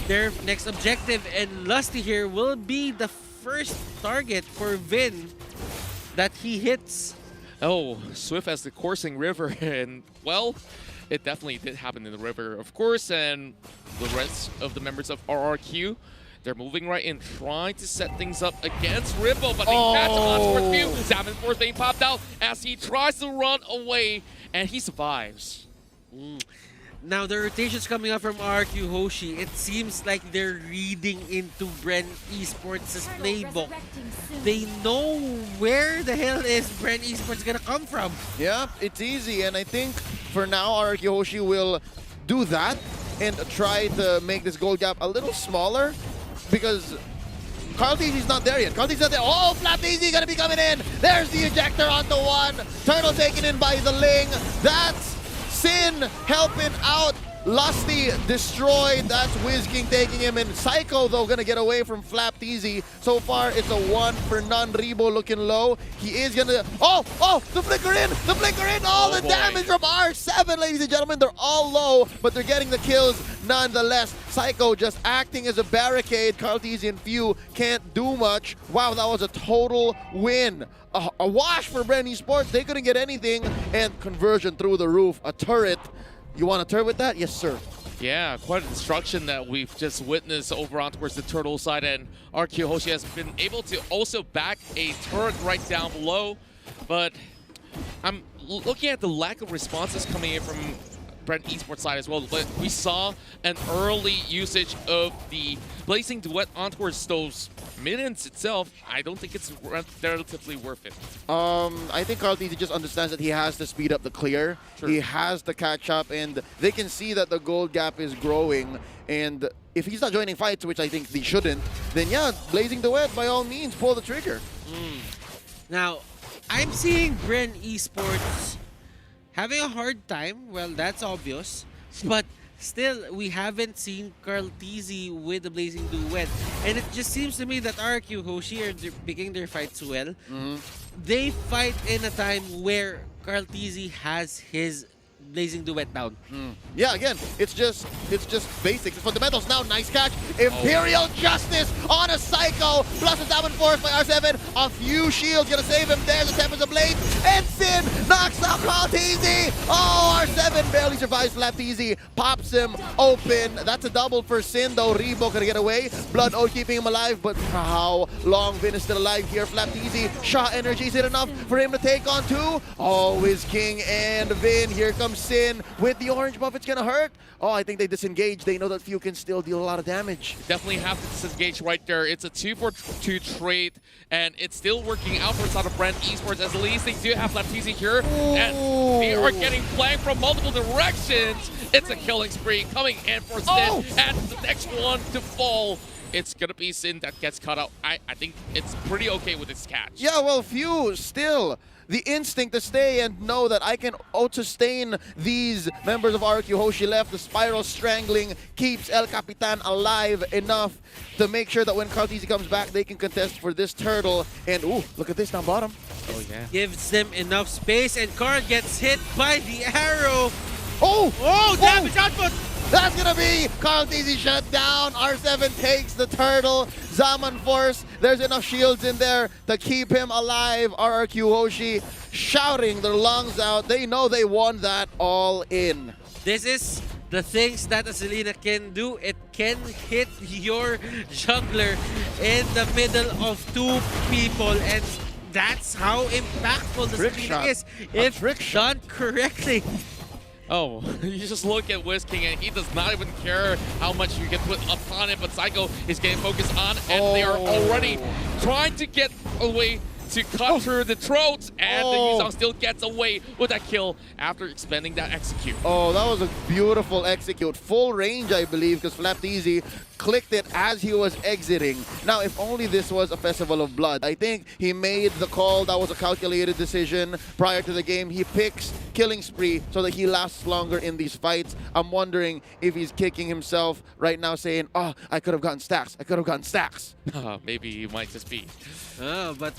their next objective, and Lusty here will be the first target for Vin that he hits. Oh, swift as the coursing river, and well, it definitely did happen in the river, of course, and the rest of the members of RRQ, they're moving right in, trying to set things up against Ribbo, but they catch him on towards Few. Zaman Force being popped out as he tries to run away, and he survives. Now, the rotations coming up from RQ Hoshi, it seems like they're reading into Bren Esports' playbook. They know where the hell is Bren Esports gonna come from. Yeah, it's easy, and I think for now, RQ Hoshi will do that and try to make this gold gap a little smaller, because Carl Tizzy's not there yet. Carl Tizzy's not there. Oh, Flap Tizzy gonna be coming in. There's the ejector onto 1. Turtle taken in by the Ling. That's Sin helping out. Lusty destroyed. That's Wiz King taking him in. Psycho, though, gonna get away from Flap Tizzy. So far, it's a 1 for none. Ribbo looking low. He is gonna... Oh, the flicker in! The flicker in! All the damage from R7, ladies and gentlemen. They're all low, but they're getting the kills nonetheless. Psycho just acting as a barricade. Carl Tizzy and Few can't do much. Wow, that was a total win. A wash for Bren Esports. They couldn't get anything, and conversion through the roof. A turret. You want a turret with that? Yes, sir. Yeah, quite a destruction that we've just witnessed over on towards the turtle side, and RQ Hoshi has been able to also back a turret right down below. but I'm looking at the lack of responses coming in from Brent Esports side as well. But we saw an early usage of the Blazing Duet onto those minions itself. I don't think it's relatively worth it. I think Carl-TZ just understands that he has to speed up the clear. Sure. He has to catch up, and they can see that the gold gap is growing. And if he's not joining fights, which I think he shouldn't, then yeah, Blazing Duet, by all means, pull the trigger. Now, I'm seeing Bren Esports having a hard time. Well, that's obvious. But still, we haven't seen Carl-TZ with the Blazing Duet. And it just seems to me that RQ Hoshi are picking their fights well. They fight in a time where Carl-TZ has his Blazing Duet down. Yeah, again, it's just basics, it's fundamentals. Now, nice catch. Imperial Justice on a Psycho. Plus a Diamond Force by R7. A few shields gonna save him. There's the Tempest of Blade. And Sin knocks out Carl-TZ. Oh, R7 barely survives. Flap-TZ pops him open. That's a double for Sin, though. Rebo gonna get away. Blood Ode keeping him alive, but how long Vin is still alive here? Flap-TZ, shot energy, is it enough for him to take on two? Always King and Vin. Here comes Sin with the orange buff. It's gonna hurt. Oh, I think they disengage. They know that few can still deal a lot of damage. Definitely have to disengage right there. It's a 2-for-2 trade, and it's still working out for side of Brent Esports. As at least they do have Flap-TZ here, and they are getting flanked from multiple directions. It's a killing spree coming in for Sin, and the next one to fall. It's gonna be Sin that gets cut out. I think it's pretty okay with this catch. Yeah, well, few still the instinct to stay and know that I can out-sustain these members of RQ Hoshi left. The spiral strangling keeps El Capitan alive enough to make sure that when Carl-TZ comes back, they can contest for this turtle. And ooh, look at this down bottom. Oh yeah. Gives them enough space, and Carl gets hit by the arrow. Oh, damage output. That's gonna be Carl-TZ shut down. R7 takes the turtle. Zaman Force, there's enough shields in there to keep him alive. RRQ Hoshi shouting their lungs out. They know they won that all in. This is the things that Azelina can do. It can hit your jungler in the middle of two people, and that's how impactful the Azelina is if done correctly. Oh, you just look at Wiz King and he does not even care how much you can put upon it, but Psycho is getting focused on, and they are already trying to get away to cut through the throats, and the Yuzong still gets away with that kill after expending that execute. Oh, that was a beautiful execute. Full range, I believe, because Flap-TZ clicked it as he was exiting. Now, if only this was a Festival of Blood. I think he made the call. That was a calculated decision prior to the game. He picks Killing Spree so that he lasts longer in these fights. I'm wondering if he's kicking himself right now saying, oh, I could have gotten stacks. I could have gotten stacks. Maybe you might just be. But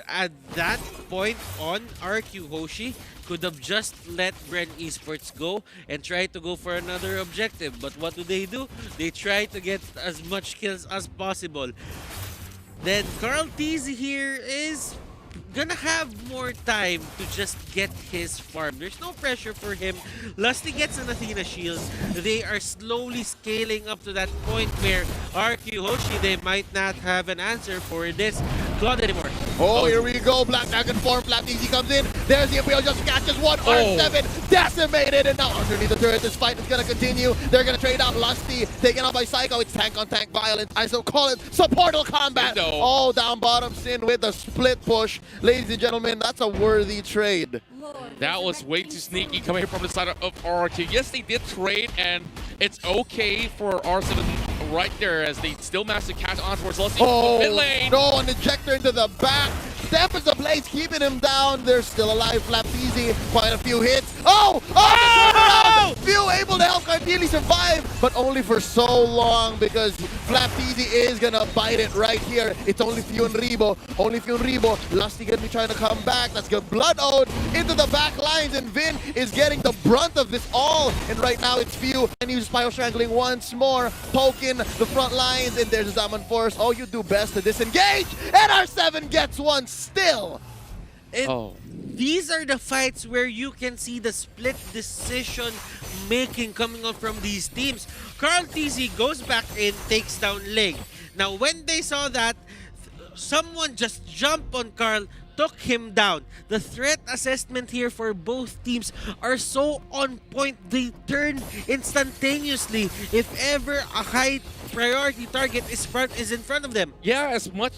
at that point on, RQ Hoshi could have just let Bren Esports go and try to go for another objective. But what do? They try to get as much kills as possible. Then Carl-TZ here is gonna have more time to just get his farm. There's no pressure for him. Lusty gets an Athena shield. They are slowly scaling up to that point where RQ Hoshi, they might not have an answer for this Claude anymore. Oh, here we go. Black Dragon form. Flap-TZ comes in. There's the Imperial just catches one. R7 decimated. And now underneath the turret, this fight is going to continue. They're going to trade out Lusty. Taken out by Psycho. It's tank-on-tank violence. I still call it supportal combat. Oh, down bottom. Sin with the split push. Ladies and gentlemen, that's a worthy trade. That was way too sneaky coming from the side of RRQ. Yes, they did trade, and it's okay for R7 right there as they still managed to catch on towards Lusty. Mid lane. No, an ejector into the back. Tempest of Blades keeping him down. They're still alive. Flap-TZ, quite a few hits. Oh, the turnaround! Few able to help ideally survive, but only for so long because Flap-TZ is gonna bite it right here. It's only Few and Rebo. Only Few and Rebo. Lusty gonna be trying to come back. That's good. Blood Ode into the back lines, and Vin is getting the brunt of this all. And right now it's Few, and he's Spiral Strangling once more, poking the front lines, and there's a Zaman Force. Oh, you do best to disengage, and R7 gets one still. These are the fights where you can see the split decision making coming up from these teams. Carl-TZ goes back in, takes down Ling. Now, when they saw that, someone just jumped on Carl, took him down. The threat assessment here for both teams are so on point. They turn instantaneously if ever a high priority target is in front of them. Yeah, as much...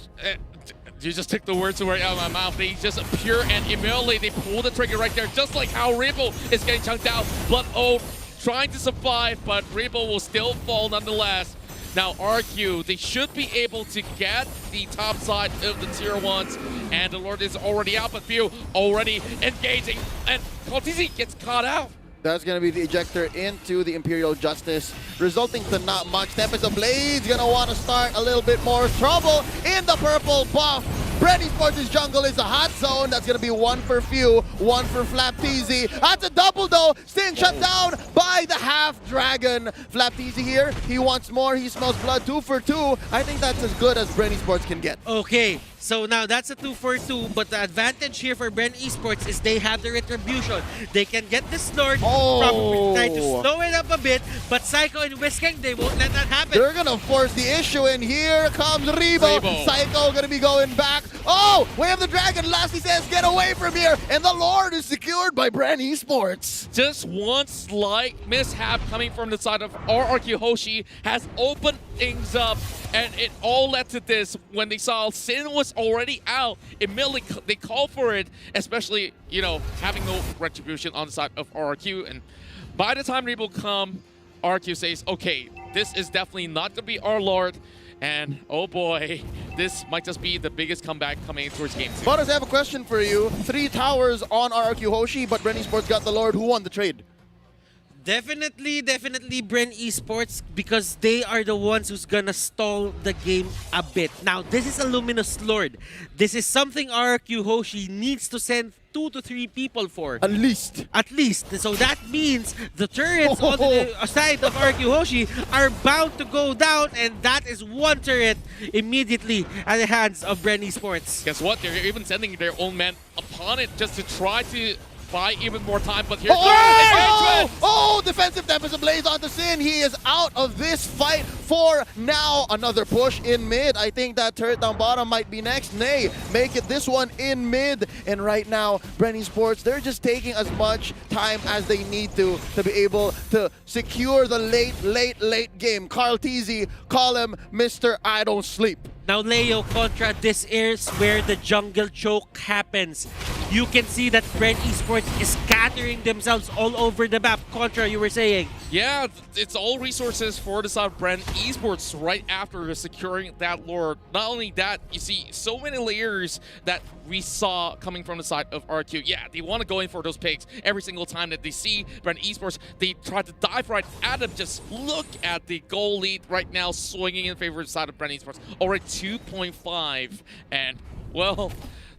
you just took the words right out of my mouth. They just appear and immediately they pull the trigger right there, just like how Rebo is getting chunked out. Blood O trying to survive, but Rebo will still fall nonetheless. Now RQ, they should be able to get the top side of the tier 1s, and the Lord is already out, but Few already engaging, and Kaltizi gets caught out. That's going to be the ejector into the Imperial Justice, resulting to not much. Tempest of Blades going to want to start a little bit more trouble in the purple buff. Bren Esports' jungle is a hot zone. That's going to be one for Few, one for Flapteezy. That's a double though. Sting shut down by the half dragon. Flapteezy here, he wants more. He smells blood. 2 for 2. I think that's as good as Bren Esports can get. Okay, so now that's a 2 for 2, but the advantage here for Bren Esports is they have the retribution. They can get this Lord, probably try to slow it up a bit, but Psycho and Whisking, they won't let that happen. They're gonna force the issue, and here comes Rebo. Psycho gonna be going back. Oh, we have the dragon. Lastly says, get away from here, and the Lord is secured by Bren Esports. Just one slight mishap coming from the side of RRQ Hoshi has opened things up, and it all led to this. When they saw Sin was already out, immediately they called for it, especially, you know, having no retribution on the side of RRQ. And by the time Rebo come, RRQ says, okay, this is definitely not gonna be our Lord. And oh boy, this might just be the biggest comeback coming towards game 2. Butters, I have a question for you. 3 towers on RRQ Hoshi, but Bren Esports got the Lord. Who won the trade? Definitely Bren Esports, because they are the ones who's gonna stall the game a bit. Now, this is a Luminous Lord. This is something RRQ Hoshi needs to send 2 to 3 people for. At least. At least. So that means the turrets on the side of RQ Hoshi are bound to go down, and that is one turret immediately at the hands of Bren Esports. Guess what? They're even sending their own men upon it just to try to buy even more time, but here's defensive Tempest Ablaze onto Sin. He is out of this fight for now. Another push in mid. I think that turret down bottom might be next. Nay, make it this one in mid. And right now, Bren Esports, they're just taking as much time as they need to be able to secure the late game. Carl Teasy, call him Mr. I Don't Sleep. Now, Leo, Contra, this is where the jungle choke happens. You can see that Bren Esports is scattering themselves all over the map. Contra, you were saying. Yeah, it's all resources for the side of Bren Esports right after securing that Lord. Not only that, you see so many layers that we saw coming from the side of RQ. Yeah, they want to go in for those picks every single time that they see Bren Esports. They try to dive right at him. Just look at the goal lead right now swinging in favor of the side of Bren Esports. Already 2.5, and well,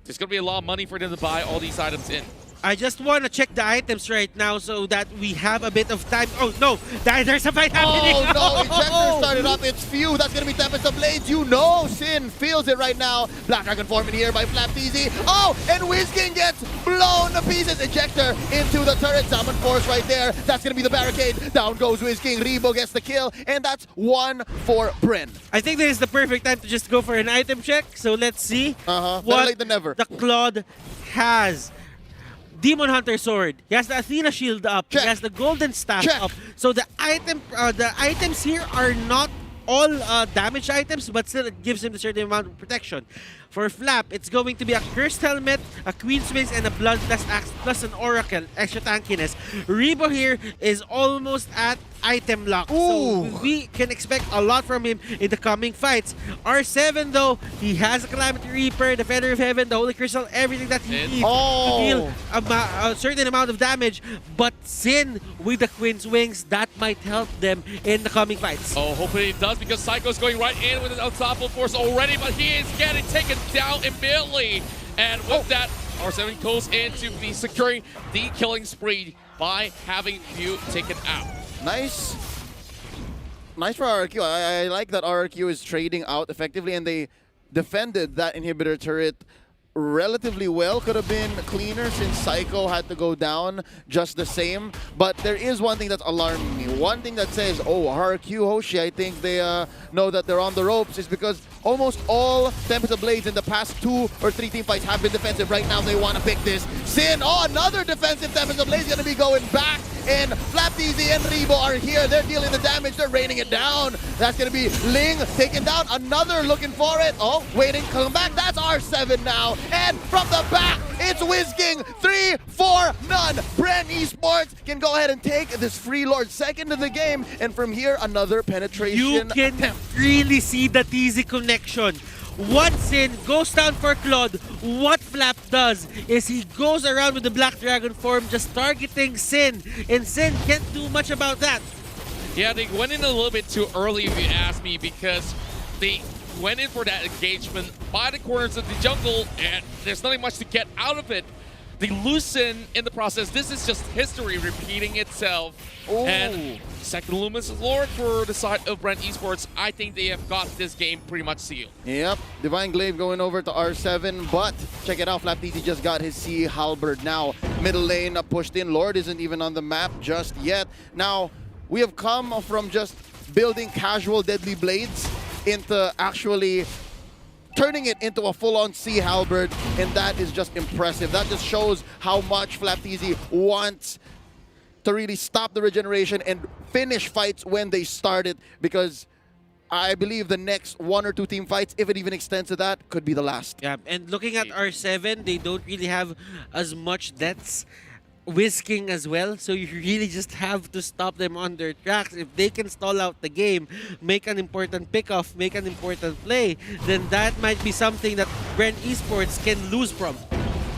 there's going to be a lot of money for them to buy all these items in. I just want to check the items right now so that we have a bit of time. Oh no, there's a fight happening. Oh no, Ejector started up. It's Few. That's going to be Tempest of Blades. You know Sin feels it right now. Black Dragon forming here by Flapteezy. Oh, and Whisking gets blown to pieces. Ejector into the turret. Summon Force right there. That's going to be the barricade. Down goes Whisking. Rebo gets the kill. And that's 1 for Bren. I think this is the perfect time to just go for an item check. So let's see Better what late than never. the Claude has. Demon Hunter Sword. He has the Athena Shield up. Check. He has the Golden Staff Check. up. So the items here are not all damage items, but still it gives him a certain amount of protection. For Flap, it's going to be a Cursed Helmet, a Queen's Wings, and a Bloodlust Axe, plus an Oracle, extra tankiness. Rebo here is almost at item lock. So we can expect a lot from him in the coming fights. R7 though, he has a Calamity Reaper, the Feather of Heaven, the Holy Crystal, everything that he needs to deal a certain amount of damage. But Sin with the Queen's Wings, that might help them in the coming fights. Oh, hopefully it does, because Psycho's going right in with an unstoppable force already, but he is getting taken down immediately. And with that, R7 goes into the securing the killing spree by having Few taken out. Nice for RRQ. I like that RRQ is trading out effectively, and they defended that inhibitor turret relatively well. Could have been cleaner since Psycho had to go down just the same. But there is one thing that's alarming me. One thing that says, oh, RQ Hoshi, I think they know that they're on the ropes, is because almost all Tempest of Blades in the past 2 or 3 team fights have been defensive. Right now, they want to pick this. Sin, oh, another defensive Tempest of Blades going to be going back. And Flapteasy and Rebo are here. They're dealing the damage. They're raining it down. That's going to be Ling taken down. Another looking for it. Oh, waiting, come back. That's R7 now. And from the back, it's Whizking. 3-4 none. Bren Esports can go ahead and take this Free Lord second in the game. And from here, another penetration. You can really see the TZ connection. Once Sin goes down for Claude, what Flap does is he goes around with the Black Dragon form, just targeting Sin, and Sin can't do much about that. Yeah, they went in a little bit too early, if you ask me, because they went in for that engagement by the corners of the jungle, and there's nothing much to get out of it. They loosen in the process. This is just history repeating itself. Ooh. And second Luminous Lord for the side of Brent Esports. I think they have got this game pretty much sealed. Yep, Divine Glaive going over to R7, but check it out, Flapteasy just got his Sea Halberd now. Middle lane pushed in. Lord isn't even on the map just yet. Now, we have come from just building casual Deadly Blades into actually turning it into a full-on Sea Halberd, and that is just impressive. That just shows how much Flapteasy wants to really stop the regeneration and finish fights when they started, because I believe the next 1 or 2 team fights, if it even extends to that, could be the last. Yeah, and looking at R7, they don't really have as much deaths. Whisking as well, so you really just have to stop them on their tracks. If they can stall out the game, make an important pickoff, make an important play, then that might be something that Brent Esports can lose from.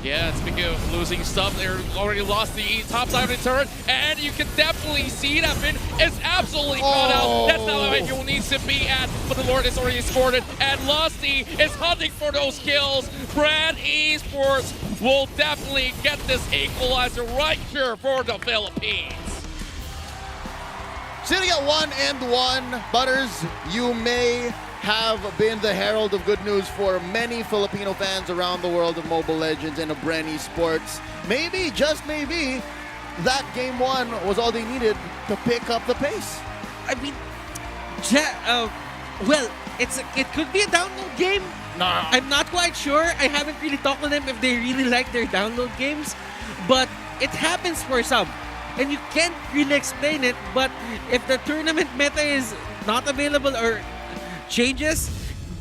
Yeah, speaking of losing stuff, they already lost the top side of the turret, and you can definitely see that Finn is absolutely caught out. That's not where you needs to be at, but the Lord is already scored it, and Lusty is hunting for those kills. Brand Esports will definitely get this equalizer right here for the Philippines. Sitting at 1-1, Butters, you may have been the herald of good news for many Filipino fans around the world of Mobile Legends and of Bren Esports. Maybe, just maybe, that game 1 was all they needed to pick up the pace. I mean, well, it could be a download game. Nah. I'm not quite sure. I haven't really talked to them if they really like their download games, but it happens for some. And you can't really explain it, but if the tournament meta is not available or changes,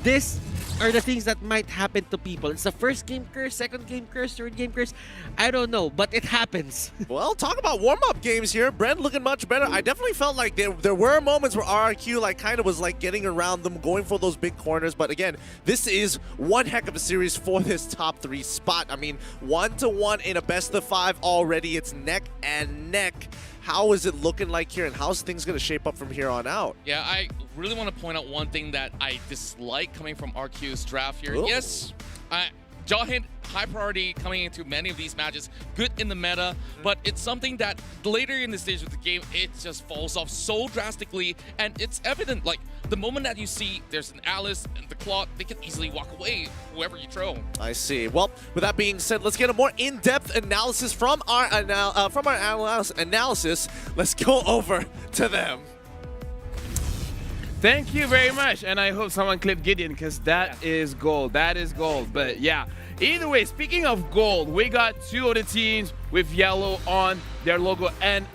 this are the things that might happen to people. It's the first game curse, second game curse, third game curse. I don't know, but it happens. Well, talk about warm-up games here. Brent looking much better. I definitely felt like there were moments where RRQ kind of was getting around them, going for those big corners. But again, this is one heck of a series for this top 3 spot. I mean, 1-1 in a best of 5 already. It's neck and neck. How is it looking like here, and how's things going to shape up from here on out? Yeah, I really want to point out one thing that I dislike coming from RQ's draft here. Ooh. Yes, Jawhead, high priority coming into many of these matches, good in the meta, but it's something that later in the stage of the game, it just falls off so drastically, and it's evident, the moment that you see there's an Alice and the Claude, they can easily walk away, whoever you throw. I see. Well, with that being said, let's get a more in-depth analysis from our analysis. Let's go over to them. Thank you very much, and I hope someone clipped Gideon, because that is gold. That is gold. But yeah, either way, speaking of gold, we got 2 of the teams with yellow on their logo, and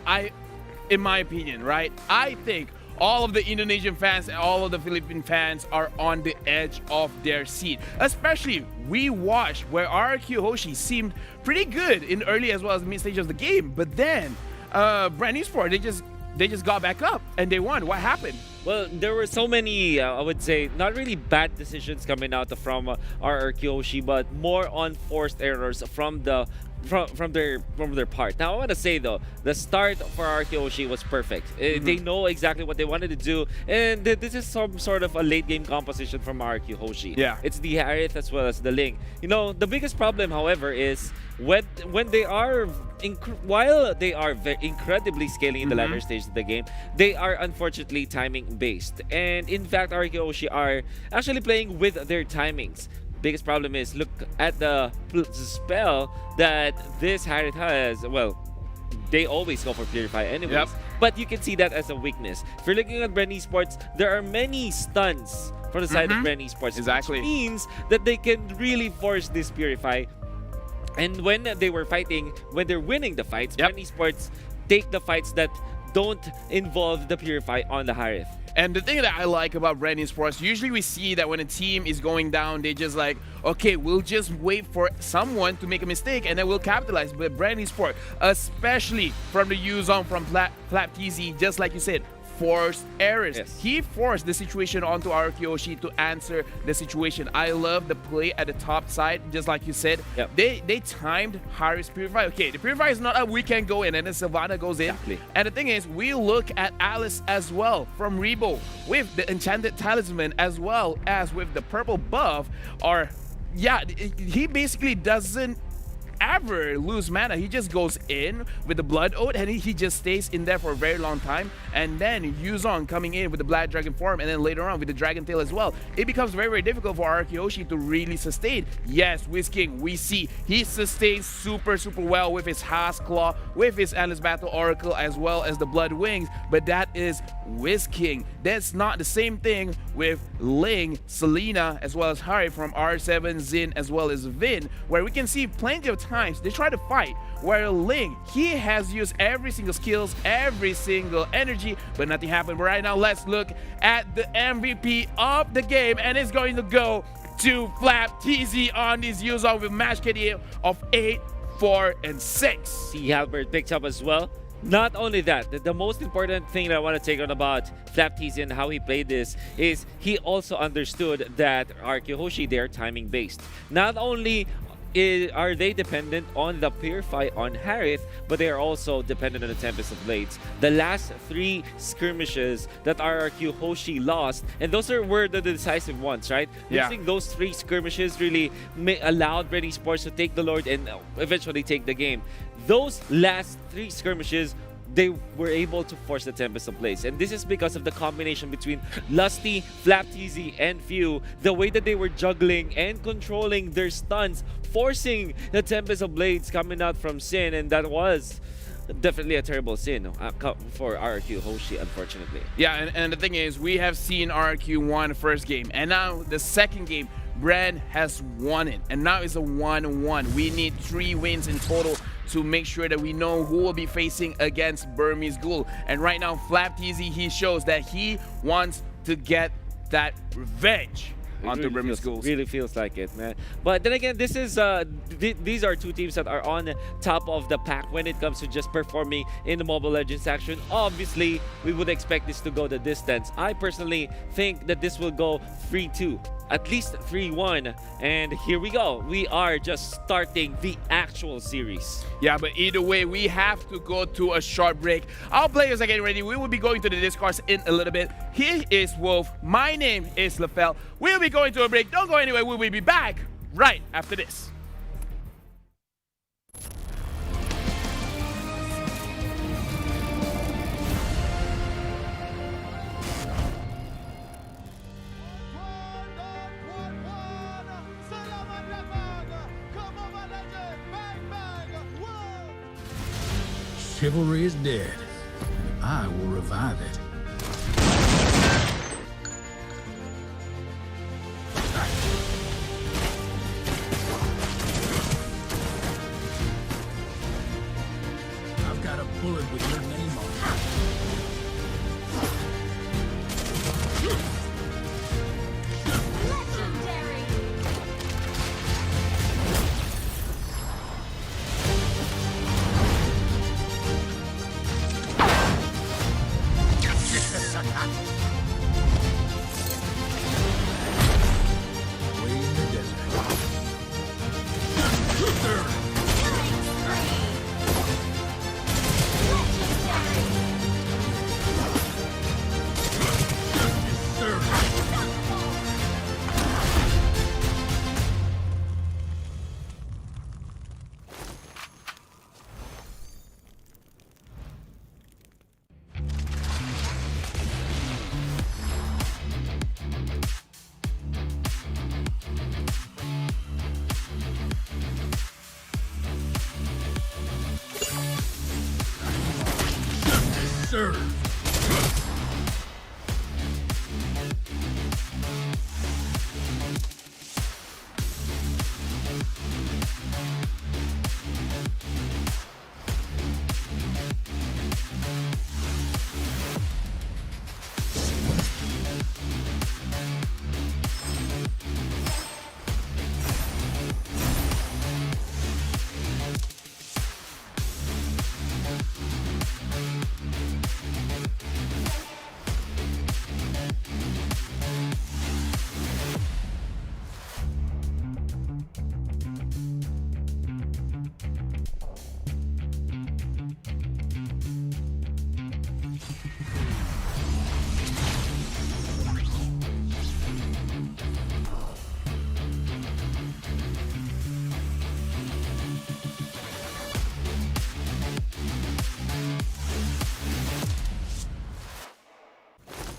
in my opinion, right, I think all of the Indonesian fans and all of the Philippine fans are on the edge of their seat. Especially, we watched where RRQ Hoshi seemed pretty good in early as well as mid stage of the game, but then Brand Esports, they just got back up and they won. What happened? Well, there were so many, I would say, not really bad decisions coming out from RRQ Hoshi, but more on forced errors from their part. Now, I want to say though, the start for RRQ Hoshi was perfect. They know exactly what they wanted to do, and this is some sort of a late game composition from RRQ Hoshi. Yeah, it's the Harith as well as the Ling. You know, the biggest problem, however, is when they are while they are incredibly scaling in the latter stage of the game, they are unfortunately timing based. And in fact, RRQ Hoshi are actually playing with their timings. Biggest problem is, look at the spell that this Harith has. Well, they always go for Purify anyways. Yep. But you can see that as a weakness. If you're looking at Bren Esports, there are many stuns from the side of Bren Esports. Exactly. Which means that they can really force this Purify. And when they were fighting, when they're winning the fights, Bren Esports take the fights that don't involve the Purify on the Harith. And the thing that I like about Bren Esports, usually we see that when a team is going down, they just like, okay, we'll just wait for someone to make a mistake and then we'll capitalize. But Bren Esports, especially from the U-Zone, from Flap TZ, just like you said, forced errors. Yes. He forced the situation onto Araki to answer the situation. I love the play at the top side, just like you said. Yep. They timed Harris Purify. Okay, the Purify is not a we can go in and then Sylvana goes in. Exactly. And the thing is, we look at Alice as well from Rebo with the Enchanted Talisman as well as with the purple buff. Or yeah, he basically doesn't ever lose mana. He just goes in with the Blood Oath and he just stays in there for a very long time. And then Yuzong coming in with the Black Dragon form and then later on with the Dragon Tail as well. It becomes very, very difficult for Araki to really sustain. Yes, Whisking, we see he sustains super, super well with his Has Claw, with his Endless Battle Oracle as well as the Blood Wings. But that is Whisking. That's not the same thing with Ling, Selena, as well as Harry from R7, Zin, as well as Vin, where we can see plenty of times they try to fight, where Ling, he has used every single skills, every single energy, but nothing happened. But right now, let's look at the MVP of the game, and it's going to go to Flap TZ on this user with match KD of 8, 4, and 6. See Halbert picks up as well. Not only that, the most important thing that I want to take on about Flap TZ and how he played this is he also understood that Araki, they are timing based. Not only are they dependent on the Purify on Harith, but they are also dependent on the Tempest of Blades. The last 3 skirmishes that RRQ Hoshi lost, and those were the decisive ones, right? Yeah. Losing those 3 skirmishes really allowed Bren Esports to take the Lord and eventually take the game. Those last 3 skirmishes, they were able to force the Tempest of Blades. And this is because of the combination between Lusty, Flap TZ, and Few. The way that they were juggling and controlling their stuns, forcing the Tempest of Blades coming out from Sin, and that was definitely a terrible sin for RRQ Hoshi, unfortunately. Yeah, and the thing is, we have seen RRQ won the first game, and now the second game, Bren has won it, and now it's a 1-1. We need 3 wins in total to make sure that we know who will be facing against Burmese Ghoul. And right now, Flap TZ, he shows that he wants to get that revenge onto Burmese Ghouls. Really feels like it, man. But then again, this is these are 2 teams that are on top of the pack when it comes to just performing in the Mobile Legends action. Obviously, we would expect this to go the distance. I personally think that this will go 3-2. At least 3-1, and here we go. We are just starting the actual series. Yeah, but either way, we have to go to a short break. Our players are getting ready. We will be going to the Discourse in a little bit. He is Wolf. My name is LaFell. We'll be going to a break. Don't go anywhere. We will be back right after this. Chivalry is dead. I will revive it. I've got a bullet with your name on it.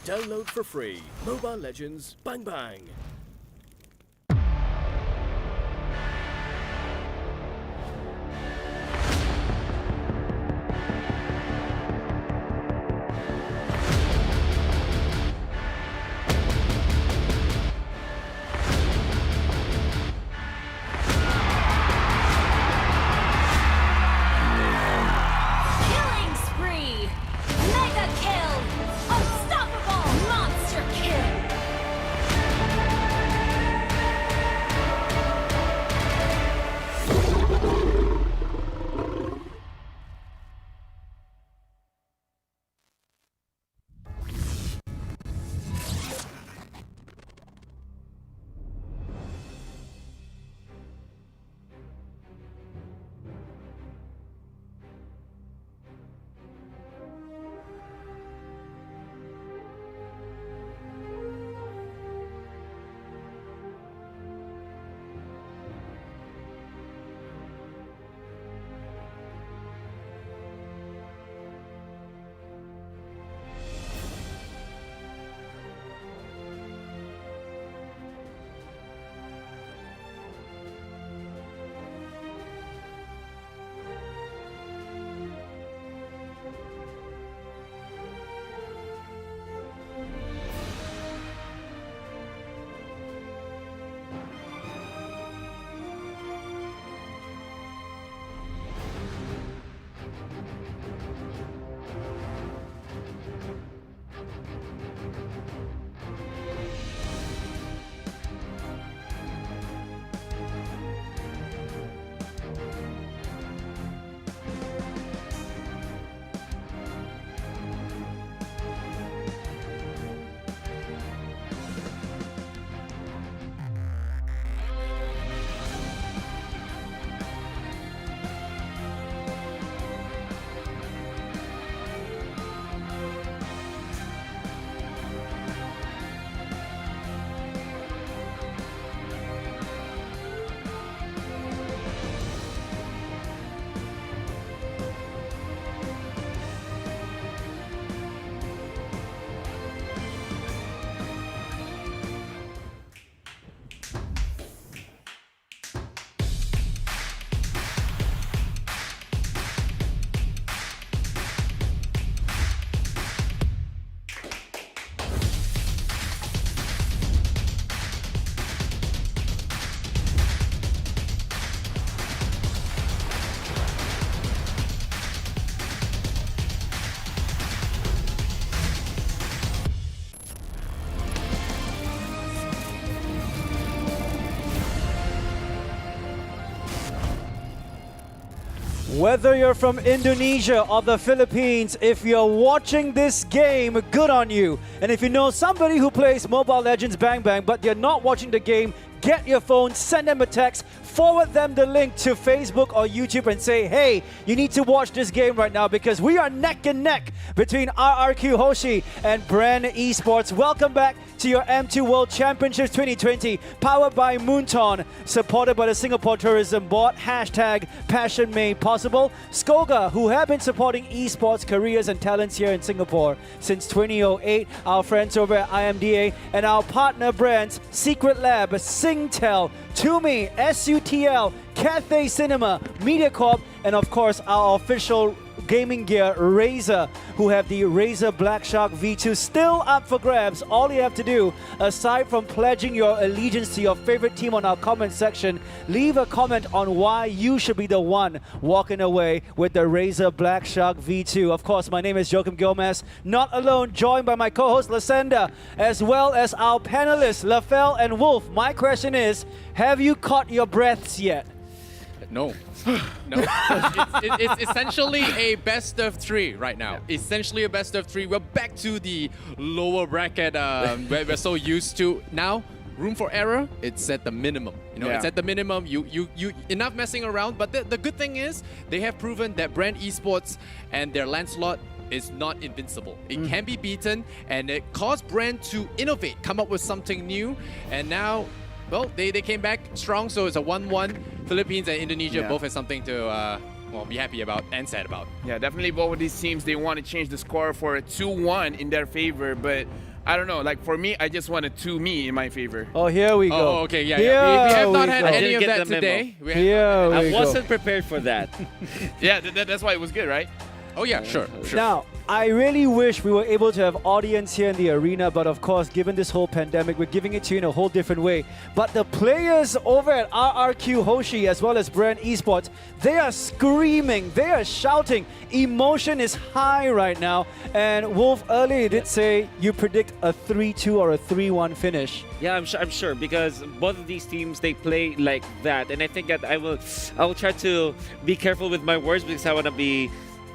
Download for free. Mobile Legends Bang Bang. Killing spree! Mega kill! Unstoppable monster kill! Whether you're from Indonesia or the Philippines, if you're watching this game, good on you. And if you know somebody who plays Mobile Legends Bang Bang, but you're not watching the game, get your phone, send them a text, forward them the link to Facebook or YouTube and say, hey, you need to watch this game right now because we are neck and neck between RRQ Hoshi and Brand Esports. Welcome back to your M2 World Championships 2020, powered by Moonton, supported by the Singapore Tourism Board, hashtag Passion Made Possible. Skoga, who have been supporting esports careers and talents here in Singapore since 2008, our friends over at IMDA, and our partner brands, Secret Lab, Singtel, Tumi, SUTL, Cathay Cinema, MediaCorp, and of course our official gaming gear, Razer, who have the Razer Black Shark V2 still up for grabs. All you have to do, aside from pledging your allegiance to your favorite team on our comment section, leave a comment on why you should be the one walking away with the Razer Black Shark V2. Of course, my name is Joachim Gomez, not alone, joined by my co-host Lasenda, as well as our panelists, Lafell and Wolf. My question is, have you caught your breaths yet? No. No. It's essentially a best of three right now. Yeah. Essentially a best of three. We're back to the lower bracket where we're so used to. Now, room for error, it's at the minimum. You know, it's at the minimum. You enough messing around. But the good thing is, they have proven that Brand Esports and their Lancelot is not invincible. It can be beaten, and it caused Brand to innovate, come up with something new, and now, well, they came back strong, so it's a 1-1. Philippines and Indonesia both have something to be happy about and sad about. Yeah, definitely both of these teams, they want to change the score for a 2-1 in their favor, but I don't know. Like for me, I just wanted 2-me in my favor. Oh, here we go. Oh, okay, yeah. Here We have not we had go. any of Didn't get that the memo. today. We Here I we go. wasn't prepared for that. Yeah, that's why it was good, right? Oh yeah, sure. Now, I really wish we were able to have audience here in the arena, but of course, given this whole pandemic, we're giving it to you in a whole different way. But the players over at RRQ Hoshi as well as Brand Esports, they are screaming, they are shouting. Emotion is high right now. And Wolf, earlier did say you predict a 3-2 or a 3-1 finish. Yeah, I'm sure because both of these teams, they play like that, and I think that I will try to be careful with my words because I want to be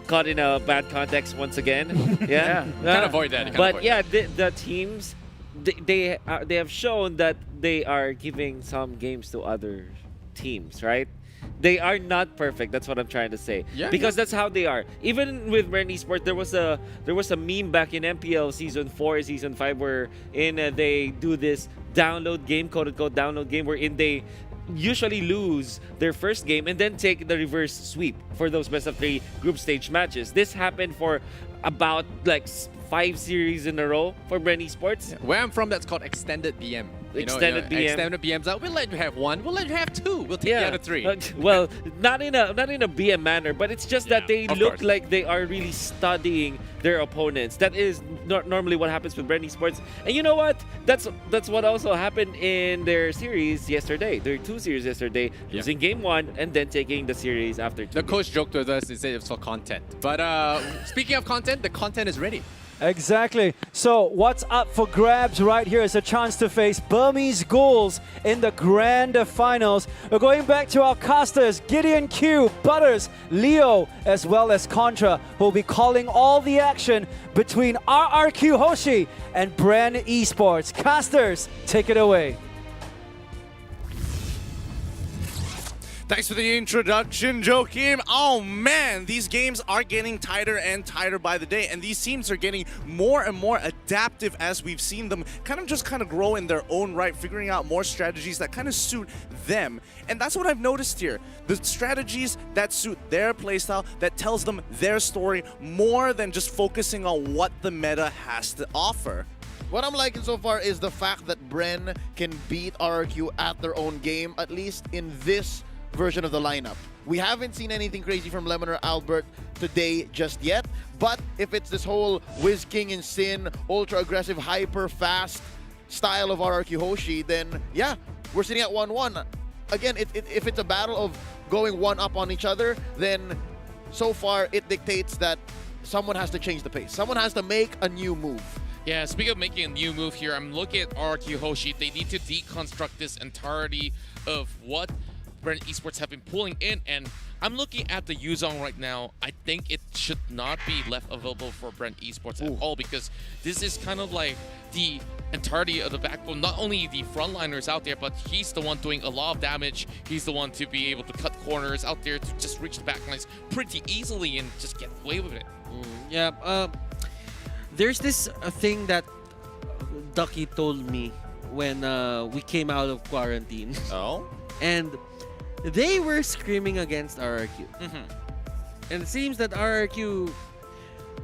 caught in a bad context once again. Yeah, Can't avoid that. But yeah, the teams, they have shown that they are giving some games to other teams, right? They are not perfect. That's what I'm trying to say. Yeah. Because that's how they are. Even with Brand Esports, there was a meme back in MPL Season 4, Season 5, where they do this download game, quote unquote download game, wherein they usually lose their first game and then take the reverse sweep for those best of 3 group stage matches. This happened for about like 5 series in a row for Brand Esports. Yeah. Where I'm from, that's called extended BM. Extended BM. Extended BM's out. We'll let you have 1. We'll let you have 2. We'll take the other 3. Well, not in a BM manner, but it's just that they of look course. like they are really studying their opponents. That is normally what happens with Brand Esports. And you know what? That's what also happened in their series yesterday. Their 2 series yesterday, losing game 1 and then taking the series after 2. The coach joked with us and said it's for content. But speaking of content, the content is ready. Exactly. So what's up for grabs right here is a chance to face Burmese Ghouls in the grand finals. We're going back to our casters, Gideon Q, Butters, Leo, as well as Contra, who will be calling all the action between RRQ Hoshi and Brand Esports. Casters, take it away. Thanks for the introduction, Joakim. Oh man, these games are getting tighter and tighter by the day, and these teams are getting more and more adaptive as we've seen them kind of grow in their own right, figuring out more strategies that kind of suit them. And that's what I've noticed here. The strategies that suit their playstyle, that tells them their story more than just focusing on what the meta has to offer. What I'm liking so far is the fact that Bren can beat RRQ at their own game, at least in this version of the lineup. We haven't seen anything crazy from Lemon or Albert today just yet, but if it's this whole Wiz King and Sin, ultra aggressive, hyper fast style of RRQ Hoshi, then yeah, we're sitting at 1-1. Again, if it's a battle of going 1-up on each other, then so far it dictates that someone has to change the pace. Someone has to make a new move. Yeah, speaking of making a new move here, I'm looking at RRQ Hoshi. They need to deconstruct this entirety of what Brand Esports have been pulling in, and I'm looking at the U-Zone right now. I think it should not be left available for Brand Esports at all, because this is kind of like the entirety of the backbone. Not only the frontliners out there, but he's the one doing a lot of damage. He's the one to be able to cut corners out there to just reach the backlines pretty easily and just get away with it. Yeah, there's this thing that Ducky told me when we came out of quarantine. Oh? And they were screaming against RRQ. And it seems that RRQ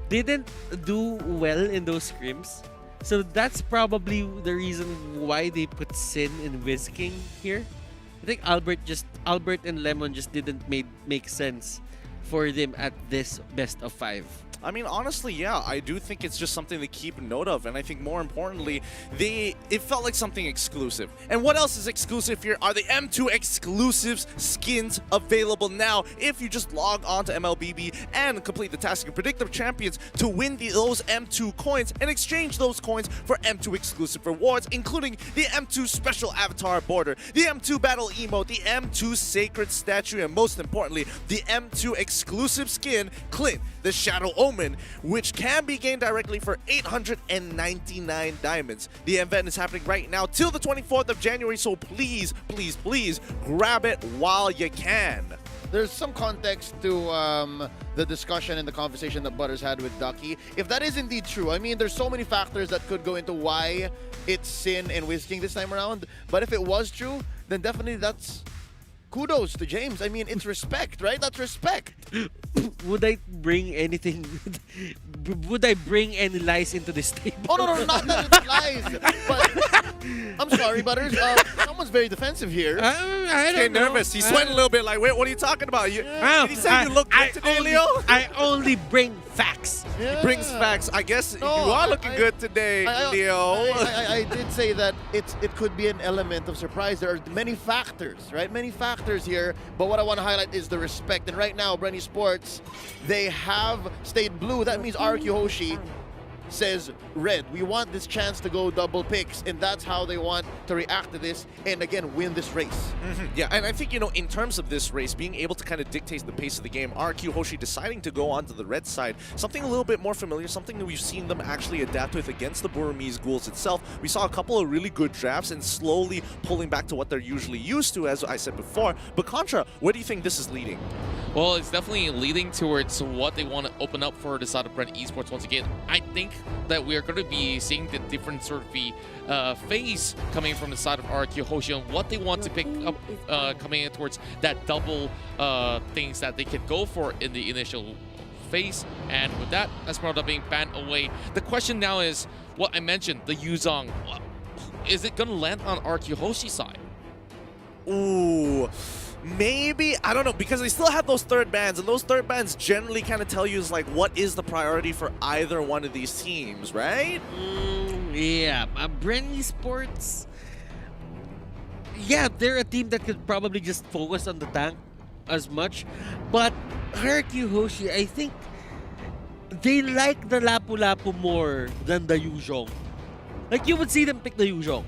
didn't do well in those scrims. So that's probably the reason why they put Sin and Wiz King here. I think Albert and Lemon just didn't make sense for them at this best of 5. I mean, honestly, yeah, I do think it's just something to keep note of, and I think more importantly, it felt like something exclusive. And what else is exclusive here are the M2 exclusives skins available now. If you just log on to MLBB and complete the task and predict the champions to win those M2 coins and exchange those coins for M2 exclusive rewards, including the M2 special avatar border, the M2 battle emote, the M2 sacred statue, and most importantly, the M2 exclusive skin, Clint, the Shadow Omen, which can be gained directly for 899 diamonds. The event is happening right now till the 24th of January, so please, please, please grab it while you can. There's some context to the discussion and the conversation that Butters had with Ducky. If that is indeed true, I mean, there's so many factors that could go into why it's Sin and Wiz King this time around. But if it was true, then definitely that's kudos to James. I mean, it's respect, right? That's respect. Would I bring anything? Would I bring any lies into this table? Oh, no, not that it's lies. But I'm sorry, Butters. Someone's very defensive here. I He's don't know. nervous. He's sweating a little bit. Like, wait, what are you talking about? Did he say you look good today, Leo? I only bring facts. He brings facts. I guess you are looking good today, Leo. I did say that it could be an element of surprise. There are many factors, right? Many factors here. But what I want to highlight is the respect. And right now, Brenny Sports, they have stayed blue. That means RQ Hoshi says red. We want this chance to go double picks, and that's how they want to react to this and again win this race. Yeah, and I think, you know, in terms of this race, being able to kind of dictate the pace of the game, RQ Hoshi deciding to go onto the red side, something a little bit more familiar, something that we've seen them actually adapt with against the Burmese Ghouls itself. We saw a couple of really good drafts and slowly pulling back to what they're usually used to, as I said before. But Contra, where do you think this is leading? Well, it's definitely leading towards what they want to open up for the side of Brent Esports once again. I think that we are going to be seeing the different sort of phase coming from the side of RQ Hoshi and what they want to pick up coming in towards that double things that they can go for in the initial phase. And with that, Esmeralda being banned away, the question now is what I mentioned, the Yuzong. Is it going to land on RQ Hoshi's side? Ooh. Maybe, I don't know, because they still have those third bans, and those third bans generally kind of tell you is like what is the priority for either one of these teams, right? Yeah, Brenny Sports. Yeah, they're a team that could probably just focus on the tank as much, but RQ Hoshi, I think they like the Lapu-Lapu more than the Yuzhong. Like, you would see them pick the Yuzhong,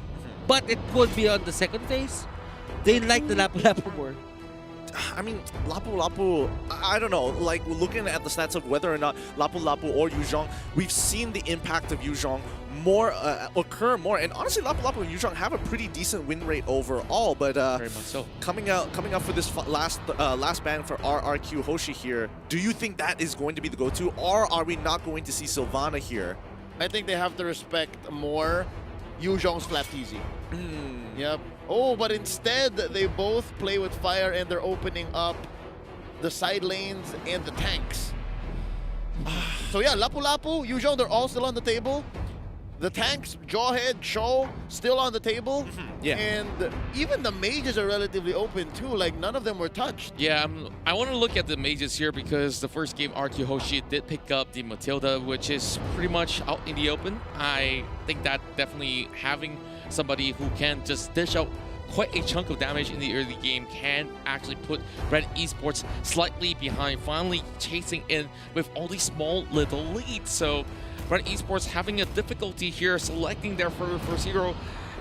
but it would be on the second phase. They like the Lapu-Lapu more. I mean, Lapu-Lapu, I don't know, like looking at the stats of whether or not Lapu-Lapu or Yuzhong, we've seen the impact of Yuzhong more occur more, and honestly Lapu-Lapu and Yuzhong have a pretty decent win rate overall, but very much so. Coming up for this last ban for RQ Hoshi here, do you think that is going to be the go-to, or are we not going to see Sylvana here? I think they have to respect more Yuzhong's flat easy. Yep. Oh, but instead, they both play with fire and they're opening up the side lanes and the tanks. So yeah, Lapu-Lapu, Yuzhong, they're all still on the table. The tanks, Jawhead, Cho, still on the table. Yeah. And even the mages are relatively open too, like none of them were touched. Yeah, I want to look at the mages here because the first game, RQ Hoshi did pick up the Matilda, which is pretty much out in the open. I think that definitely having somebody who can just dish out quite a chunk of damage in the early game can actually put Red Esports slightly behind, finally chasing in with all these small little leads. So Red Esports having a difficulty here selecting their first hero.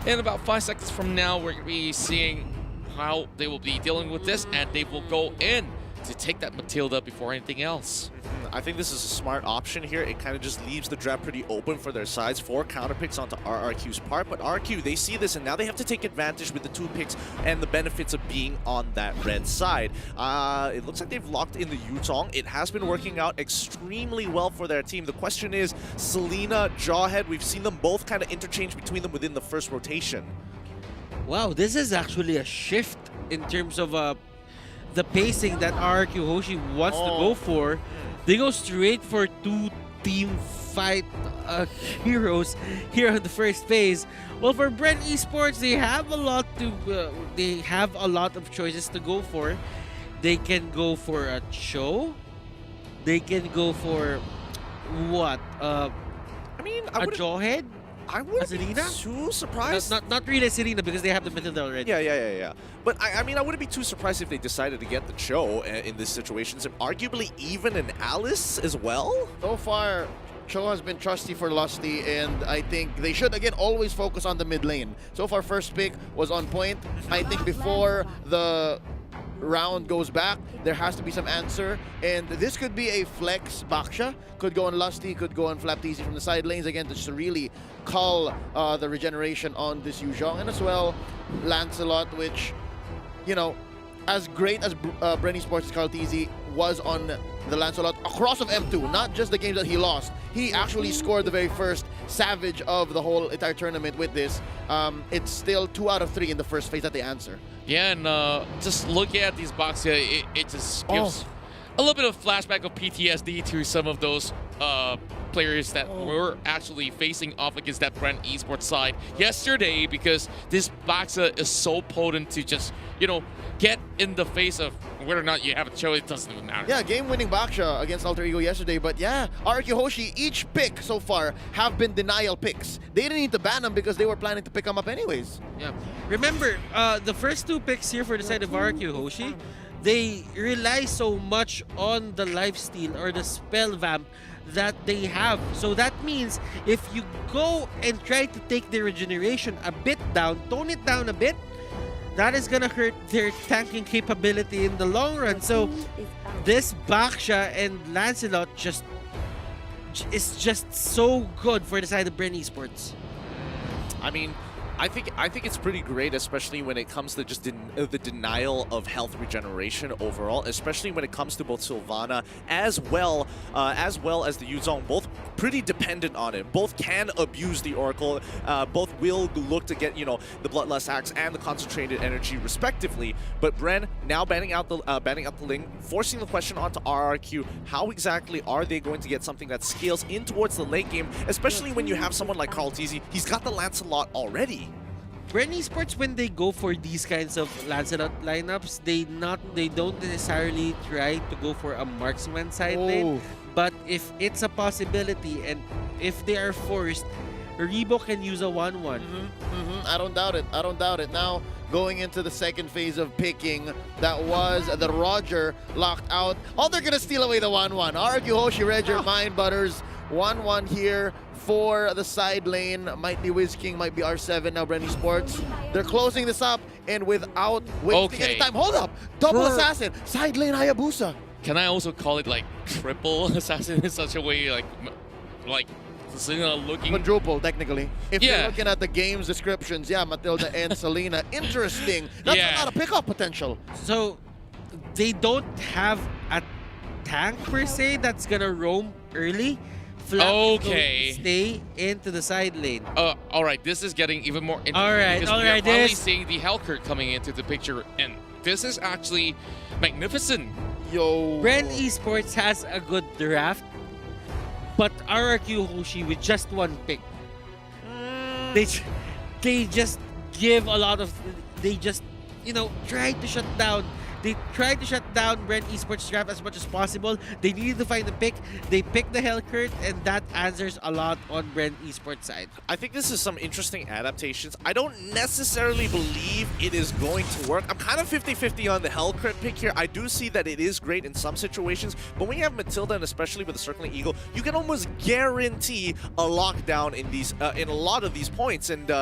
In about 5 seconds from now, we're going to be seeing how they will be dealing with this, and they will go in to take that Matilda before anything else. I think this is a smart option here. It kind of just leaves the draft pretty open for their sides for counter picks onto RRQ's part. But RQ, they see this, and now they have to take advantage with the 2 picks and the benefits of being on that red side. It looks like they've locked in the Yuzhong. It has been working out extremely well for their team. The question is, Selena, Jawhead, we've seen them both kind of interchange between them within the first rotation. Wow, this is actually a shift in terms of the pacing that RQ Hoshi wants to go for. They go straight for 2 team fight heroes here on the first phase. Well, for Brent Esports, they have a lot of choices to go for. They can go for a Cho. They can go for what? I mean, a Jawhead. I wouldn't be too surprised. Not really Serena because they have the Matilda already. Yeah. But I mean, I wouldn't be too surprised if they decided to get the Cho in this situation. So arguably even an Alice as well. So far, Cho has been trusty for Lusty, and I think they should, again, always focus on the mid lane. So far, first pick was on point. I think before the round goes back, there has to be some answer, and this could be a flex Baksha. Could go on Lusty, could go on Flapteasy from the side lanes, again, just to really call the regeneration on this Yuzhong, and as well, Lancelot, which, you know, as great as Bren Esports' Carltese was on the Lancelot across of M2, not just the games that he lost. He actually scored the very first Savage of the whole entire tournament with this. It's still 2 out of 3 in the first phase that they answer. Yeah, and just looking at these boxes, it just gives a little bit of flashback of PTSD to some of those players that were actually facing off against that Bren Esports side yesterday, because this Baxa is so potent to just, you know, get in the face of whether or not you have a show, it doesn't even matter. Yeah, game-winning Baksha against Alter Ego yesterday, but yeah, RRQ Hoshi, each pick so far have been denial picks. They didn't need to ban them because they were planning to pick them up anyways. Yeah. Remember, the first 2 picks here for the side of RRQ Hoshi, they rely so much on the lifesteal or the spell vamp that they have. So that means if you go and try to take their regeneration a bit down, tone it down a bit, that is gonna hurt their tanking capability in the long run. So this Baksha and Lancelot is just so good for the side of Bren Esports. I mean, I think it's pretty great, especially when it comes to just the denial of health regeneration overall, especially when it comes to both Sylvana as well as the Yuzong, both pretty dependent on it. Both can abuse the Oracle, both will look to get, you know, the Bloodlust Axe and the Concentrated Energy respectively. But Bren now banning out the Ling, forcing the question onto RRQ, how exactly are they going to get something that scales in towards the late game, especially when you have someone like Carltese, he's got the Lancelot already. Bren Esports, when they go for these kinds of Lancelot lineups, they don't necessarily try to go for a marksman side lane. But if it's a possibility and if they are forced, Rebo can use a 1-1. I don't doubt it. I don't doubt it. Now, going into the second phase of picking, that was the Roger locked out. Oh, they're going to steal away the 1-1. RRQ Hoshi, Redger, Mind Butters. 1-1 here for the side lane. Might be Wiz King, might be R7 now, Bren Esports. They're closing this up, and without wasting any time. Hold up! Double assassin! Side lane Hayabusa! Can I also call it like triple assassin in such a way, like looking... Quadruple, technically. If you're looking at the game's descriptions, yeah, Matilda and Selena. Interesting. That's a lot of pickup potential. So, they don't have a tank per se that's gonna roam early. Stay into the side lane. All right, this is getting even more interesting. All right. We're finally seeing the Hellcurt coming into the picture, and this is actually magnificent. Yo. Bren Esports has a good draft, but RRQ Hoshi with just 1 pick, they just give a lot of, they just, you know, try to shut down. They tried to shut down Bren Esports' draft as much as possible. They needed to find the pick. They picked the Hellcurt, and that answers a lot on Bren Esports' side. I think this is some interesting adaptations. I don't necessarily believe it is going to work. I'm kind of 50-50 on the Hellcurt pick here. I do see that it is great in some situations, but when you have Matilda, and especially with the Circling Eagle, you can almost guarantee a lockdown in these in a lot of these points, and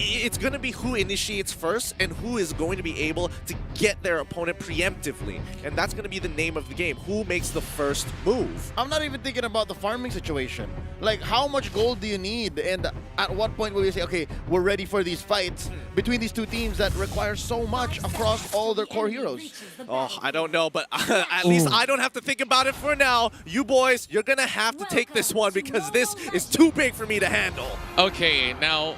it's going to be who initiates first and who is going to be able to get their opponent preemptively. And that's going to be the name of the game. Who makes the first move? I'm not even thinking about the farming situation. Like, how much gold do you need? And at what point will you say, okay, we're ready for these fights between these two teams that require so much across all their core heroes? Oh, I don't know, but at least I don't have to think about it for now. You boys, you're going to have to take this one because this is too big for me to handle. Okay, now...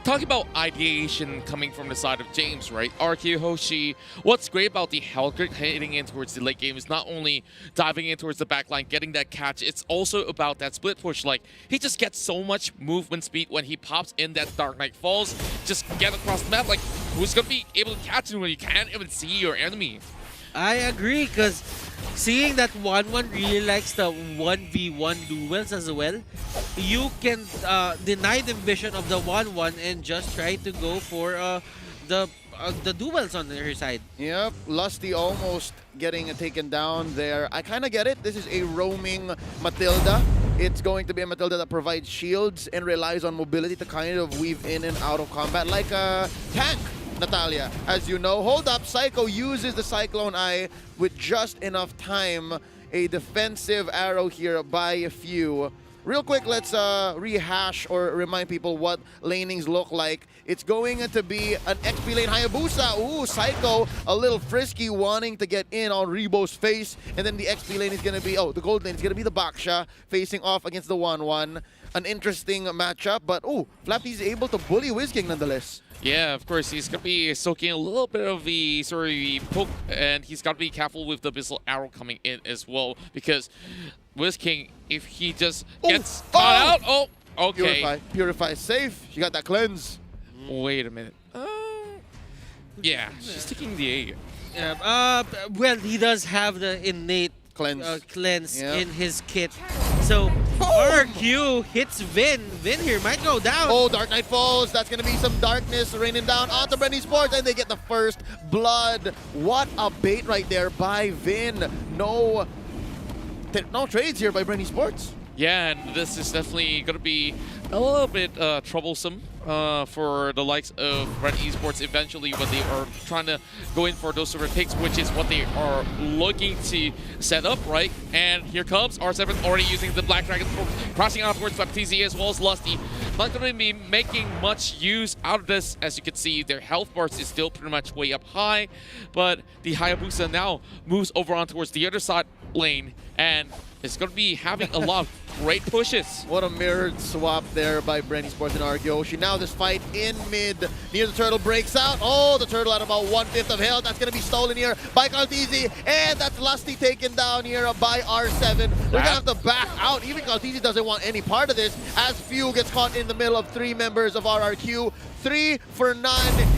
talking about ideation coming from the side of James, right? RRQ Hoshi, what's great about the Hellcurt heading in towards the late game is not only diving in towards the backline, getting that catch, it's also about that split push. Like, he just gets so much movement speed when he pops in that Dark Knight Falls. Just get across the map. Like, who's going to be able to catch him when you can't even see your enemy? I agree, because seeing that 1-1 really likes the 1v1 duels as well. You can deny the vision of the 1-1 and just try to go for the duels on her side. Yep, Lusty almost getting taken down there. I kind of get it. This is a roaming Matilda. It's going to be a Matilda that provides shields and relies on mobility to kind of weave in and out of combat like a tank. Natalia, as you know. Hold up, Psycho uses the Cyclone Eye with just enough time. A defensive arrow here by a few. real quick, let's rehash or remind people what lanings look like. It's going to be an XP lane Hayabusa. Ooh, Psycho, a little frisky, wanting to get in on Rebo's face. And then the XP lane is going to be, the gold lane is going to be the Baksha, facing off against the 1-1. An interesting matchup, but Flappy is able to bully WizKing nonetheless. Yeah, of course, he's going to be soaking a little bit of the poke, and he's got to be careful with the Abyssal Arrow coming in as well, because WizKing, if he just gets caught out, okay. Purify is safe. She got that cleanse. Wait a minute. Yeah, she's taking the A. Yeah, well, he does have the innate cleanse in his kit. So RQ hits Vin. Vin here might go down. Oh, Dark Knight falls. That's going to be some darkness raining down onto Bren Esports, and they get the first blood. What a bait right there by Vin. No trades here by Bren Esports. Yeah, and this is definitely going to be a little bit troublesome for the likes of Red Esports eventually when they are trying to go in for those silver picks, which is what they are looking to set up, right? And here comes R7 already using the Black Dragon, crossing out towards FlapTZ as well as Lusty. Not going to be making much use out of this. As you can see, their health bars is still pretty much way up high, but the Hayabusa now moves over on towards the other side lane, and it's going to be having a lot of great pushes. What a mirrored swap there by Bren Esports and Argyoshi. Now this fight in mid, near the turtle breaks out. Oh, the turtle at about 1/5 of health. That's going to be stolen here by Kaltizi, and that's Lusty taken down here by R7. They're going to have to back out. Even Kaltizi doesn't want any part of this, as Few gets caught in the middle of 3 members of RRQ. 3 for 9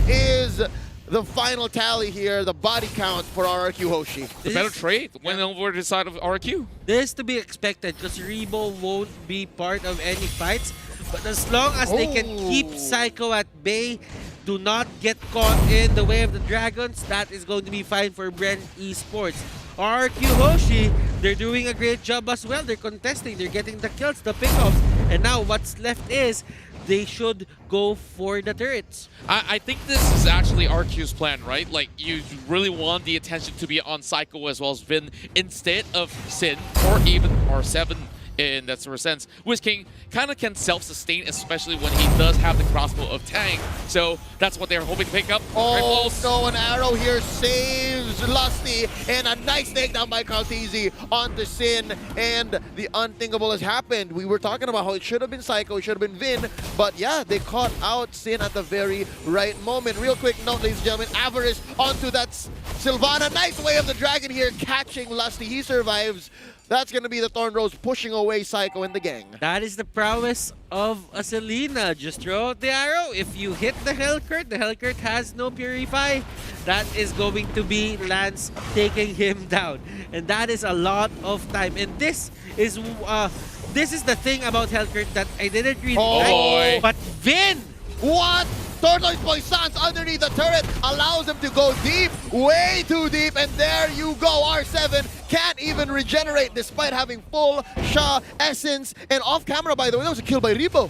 is the final tally here, the body count for RRQ Hoshi. The better trade went over the side of RRQ. This is to be expected because Rebo won't be part of any fights. But as long as they can keep Psycho at bay, do not get caught in the way of the dragons, that is going to be fine for Bren Esports. RRQ Hoshi, they're doing a great job as well. They're contesting, they're getting the kills, the pickoffs. And now what's left is they should go for the turrets. I think this is actually RQ's plan, right? Like, you really want the attention to be on Psycho as well as Vin instead of Sin or even R7 in that sort of sense. WizKing kind of can self-sustain, especially when he does have the crossbow of Tang. So that's what they're hoping to pick up. Oh, no, an arrow here saves Lusty, and a nice takedown by Kaltizi onto Sin, and the unthinkable has happened. We were talking about how it should have been Psycho, it should have been Vin, but yeah, they caught out Sin at the very right moment. Real quick note, ladies and gentlemen, Avarice onto that Sylvana. Nice way of the dragon here, catching Lusty. He survives. That's going to be the Thorn Rose pushing away Psycho and the gang. That is the prowess of a Selena. Just throw out the arrow. If you hit the Hellcurt has no Purify. That is going to be Lance taking him down. And that is a lot of time. And this is the thing about Hellcurt that I didn't really like. But Vin! What? Tortoise Poissons underneath the turret allows him to go deep, way too deep, and there you go. R7 can't even regenerate despite having full Sha essence. And off camera, by the way, that was a kill by Rebo.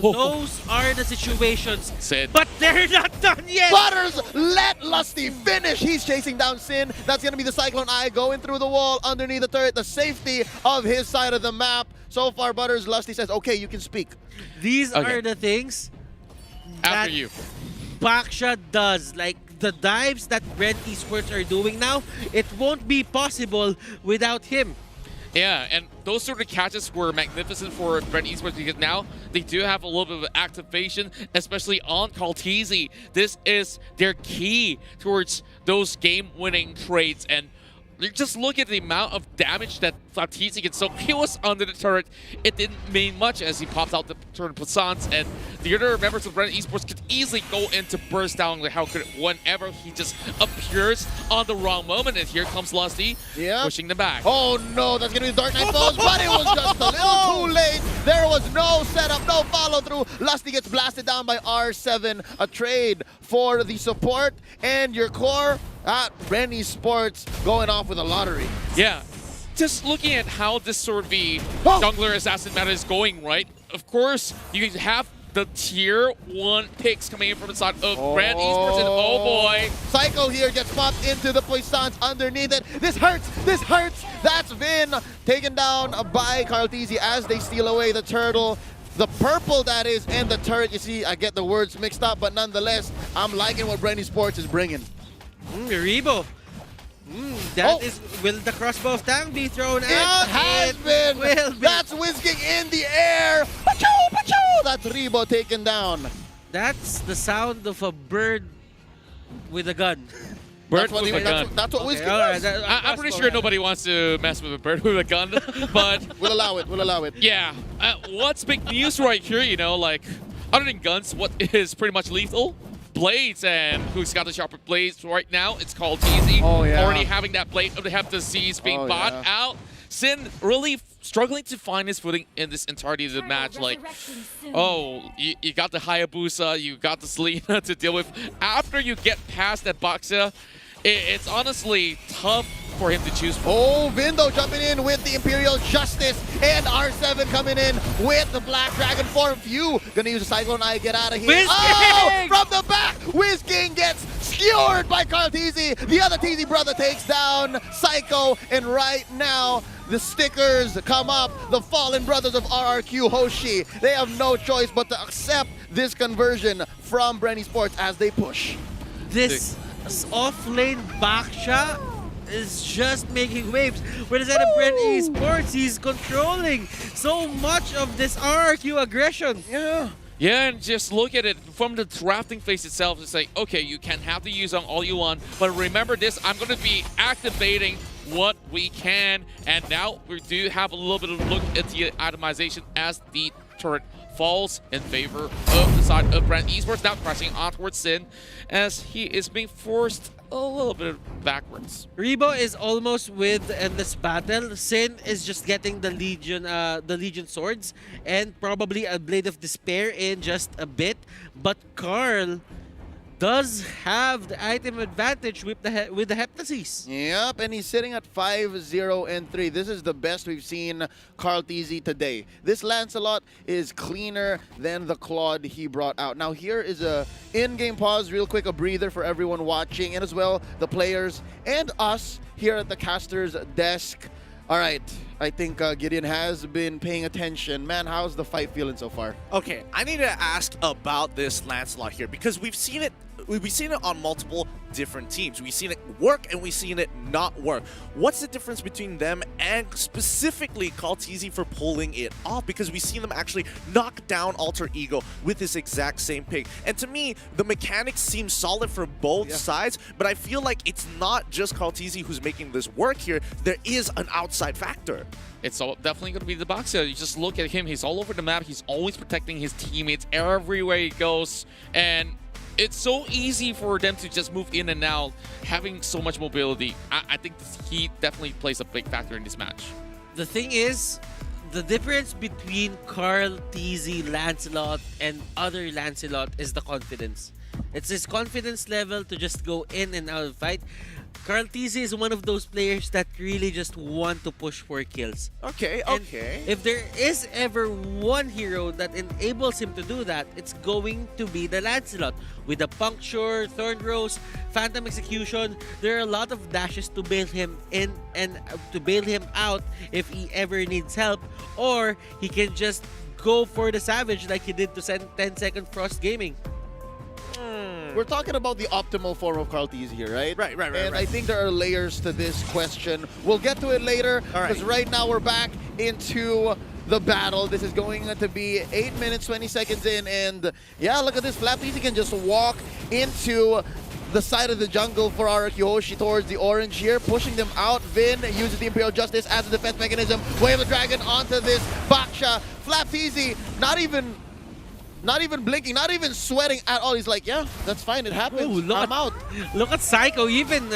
Those are the situations. Sin. But they're not done yet. Butters, let Lusty finish. He's chasing down Sin. That's going to be the Cyclone Eye going through the wall underneath the turret, the safety of his side of the map. So far, Butters, Lusty says, okay, you can speak. These are the things after you Baksha does. Like the dives that Bren Esports are doing now, it won't be possible without him. Yeah, and those sort of catches were magnificent for Bren Esports because now they do have a little bit of activation, especially on Kaltizi. This is their key towards those game-winning trades, and just look at the amount of damage that FlapTZ gets. So he was under the turret. It didn't mean much as he pops out the turret Poissons, and the other members of Bren Esports could easily go in to burst down the Hellcurt whenever he just appears on the wrong moment. And here comes Lusty pushing them back. Oh no, that's gonna be Dark Knight Falls, but it was just a little too late. There was no setup, no follow through. Lusty gets blasted down by R7. A trade for the support and your core. Bren Esports going off with a lottery. Yeah, just looking at how this sort of the jungler assassin meta is going, right? Of course, you have the tier 1 picks coming in from the side of Brand Esports, and oh boy. Psycho here gets popped into the puissance underneath it. This hurts, this hurts. That's Vin taken down by Carlteasy as they steal away the turtle. The purple, that is, and the turret. You see, I get the words mixed up, but nonetheless, I'm liking what Brand Esports is bringing. Rebo. Will the crossbow of Tang be thrown out? It has been. That's whisking in the air. Pachoo, pachoo. That's Rebo taken down. That's the sound of a bird with a gun. Bird with a gun. That's what whisking was. I'm pretty sure nobody wants to mess with a bird with a gun, but we'll allow it. We'll allow it. Yeah. What's big news right here? You know, like other than guns, what is pretty much lethal? Blades, and who's got the sharper blades right now? It's called Easy. Oh, yeah. Already having that blade of the Hep disease being bought out. Sin really struggling to find his footing in this entirety of the match. Like, oh, you got the Hayabusa, you got the Selena to deal with. After you get past that Boxer, it's honestly tough for him to choose from. Oh, Vindo jumping in with the Imperial Justice, and R7 coming in with the Black Dragon form. Few gonna use a Cyclone Eye, get out of here. Oh, from the back, Wiz King gets skewered by Carlteasy. The other Teasy brother takes down Psycho, and right now, the stickers come up. The fallen brothers of RRQ Hoshi. They have no choice but to accept this conversion from Brand Esports as they push. This off-lane Baksha is just making waves. Whereas at Brand Esports, he's controlling so much of this RRQ aggression. Yeah, and just look at it from the drafting phase itself. It's like, okay, you can have the use on all you want, but remember this, I'm going to be activating what we can. And now we do have a little bit of a look at the itemization as the turret falls in favor of the side of Brand Esports. Now pressing on towards Sin as he is being forced a little bit backwards. Rebo is almost with Endless Battle. Sin is just getting the Legion swords and probably a Blade of Despair in just a bit. But Carl does have the item advantage with the Heptasis. Yep, and he's sitting at 5-0-3. This is the best we've seen Carlteasy today. This Lancelot is cleaner than the Claude he brought out. Now here is a in-game pause, real quick, a breather for everyone watching, and as well the players and us here at the caster's desk. All right, I think Gideon has been paying attention. Man, how's the fight feeling so far? Okay, I need to ask about this Lancelot here because we've seen it on multiple different teams. We've seen it work and we've seen it not work. What's the difference between them and specifically Carlteasy for pulling it off? Because we've seen them actually knock down Alter Ego with this exact same pick. And to me, the mechanics seem solid for both sides, but I feel like it's not just Carlteasy who's making this work here. There is an outside factor. It's definitely going to be the Boxer. You just look at him. He's all over the map. He's always protecting his teammates everywhere he goes. And it's so easy for them to just move in and out, having so much mobility. I think he definitely plays a big factor in this match. The thing is, the difference between Carlteasy, Lancelot, and other Lancelot is the confidence. It's his confidence level to just go in and out of fight. Carlteasy is one of those players that really just want to push for kills. Okay, and okay. If there is ever one hero that enables him to do that, it's going to be the Lancelot. With the Puncture, Thorn Rose, Phantom Execution, there are a lot of dashes to bail him in and to bail him out if he ever needs help. Or he can just go for the Savage like he did to 10-second Frost Gaming. We're talking about the optimal form of Carlteasy here, right? Right. And I think there are layers to this question. We'll get to it later, because right now we're back into the battle. This is going to be 8 minutes, 20 seconds in, and yeah, look at this. Flapteasy can just walk into the side of the jungle for RRQ Hoshi towards the orange here, pushing them out. Vin uses the Imperial Justice as a defense mechanism. Wave the Dragon onto this Baksha. Flapteasy, not even blinking, not even sweating at all. He's like, yeah, that's fine, it happens. I'm out. Look at Psycho even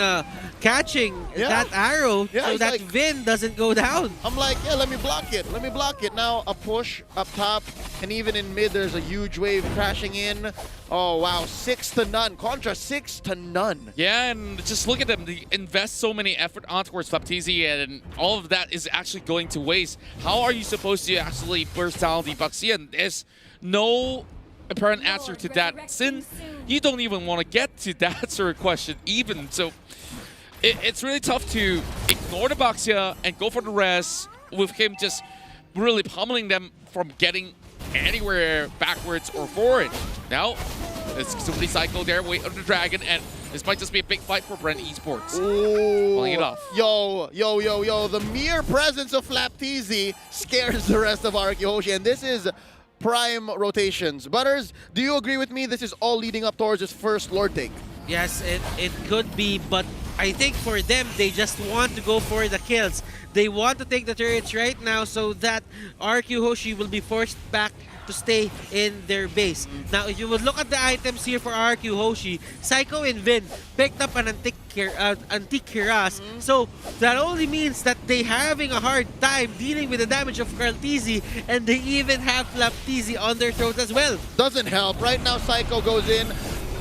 catching that arrow so that like, Vin doesn't go down. I'm like, yeah, let me block it. Let me block it. Now a push up top, and even in mid, there's a huge wave crashing in. Oh, wow, 6-0. Contra 6-0. Yeah, and just look at them. They invest so many effort on towards Flapteasy, and all of that is actually going to waste. How are you supposed to actually burst down the Baxian? There's no apparent answer to that. Sin, you don't even want to get to that sort of question even. So it's really tough to ignore the Baxia and go for the rest with him just really pummeling them from getting anywhere backwards or forward. Now, it's simply Psycho there, wait on the Dragon, and this might just be a big fight for Brent Esports. Pulling it off. Yo. The mere presence of Flapteezy scares the rest of RRQ Hoshi, and this is prime rotations. Butters, do you agree with me? This is all leading up towards his first Lord take. Yes, it could be, but I think for them, they just want to go for the kills. They want to take the turrets right now so that RQ Hoshi will be forced back to stay in their base. Now, if you would look at the items here for RQ Hoshi, Psycho and Vin picked up an Antique Kiras. So that only means that they're having a hard time dealing with the damage of Carlteezy, and they even have Flapteezy on their throat as well. Doesn't help. Right now, Psycho goes in.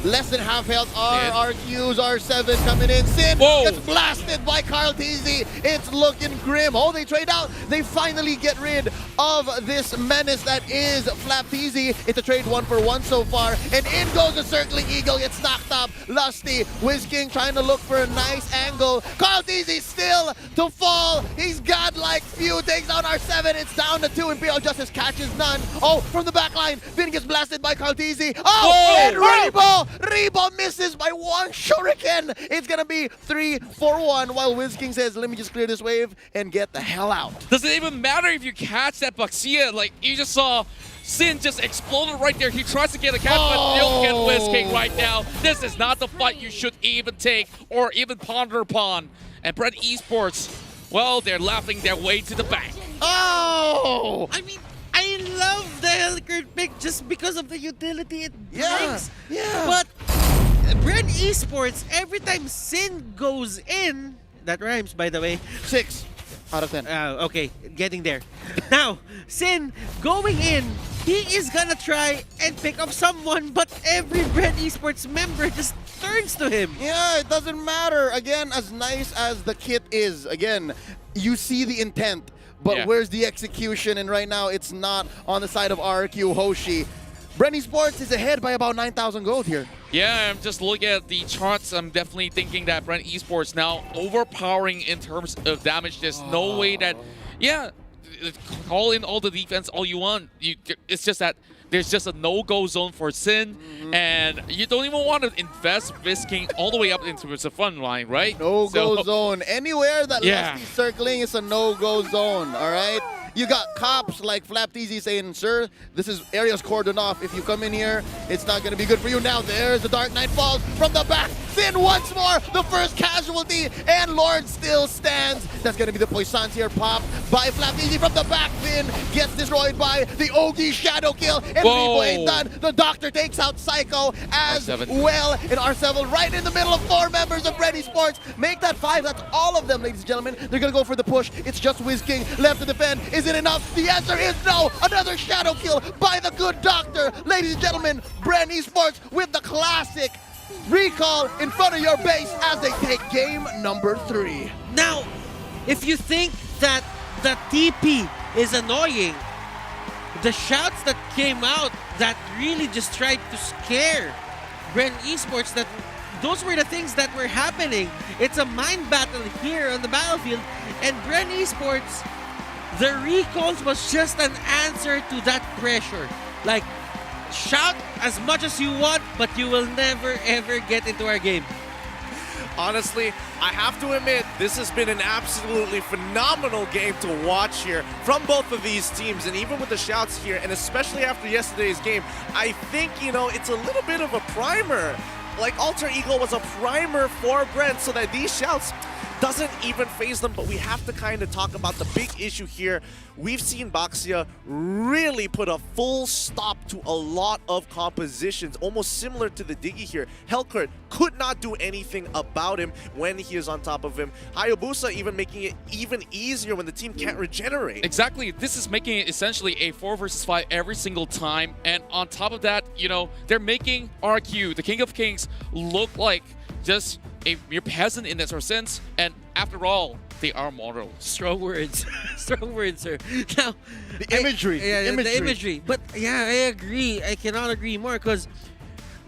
Less than half health. RQs, R7 coming in. Sin gets blasted by Carlteezy. It's looking grim. Oh, they trade out. They finally get rid of this menace that is Flapteezy. It's a trade 1-for-1 so far. And in goes the Circling Eagle. Gets knocked up. Lusty, Whiz-King trying to look for a nice angle. Carlteezy still to fall. He's godlike. Few takes down R7. It's down to 2. Imperial Justice catches none. Oh, from the back line. Vin gets blasted by Carlteezy. Oh, and Rebo! Rebo misses by one shuriken. It's gonna be 3-4-1 while Whiz-King says, let me just clear this wave and get the hell out. Does it even matter if you catch that Baxia? Like, you just saw Sin just exploded right there. He tries to get a catch, but you'll get Whiz-King right now. This is not the fight you should even take or even ponder upon. And Brent Esports, well, they're laughing their way to the bank. Oh! I mean, I love the Hellcurt pick just because of the utility it brings. Yeah. But Brent Esports, every time Sin goes in, that rhymes by the way. 6 out of 10. Okay, getting there. Now, Sin going in, he is gonna try and pick up someone, but every Brent Esports member just turns to him. Yeah, it doesn't matter. Again, as nice as the kit is, again, you see the intent. But where's the execution? And right now, it's not on the side of RQ Hoshi. Brent Esports is ahead by about 9,000 gold here. Yeah, I'm just looking at the charts. I'm definitely thinking that Brent Esports now overpowering in terms of damage. There's no way that, call in all the defense all you want. It's just that there's just a no-go zone for Sin, and you don't even want to invest Whiz-King all the way up into the front line, right? No-go zone. Anywhere that Lusty's circling is a no-go zone, all right? You got cops like Flapteezy saying, sir, this is area's cordoned off. If you come in here, it's not going to be good for you. Now there's the Dark Knight falls from the back. Sin once more, the first casualty, and Lord still stands. That's going to be the Poissons here popped by Flapteezy from the back. Vin gets destroyed by the Ogi Shadow Kill, and Rebo ain't done. The Doctor takes out Psycho as well, and R7 right in the middle of 4 members of Brent Esports. Make that 5. That's all of them, ladies and gentlemen. They're going to go for the push. It's just Whiz-King left to defend. Is it enough? The answer is no. Another shadow kill by the good Doctor. Ladies and gentlemen, Brent Esports with the classic recall in front of your base as they take game number 3. Now, if you think that the TP is annoying, the shouts that came out that really just tried to scare Brent Esports, that those were the things that were happening. It's a mind battle here on the battlefield, and Brent Esports, the recalls was just an answer to that pressure. Like, shout as much as you want, but you will never ever get into our game. Honestly, I have to admit, this has been an absolutely phenomenal game to watch here from both of these teams, and even with the shouts here, and especially after yesterday's game, I think, you know, it's a little bit of a primer. Like, Alter Ego was a primer for Brent, so that these shouts doesn't even phase them. But we have to kind of talk about the big issue here. We've seen Baxia really put a full stop to a lot of compositions, almost similar to the Diggy here. Hellcurt could not do anything about him when he is on top of him. Hayabusa even making it even easier when the team can't regenerate. Exactly. This is making it essentially a 4 versus 5 every single time. And on top of that, you know, they're making RQ, the King of Kings, look like just a mere peasant in that sort of sense. And after all, They are mortal. Strong words. Strong words, sir. Now, The imagery. the imagery. But yeah, I agree. I cannot agree more because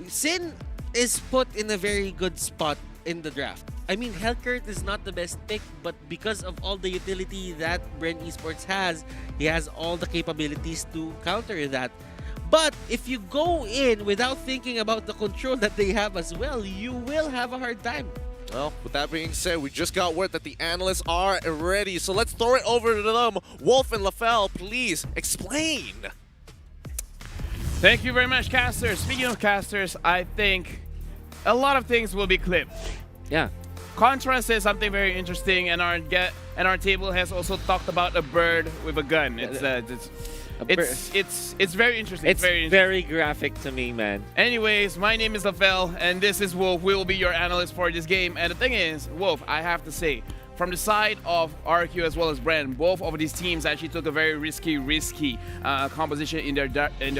Sin is put in a very good spot in the draft. I mean, Hellkurt is not the best pick, but because of all the utility that Bren Esports has, he has all the capabilities to counter that. But if you go in without thinking about the control that they have as well, you will have a hard time. Well, with that being said, we just got word that the analysts are ready. So let's throw it over to them. Wolf and LaFell, please explain. Thank you very much, casters. Speaking of casters, I think a lot of things will be clipped. Yeah. Contra says something very interesting, and our table has also talked about a bird with a gun. It's very interesting. It's very graphic to me, man. Anyways, my name is LaFell, and this is Wolf. We will be your analyst for this game. And the thing is, Wolf, I have to say, from the side of RQ as well as Bren, both of these teams actually took a very risky composition in their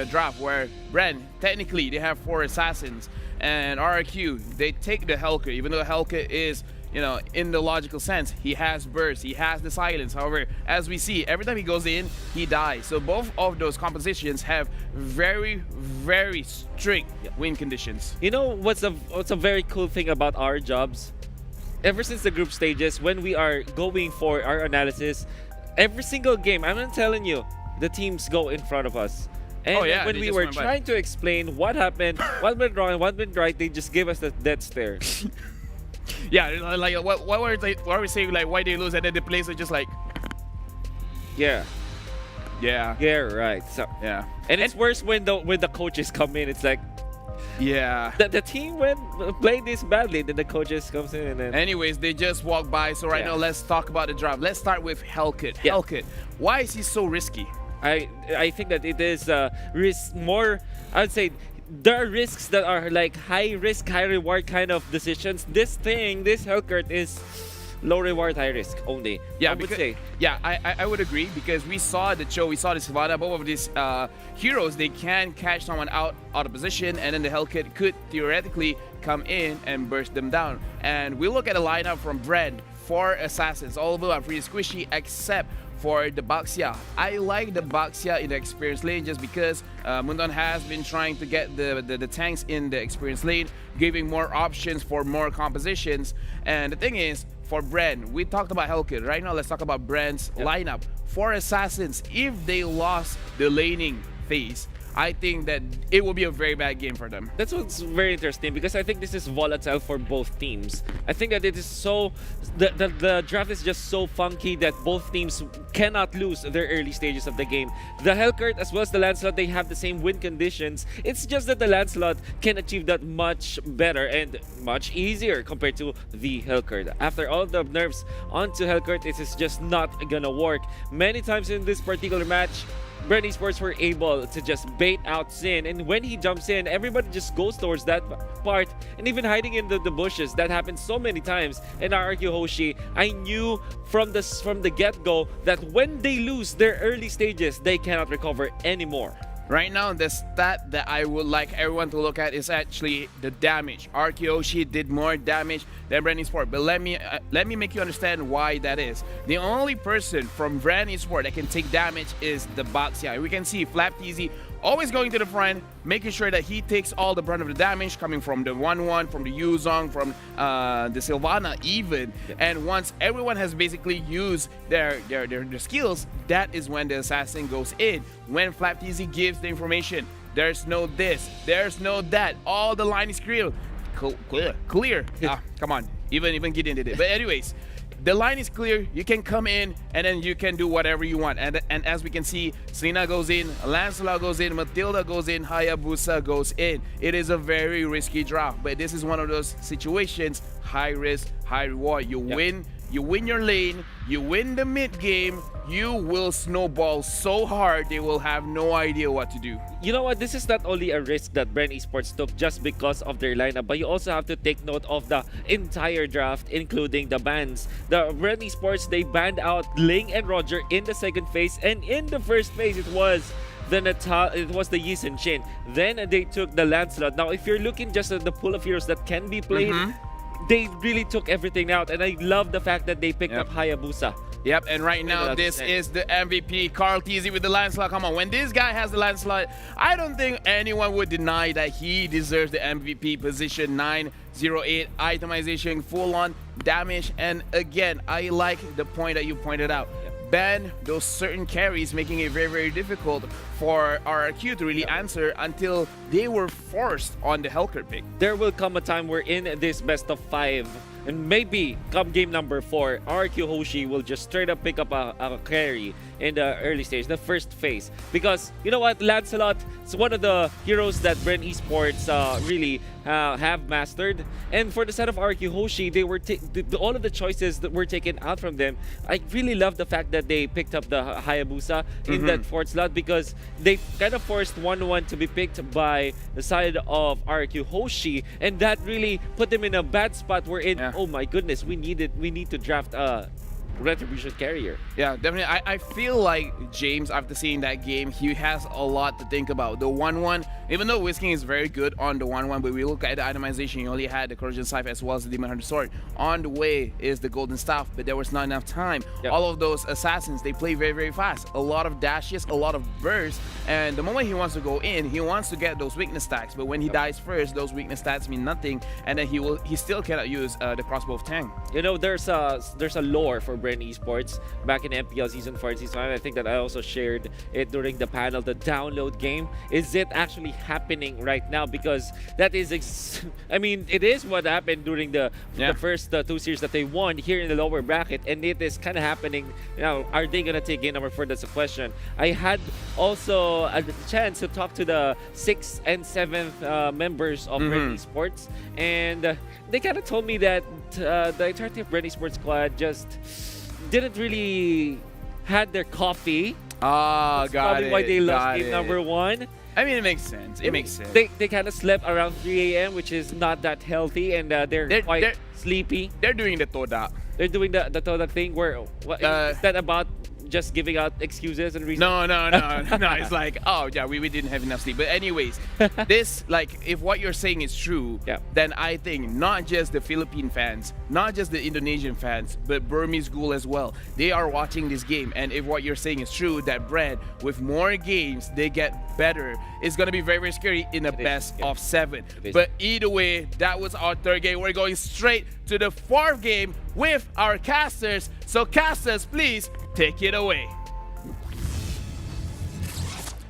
draft, where Bren, technically, they have 4 assassins, and RQ, they take the Hellkurt, even though Hellkurt is, you know, in the logical sense, he has burst, he has the silence. However, as we see, every time he goes in, he dies. So both of those compositions have very, very strict win conditions. You know what's a very cool thing about our jobs? Ever since the group stages, when we are going for our analysis, every single game, I'm not telling you, the teams go in front of us. And when we were trying to explain what happened, what went wrong, what went right, they just give us the death stare. Yeah, like what were we saying, like why they lose, and then the players are just like, yeah, right. So yeah, and it's worse when the coaches come in. It's like, yeah, the team played this badly, then the coaches comes in and then. Anyways, they just walk by. So right now, let's talk about the draft. Let's start with Hellkurt. Hellkurt, why is he so risky? I think that it is more. I would say there are risks that are like high risk, high reward kind of decisions. This Hellkurt is low reward, high risk only. Yeah, I would agree, because we saw the show, we saw the Savannah, both of these heroes, they can catch someone out of position, and then the Hellkurt could theoretically come in and burst them down. And we look at the lineup from Bren, 4 assassins, all of them are pretty squishy except for the Baxia. I like the Baxia in the experience lane just because Mundon has been trying to get the tanks in the experience lane, giving more options for more compositions. And the thing is, for Bren, we talked about Hellkurt. Right now, let's talk about Bren's lineup. 4 assassins, if they lost the laning phase, I think that it will be a very bad game for them. That's what's very interesting, because I think this is volatile for both teams. I think that it is so... The draft is just so funky that both teams cannot lose their early stages of the game. The Hellkurt as well as the Lancelot, they have the same win conditions. It's just that the Lancelot can achieve that much better and much easier compared to the Hellkurt. After all the nerfs onto Hellkurt, it is just not gonna work. Many times in this particular match, Bren Esports were able to just bait out Sin, and when he jumps in, everybody just goes towards that part, and even hiding in the bushes. That happens so many times. And RQ Hoshi, I knew from the get-go that when they lose their early stages, they cannot recover anymore. Right now, the stat that I would like everyone to look at is actually the damage. Arkyoshi did more damage than Bren Esports, but let me make you understand why that is. The only person from Bren Esports that can take damage is the Baxia. We can see Flap TZ always going to the front, making sure that he takes all the brunt of the damage coming from the 1-1, from the Yuzong, from the Sylvana even. And once everyone has basically used their skills, that is when the assassin goes in. When Flap TZ gives the information, there's no this, there's no that, all the line is clear. Clear. Come on, even Gideon did it. But anyways, the line is clear, you can come in and then you can do whatever you want. And as we can see, Selena goes in, Lancelot goes in, Matilda goes in, Hayabusa goes in. It is a very risky draft, but this is one of those situations, high risk, high reward. You win your lane, you win the mid game, you will snowball so hard they will have no idea what to do. You know what, this is not only a risk that Bren Esports took just because of their lineup, but you also have to take note of the entire draft, including the bans. The Bren Esports, they banned out Ling and Roger in the second phase, and in the first phase it was the Yi Sun Shin. Then they took the Lancelot. Now if you're looking just at the pool of heroes that can be played, they really took everything out, and I love the fact that they picked up Hayabusa. Yep, and right now this is the MVP, Carl TZ with the landslide. Come on, when this guy has the landslide, I don't think anyone would deny that he deserves the MVP position. 908 itemization, full-on damage, and again, I like the point that you pointed out. Ban those certain carries, making it very, very difficult for RRQ to really answer until they were forced on the Helker pick. There will come a time where in this best of 5, and maybe come game number 4, RRQ Hoshi will just straight up pick up a carry in the early stage, the first phase. Because, you know what, Lancelot is one of the heroes that Bren Esports really have mastered. And for the side of RRQ Hoshi, they were all of the choices that were taken out from them. I really love the fact that they picked up the Hayabusa in that 4th slot, because they kind of forced 1-1 to be picked by the side of RRQ Hoshi, and that really put them in a bad spot wherein, oh my goodness, we need to draft a Retribution carrier. Yeah, definitely. I feel like James, after seeing that game, he has a lot to think about. The 1-1, even though Whisking is very good on the 1-1, but we look at the itemization, he only had the Corrosion Scythe as well as the Demon Hunter Sword. On the way is the Golden Staff, but there was not enough time. All of those assassins, they play very, very fast. A lot of dashes, a lot of bursts, and the moment he wants to go in, he wants to get those weakness stacks, but when he dies first, those weakness stats mean nothing, and then he still cannot use the Crossbow of Tang. You know, there's a lore for Bren Esports back in MPL Season 4 and Season 5. I think that I also shared it during the panel. The download game, is it actually happening right now? Because that is, I mean, it is what happened during the first 2 series that they won here in the lower bracket, and it is kind of happening now. Are they gonna take game number 4? That's a question. I had also a chance to talk to the 6th and 7th members of Bren Esports, and they kind of told me that the entirety of Bren Esports squad just didn't really had their coffee. That's probably why they lost game number 1. I mean, it makes sense. It makes sense. They kind of slept around 3 a.m., which is not that healthy, and they're quite sleepy. They're doing the Toda. They're doing the Toda thing where, is that about just giving out excuses and reasons? No. It's like, oh yeah, we didn't have enough sleep. But anyways, this, like, if what you're saying is true, then I think not just the Philippine fans, not just the Indonesian fans, but Burmese Ghoul as well, they are watching this game. And if what you're saying is true, that Bren, with more games, they get better, it's gonna be very, very scary in the best of 7. But either way, that was our 3rd game. We're going straight to the 4th game with our casters. So casters, please take it away.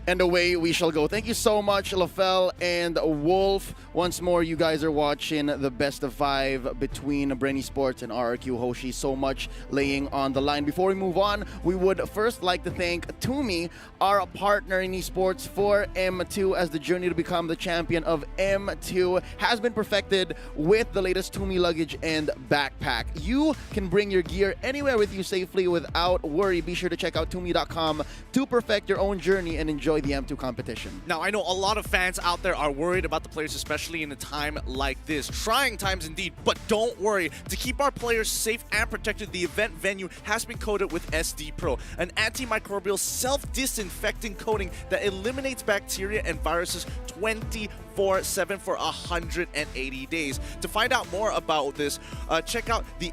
And away we shall go. Thank you so much, LaFell and Wolf. Once more, you guys are watching the best of 5 between Bren Esports and RRQ Hoshi. So much laying on the line. Before we move on, we would first like to thank Tumi, our partner in esports, for M2, as the journey to become the champion of M2 has been perfected with the latest Tumi luggage and backpack. You can bring your gear anywhere with you safely without worry. Be sure to check out Tumi.com to perfect your own journey and enjoy the M2 competition. Now, I know a lot of fans out there are worried about the players, especially in a time like this. Trying times indeed, but don't worry. To keep our players safe and protected, the event venue has been coated with SD Pro, an antimicrobial self-disinfecting coating that eliminates bacteria and viruses 24/7 for 180 days. To find out more about this, check out the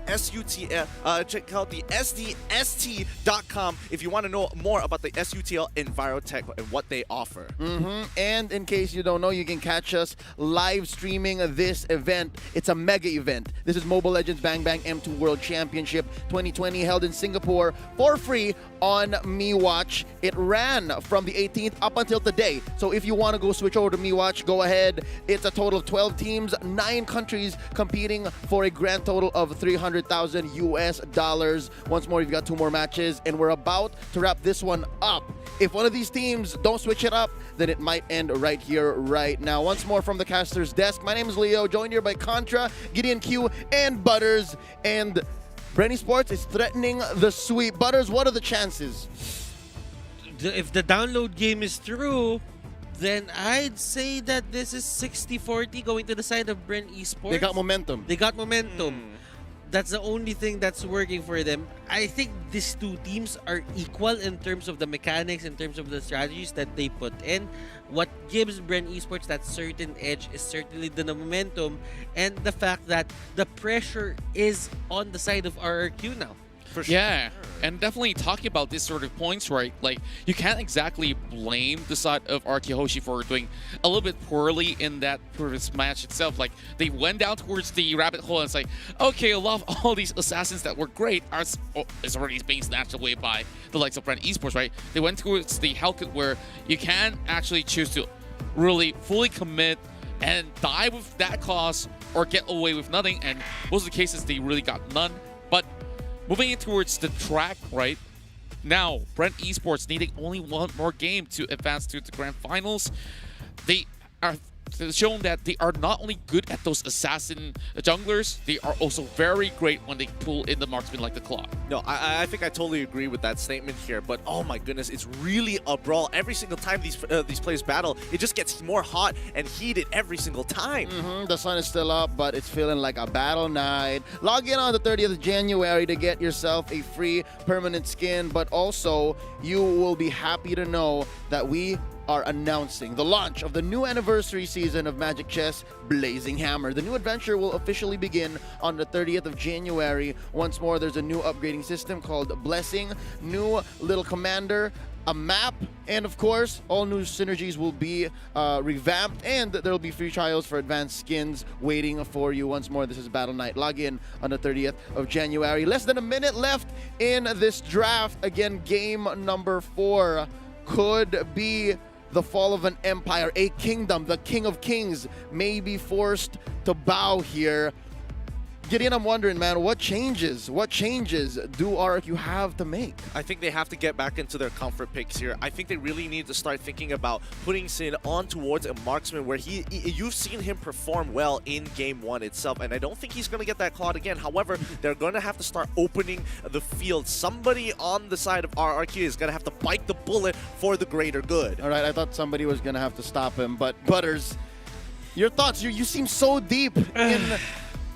SDST.com if you want to know more about the SUTL Envirotech and what they offer. And in case you don't know, you can catch us live streaming this event. It's a mega event. This is Mobile Legends Bang Bang M2 World Championship 2020, held in Singapore for free on MeWatch. It ran from the 18th up until today. So if you want to go switch over to MeWatch, go ahead. It's a total of 12 teams, 9 countries competing for a grand total of $300,000 US. Once more, you've got 2 more matches, and we're about to wrap this one up. If one of these teams don't switch it up, then it might end right here, right now. Once more from the caster's desk, my name is Leo, joined here by Contra, Gideon Q, and Butters. And Bren Esports is threatening the sweep. Butters, what are the chances? If the download game is true, then I'd say that this is 60-40 going to the side of Bren Esports. They got momentum. They got momentum. That's the only thing that's working for them. I think these two teams are equal in terms of the mechanics, in terms of the strategies that they put in. What gives Bren Esports that certain edge is certainly the momentum and the fact that the pressure is on the side of RRQ now. For sure. Yeah, and definitely talking about this sort of points, right? Like, you can't exactly blame the side of RRQ Hoshi for doing a little bit poorly in that previous match itself. Like, they went down towards the rabbit hole and it's like, okay, a lot of all these assassins that were great is already being snatched away by the likes of Brand Esports, right? They went towards the Hellcat where you can actually choose to really fully commit and die with that cause or get away with nothing, and most of the cases they really got none. But moving in towards the track, right? Now, Brent Esports needing only one more game to advance to the grand finals. They are shown that they are not only good at those assassin junglers, they are also very great when they pull in the marksman like the Claw. No, I think I totally agree with that statement here, but oh my goodness, it's really a brawl. Every single time these players battle, it just gets more hot and heated every single time. The sun is still up, but it's feeling like a battle night. Log in on the 30th of January to get yourself a free permanent skin, but also you will be happy to know that we are announcing the launch of the new anniversary season of Magic Chess, Blazing Hammer. The new adventure will officially begin on the 30th of January. Once more, there's a new upgrading system called Blessing, new little commander, a map, and of course, all new synergies will be revamped, and there will be free trials for advanced skins waiting for you. Once more, this is Battle Night. Log in on the 30th of January. Less than a minute left in this draft. Again, game number 4 could be the fall of an empire, a kingdom. The King of Kings may be forced to bow here. Gideon, I'm wondering, man, what changes do RRQ have to make? I think they have to get back into their comfort picks here. I think they really need to start thinking about putting Sin on towards a marksman where you've seen him perform well in game 1 itself, and I don't think he's going to get that Claude again. However, they're going to have to start opening the field. Somebody on the side of RRQ is going to have to bite the bullet for the greater good. All right, I thought somebody was going to have to stop him, but Butters, your thoughts, you seem so deep in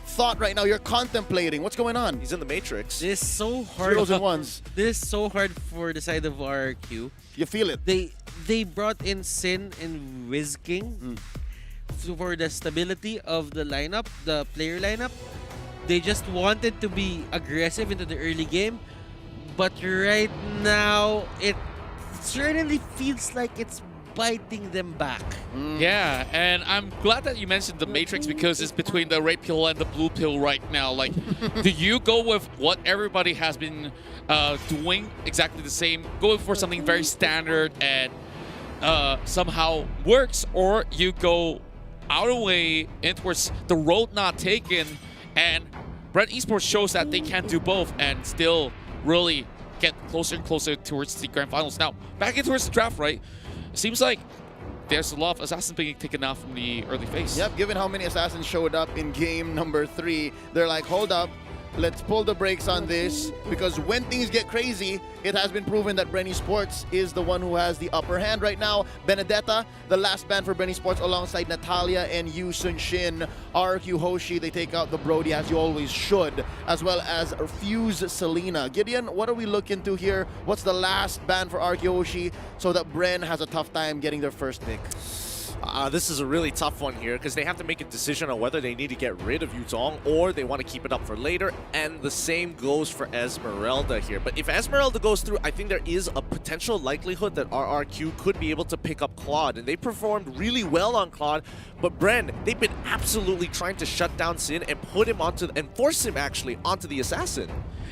thought right now. You're contemplating. What's going on? He's in the Matrix. This is so hard. Zeros and ones. This is so hard for the side of RRQ. You feel it. They brought in Sin and Wiz King for the stability of the lineup, the player lineup. They just wanted to be aggressive into the early game, but right now it certainly feels like it's biting them back. Yeah, and I'm glad that you mentioned the Matrix because it's between the red pill and the blue pill right now. Like, do you go with what everybody has been doing exactly the same, go for something very standard and somehow works, or you go out of the way in towards the road not taken, and Brent Esports shows that they can do both and still really get closer and closer towards the grand finals. Now, back in towards the draft, right? Seems like there's a lot of assassins being taken out from the early phase. Yep, given how many assassins showed up in game number 3, they're like, hold up, let's pull the brakes on this, because when things get crazy, it has been proven that Bren Esports is the one who has the upper hand right now. Benedetta, the last ban for Bren Esports, alongside Natalia and Yu Sun Shin. RRQ Hoshi, they take out the Brody, as you always should, as well as Fuse Selena. Gideon, what are we looking to here? What's the last ban for RRQ Hoshi so that Bren has a tough time getting their first pick? This is a really tough one here because they have to make a decision on whether they need to get rid of Yuzong or they want to keep it up for later, and the same goes for Esmeralda here. But if Esmeralda goes through, I think there is a potential likelihood that RRQ could be able to pick up Claude, and they performed really well on Claude, but Bren, they've been absolutely trying to shut down Sin and put him onto, and force him actually onto the Assassin.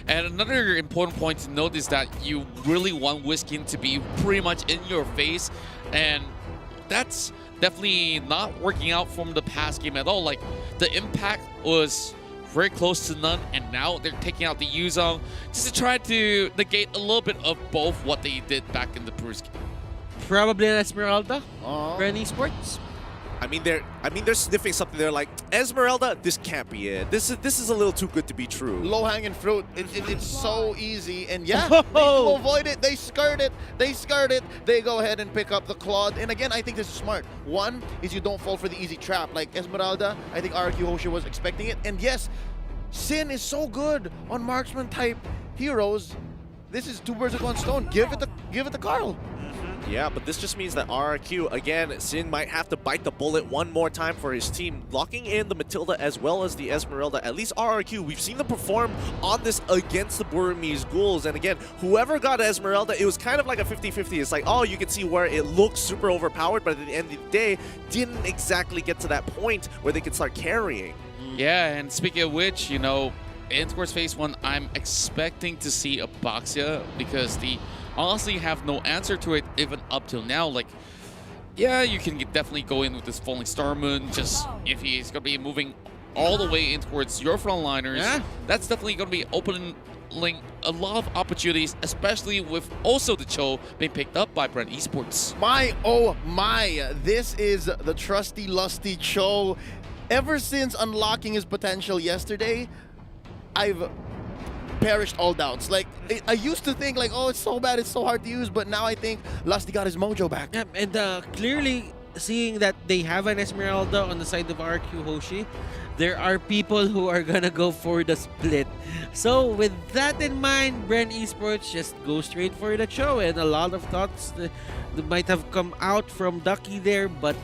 And another important point to note is that you really want Whiskin to be pretty much in your face, and that's definitely not working out from the past game at all. Like, the impact was very close to none, and now they're taking out the Yuzong just to try to negate a little bit of both what they did back in the previous game. Probably an Esmeralda for any sports. I mean, they're sniffing something. They're like, Esmeralda, this can't be it. This is a little too good to be true. Low-hanging fruit. It's so easy, and yeah, they avoid it. They skirt it. They go ahead and pick up the Claude. And again, I think this is smart. One is you don't fall for the easy trap. Like Esmeralda, I think RRQ Hoshi was expecting it. And yes, Sin is so good on marksman type heroes. This is two birds with one stone. Give it to Carl. Yeah, but this just means that RRQ, again, Sin might have to bite the bullet one more time for his team, locking in the Matilda as well as the Esmeralda. At least RRQ, we've seen them perform on this against the Burmese Ghouls. And again, whoever got Esmeralda, it was kind of like a 50-50. It's like, oh, you can see where it looks super overpowered, but at the end of the day, didn't exactly get to that point where they could start carrying. Yeah, and speaking of which, you know, in towards phase 1, I'm expecting to see a Boxia because they honestly have no answer to it even up till now. Like, yeah, you can definitely go in with this Falling Star Moon, just if he's going to be moving all the way in towards your frontliners, that's definitely going to be opening a lot of opportunities, especially with also the Cho being picked up by Brent Esports. My, oh my, this is the trusty, lusty Cho. Ever since unlocking his potential yesterday, I've perished all doubts. Like, I used to think like, oh, it's so bad, it's so hard to use, but now I think Lusty got his mojo back. Yeah, and clearly seeing that they have an Esmeralda on the side of RQ Hoshi, there are people who are gonna go for the split. So with that in mind, Brent Esports just go straight for the Cho, and a lot of thoughts that might have come out from Ducky there, but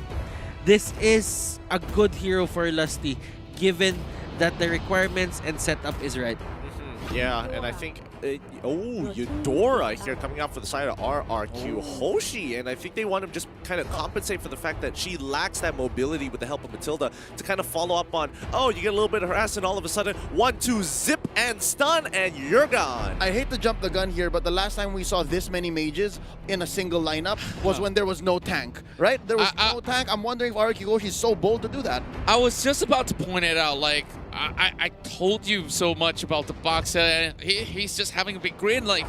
this is a good hero for Lusty, given that the requirements and setup is right. Yeah, and I think, Eudora here coming out for the side of RRQ Hoshi, and I think they want to just kind of compensate for the fact that she lacks that mobility with the help of Matilda to kind of follow up on, oh, you get a little bit of harass and all of a sudden, 1-2 zip and stun and you're gone. I hate to jump the gun here, but the last time we saw this many mages in a single lineup was when there was no tank, right? There was no tank. I'm wondering if RRQ Hoshi is so bold to do that. I was just about to point it out, like, I told you so much about the Boxer, and he's just having a big grin, like,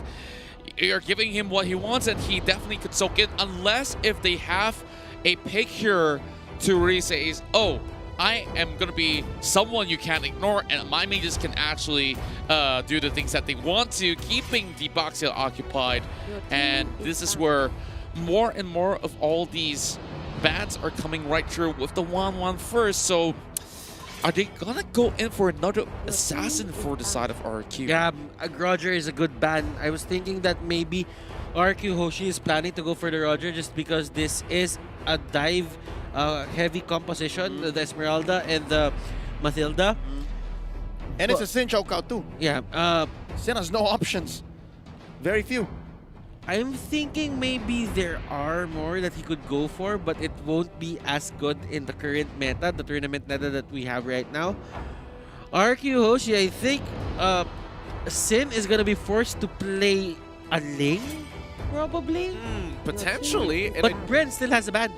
you're giving him what he wants, and he definitely could soak it, unless if they have a pick here to really say, oh, I am going to be someone you can't ignore, and my mages can actually do the things that they want to, keeping the Boxer occupied, and this is where more and more of all these bans are coming right through with the 1-1 first, so are they gonna go in for another assassin for the side of RQ? Yeah, Roger is a good ban. I was thinking that maybe RQ Hoshi is planning to go for the Roger just because this is a dive heavy composition, the Esmeralda and the Matilda. And it's a Sin chokeout too. Yeah. Sin has no options. Very few. I'm thinking maybe there are more that he could go for, but it won't be as good in the current meta, the tournament meta that we have right now. RQ Hoshi, I think Sin is gonna be forced to play a lane, probably. Potentially. But Brent still has a ban.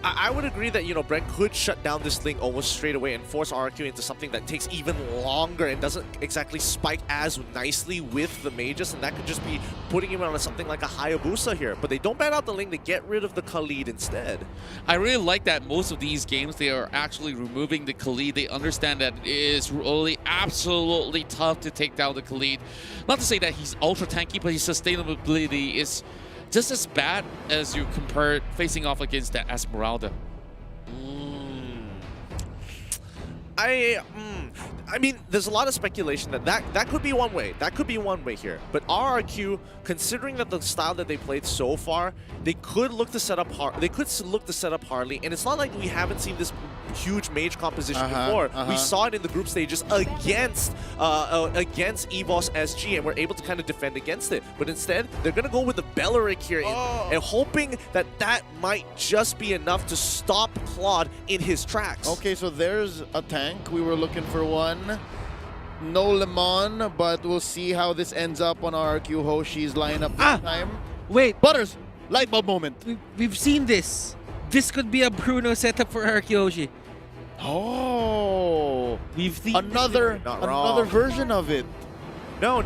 I would agree that, you know, Brent could shut down this link almost straight away and force RQ into something that takes even longer and doesn't exactly spike as nicely with the mages, and that could just be putting him on something like a Hayabusa here. But they don't ban out the link, they get rid of the Khalid instead. I really like that most of these games, they are actually removing the Khalid. They understand that it is really absolutely tough to take down the Khalid. Not to say that he's ultra tanky, but his sustainability is just as bad as you compare it facing off against the Esmeralda. I mean, there's a lot of speculation that could be one way. That could be one way here. But RRQ, considering that the style that they played so far, they could look to set up Harley, and it's not like we haven't seen this huge mage composition before. We saw it in the group stages against EVOS SG, and we're able to kind of defend against it. But instead, they're gonna go with the Belleric here, and hoping that that might just be enough to stop Claude in his tracks. Okay, so there's a tank. We were looking for one. No Lemon, but we'll see how this ends up on RQ Hoshi's lineup this time. Wait. Butters, light bulb moment. We've seen this. This could be a Bruno setup for RQ Hoshi. Oh, we've seen another version of it. No,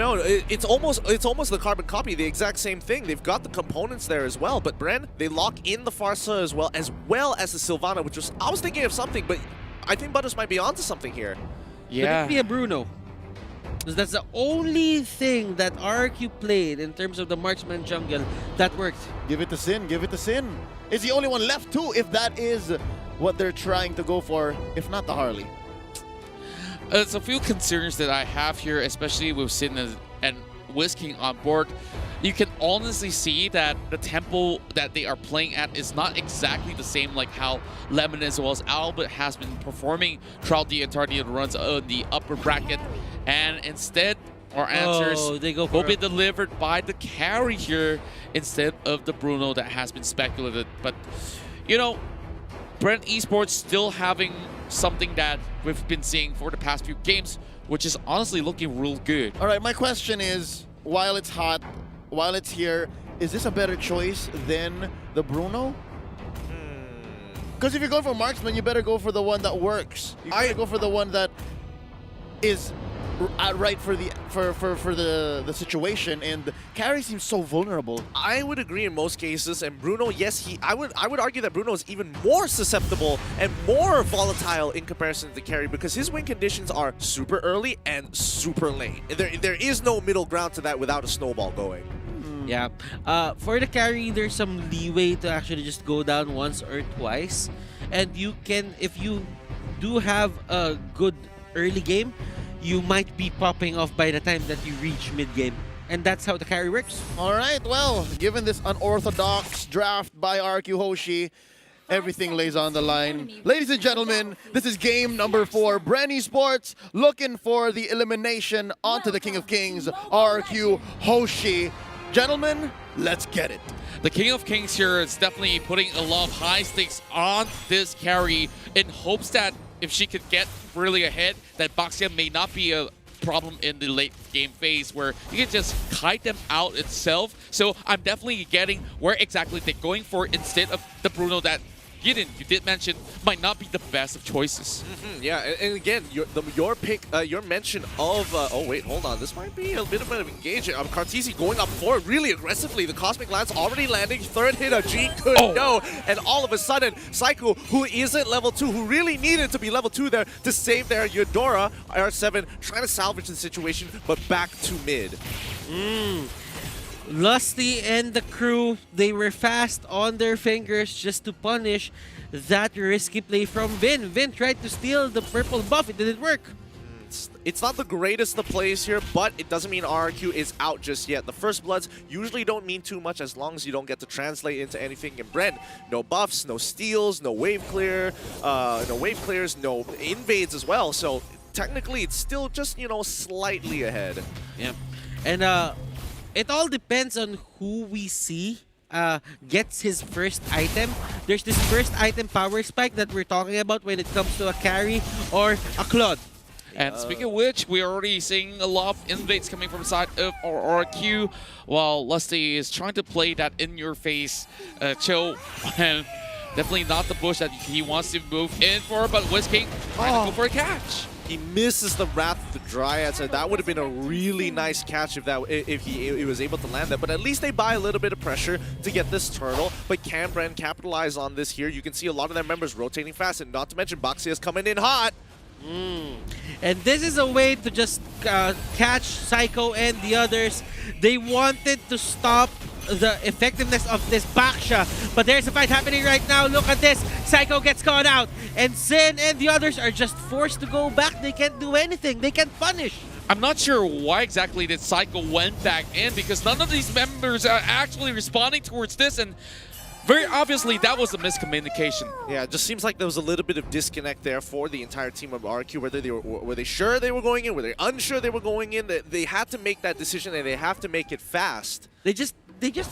it's almost the carbon copy, the exact same thing. They've got the components there as well, but Bren, they lock in the Farsa as well as the Sylvana, which was, I was thinking of something, but I think Butters might be onto something here. Yeah. Could it be a Bruno? Because that's the only thing that RQ played in terms of the marksman jungle that worked. Give it to Sin, give it to Sin. It's the only one left too, if that is what they're trying to go for, if not the Harley. There's a few concerns that I have here, especially with Sin and Whisking on board. You can honestly see that the tempo that they are playing at is not exactly the same like how Lemon as well as Albert has been performing throughout the entirety of the runs on the upper bracket. And instead, our answers will be delivered by the carry here instead of the Bruno that has been speculated. But, you know, Brent Esports still having something that we've been seeing for the past few games, which is honestly looking real good. All right, my question is, while it's hot, while it's here, is this a better choice than the Bruno? Because if you're going for marksman, you better go for the one that works. You gotta go for the one that is right for the situation, and carry seems so vulnerable. I would agree in most cases, and Bruno, yes, I would argue that Bruno is even more susceptible and more volatile in comparison to the carry because his win conditions are super early and super late. There is no middle ground to that without a snowball going. Yeah. For the carry, there's some leeway to actually just go down once or twice. And you can, if you do have a good early game, you might be popping off by the time that you reach mid-game. And that's how the carry works. All right, well, given this unorthodox draft by RQ Hoshi, everything lays on the line. Ladies and gentlemen, this is game number 4. Brent Esports looking for the elimination onto the King of Kings, RQ Hoshi. Gentlemen, let's get it. The King of Kings here is definitely putting a lot of high stakes on this carry in hopes that if she could get really ahead, that Baxia may not be a problem in the late game phase where you can just kite them out itself. So I'm definitely getting where exactly they're going for instead of the Bruno that you did mention might not be the best of choices. Yeah, and again, your pick, your mention of oh wait, hold on, this might be a bit of an engagement. Cartesi going up forward really aggressively. The Cosmic Lance already landing. Third hit, a G could no, and all of a sudden, Psycho, who isn't level 2, who really needed to be level 2 there to save their Eudora, R7 trying to salvage the situation, but back to mid. Lusty and the crew, they were fast on their fingers just to punish that risky play from Vin. Vin tried to steal the purple buff, it didn't work. It's not the greatest of plays here, but it doesn't mean RRQ is out just yet. The First Bloods usually don't mean too much as long as you don't get to translate into anything in Brent. No buffs, no steals, no wave clear, no wave clears, no invades as well. So technically it's still just, you know, slightly ahead. Yeah. And it all depends on who we see gets his first item. There's this first item power spike that we're talking about when it comes to a carry or a Claude. And speaking of which, we're already seeing a lot of invades coming from the side of RRQ, while Lusty is trying to play that in-your-face chill, and definitely not the bush that he wants to move in for, but Whisking trying to go for a catch. He misses the Wrath of the Dryads, and that would have been a really nice catch if he was able to land that. But at least they buy a little bit of pressure to get this turtle. But can Brent capitalize on this here? You can see a lot of their members rotating fast, and not to mention Baxia is coming in hot. And this is a way to just catch Psycho and the others. They wanted to stop the effectiveness of this Baxia, but there's a fight happening right now. Look at this. Psycho gets caught out, and Sin and the others are just forced to go back. They can't do anything. They can't punish. I'm not sure why exactly that Psycho went back in, because none of these members are actually responding towards this, and very obviously that was a miscommunication. Yeah, it just seems like there was a little bit of disconnect there for the entire team of RQ. Were they sure they were going in? Were they unsure they were going in? They had to make that decision, and they have to make it fast. They just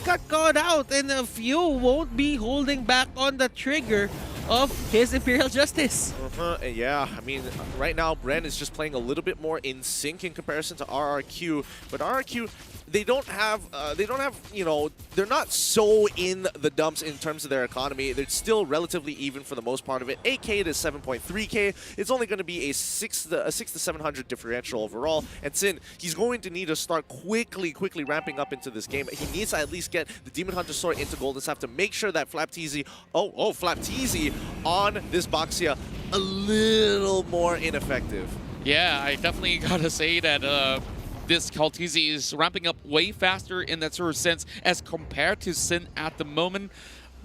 got caught out, and a few won't be holding back on the trigger of his Imperial Justice. Yeah, I mean, right now Brent is just playing a little bit more in sync in comparison to RRQ, but RRQ, they don't have, you know, they're not so in the dumps in terms of their economy. They're still relatively even for the most part of it. 8K to 7.3K. It's only going to be a 6 to 700 differential overall. And Sin, he's going to need to start quickly ramping up into this game. He needs to at least get the Demon Hunter Sword into Golden Staff to make sure that Flapteezy, Flapteezy on this Baxia a little more ineffective. Yeah, I definitely gotta say that this Kaltizi is ramping up way faster in that sort of sense as compared to Sin at the moment.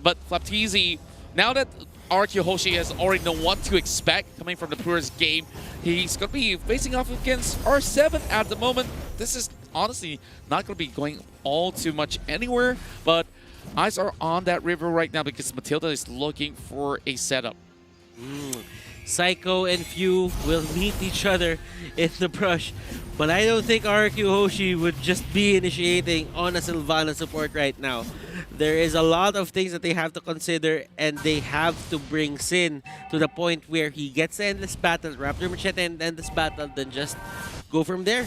But Flapteezy now that RQ Hoshi has already known what to expect coming from the previous game, he's going to be facing off against R7 at the moment. This is honestly not going to be going all too much anywhere, but eyes are on that river right now because Matilda is looking for a setup. Psycho and Few will meet each other in the brush, but I don't think RQ Hoshi would just be initiating on a Sylvana support right now. There is a lot of things that they have to consider, and they have to bring Sin to the point where he gets the endless battle, Raptor Machete and endless battle, then just go from there.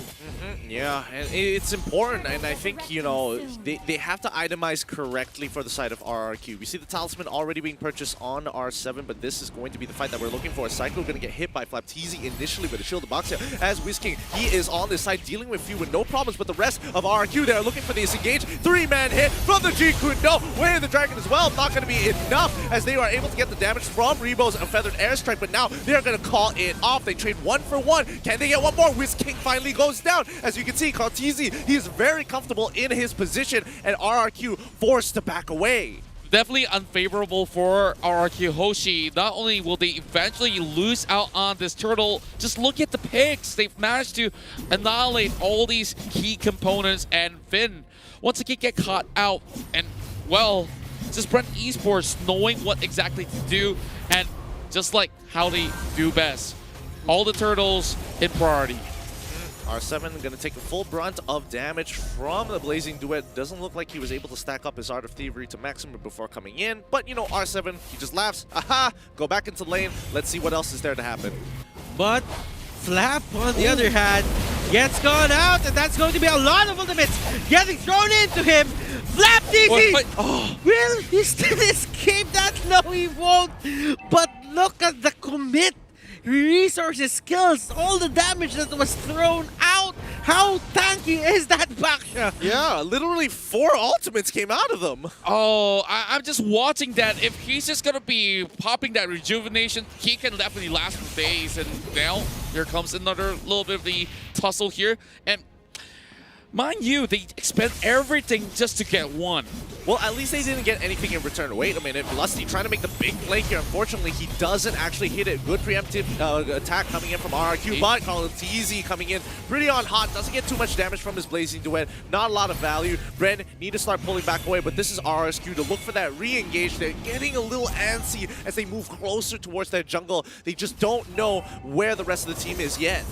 Yeah, and it's important, and I think, you know, they have to itemize correctly for the side of RRQ. We see the Talisman already being purchased on R7, but this is going to be the fight that we're looking for. Psycho going to get hit by Flapteezy initially with a shield of box here. As Whisking, he is on this side dealing with Few with no problems, but the rest of RRQ, they're looking for the disengage. 3-man hit from the G-Kun. No, way of the Dragon as well. Not going to be enough as they are able to get the damage from Rebo's Feathered Airstrike, but now they're going to call it off. They trade 1 for 1. Can they get one more? Whisking finally goes down. As you can see, Kaltizi, he is very comfortable in his position, and RRQ forced to back away. Definitely unfavorable for RRQ Hoshi. Not only will they eventually lose out on this turtle, just look at the picks. They've managed to annihilate all these key components, and Finn, once again, get caught out. And, well, just Brent Esports knowing what exactly to do, and just like how they do best. All the turtles in priority. R7 going to take the full brunt of damage from the Blazing Duet. Doesn't look like he was able to stack up his Art of Thievery to maximum before coming in. But, you know, R7, he just laughs. Aha! Go back into lane. Let's see what else is there to happen. But Flap, on the other hand, gets gone out, and that's going to be a lot of ultimates getting thrown into him. Flapteezy! Will he still escape that? No, he won't. But look at the commit. Resources, skills, all the damage that was thrown out. How tanky is that Baksha? Yeah, literally 4 ultimates came out of them. Oh, I'm just watching that. If he's just going to be popping that rejuvenation, he can definitely last for days. And now, here comes another little bit of the tussle here. And mind you, they expend everything just to get one. Well, at least they didn't get anything in return. Wait a minute, Lusty trying to make the big play here. Unfortunately, he doesn't actually hit it. Good preemptive attack coming in from RRQ, but Kaltizi coming in pretty on hot. Doesn't get too much damage from his Blazing Duet. Not a lot of value. Bren need to start pulling back away, but this is RSQ to look for that re-engage. They're getting a little antsy as they move closer towards that jungle. They just don't know where the rest of the team is yet.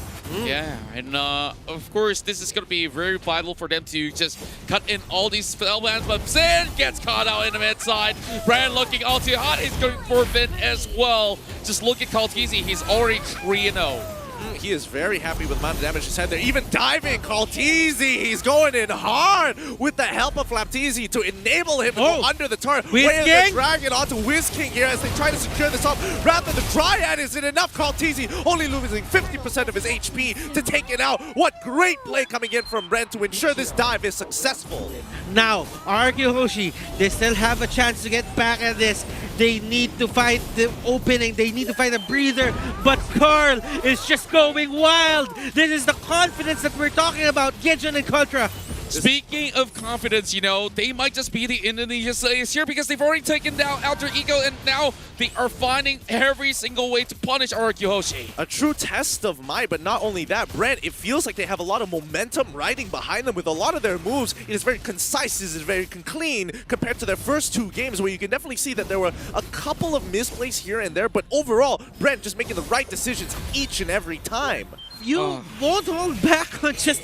Yeah, and of course, this is going to be very vital for them to just cut in all these spellbands, but Sin gets caught out in the mid side. Brand looking all too hot. He's going for Finn as well. Just look at Kaltizi. He's already 3-0. He is very happy with the amount of damage he's had there. Even diving, Kaltizi, he's going in hard with the help of Flapteezy to enable him to go under the turret. Way the dragon onto Whisking here as they try to secure this up. Rather, the Dryad isn't enough. Kaltizi only losing 50% of his HP to take it out. What great play coming in from Ren to ensure this dive is successful. Now, RQ Hoshi, they still have a chance to get back at this. They need to find the opening. They need to find a breather. But Carl is just going wild. This is the confidence that we're talking about. Gideon and Contra. Speaking of confidence, you know, they might just be the Indonesia Slayers here because they've already taken down Alter Ego, and now they are finding every single way to punish RQ Hoshi. A true test of might, but not only that, Brent, it feels like they have a lot of momentum riding behind them with a lot of their moves. It is very concise, it is very clean compared to their first 2 games where you can definitely see that there were a couple of misplays here and there, but overall, Brent just making the right decisions each and every time. You won't hold back on just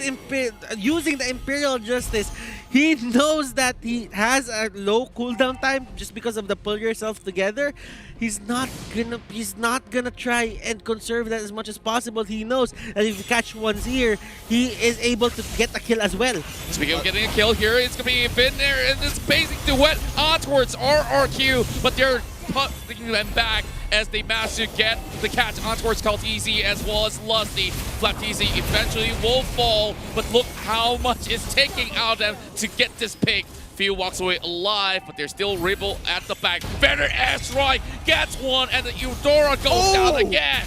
using the Imperial Justice. He knows that he has a low cooldown time just because of the pull yourself together. He's not gonna try and conserve that as much as possible. He knows that if you catch one's ear, he is able to get a kill as well. Speaking of getting a kill here, it's gonna be Finn there, and this basic duet on towards RRQ, but they're putting them back as they manage to get the catch on towards Kaltizi as well as Lusty. Flapteezy eventually will fall, but look how much it's taking out of them to get this pick. Few walks away alive, but there's still Ribble at the back. Better airstrike gets one, and the Eudora goes down again.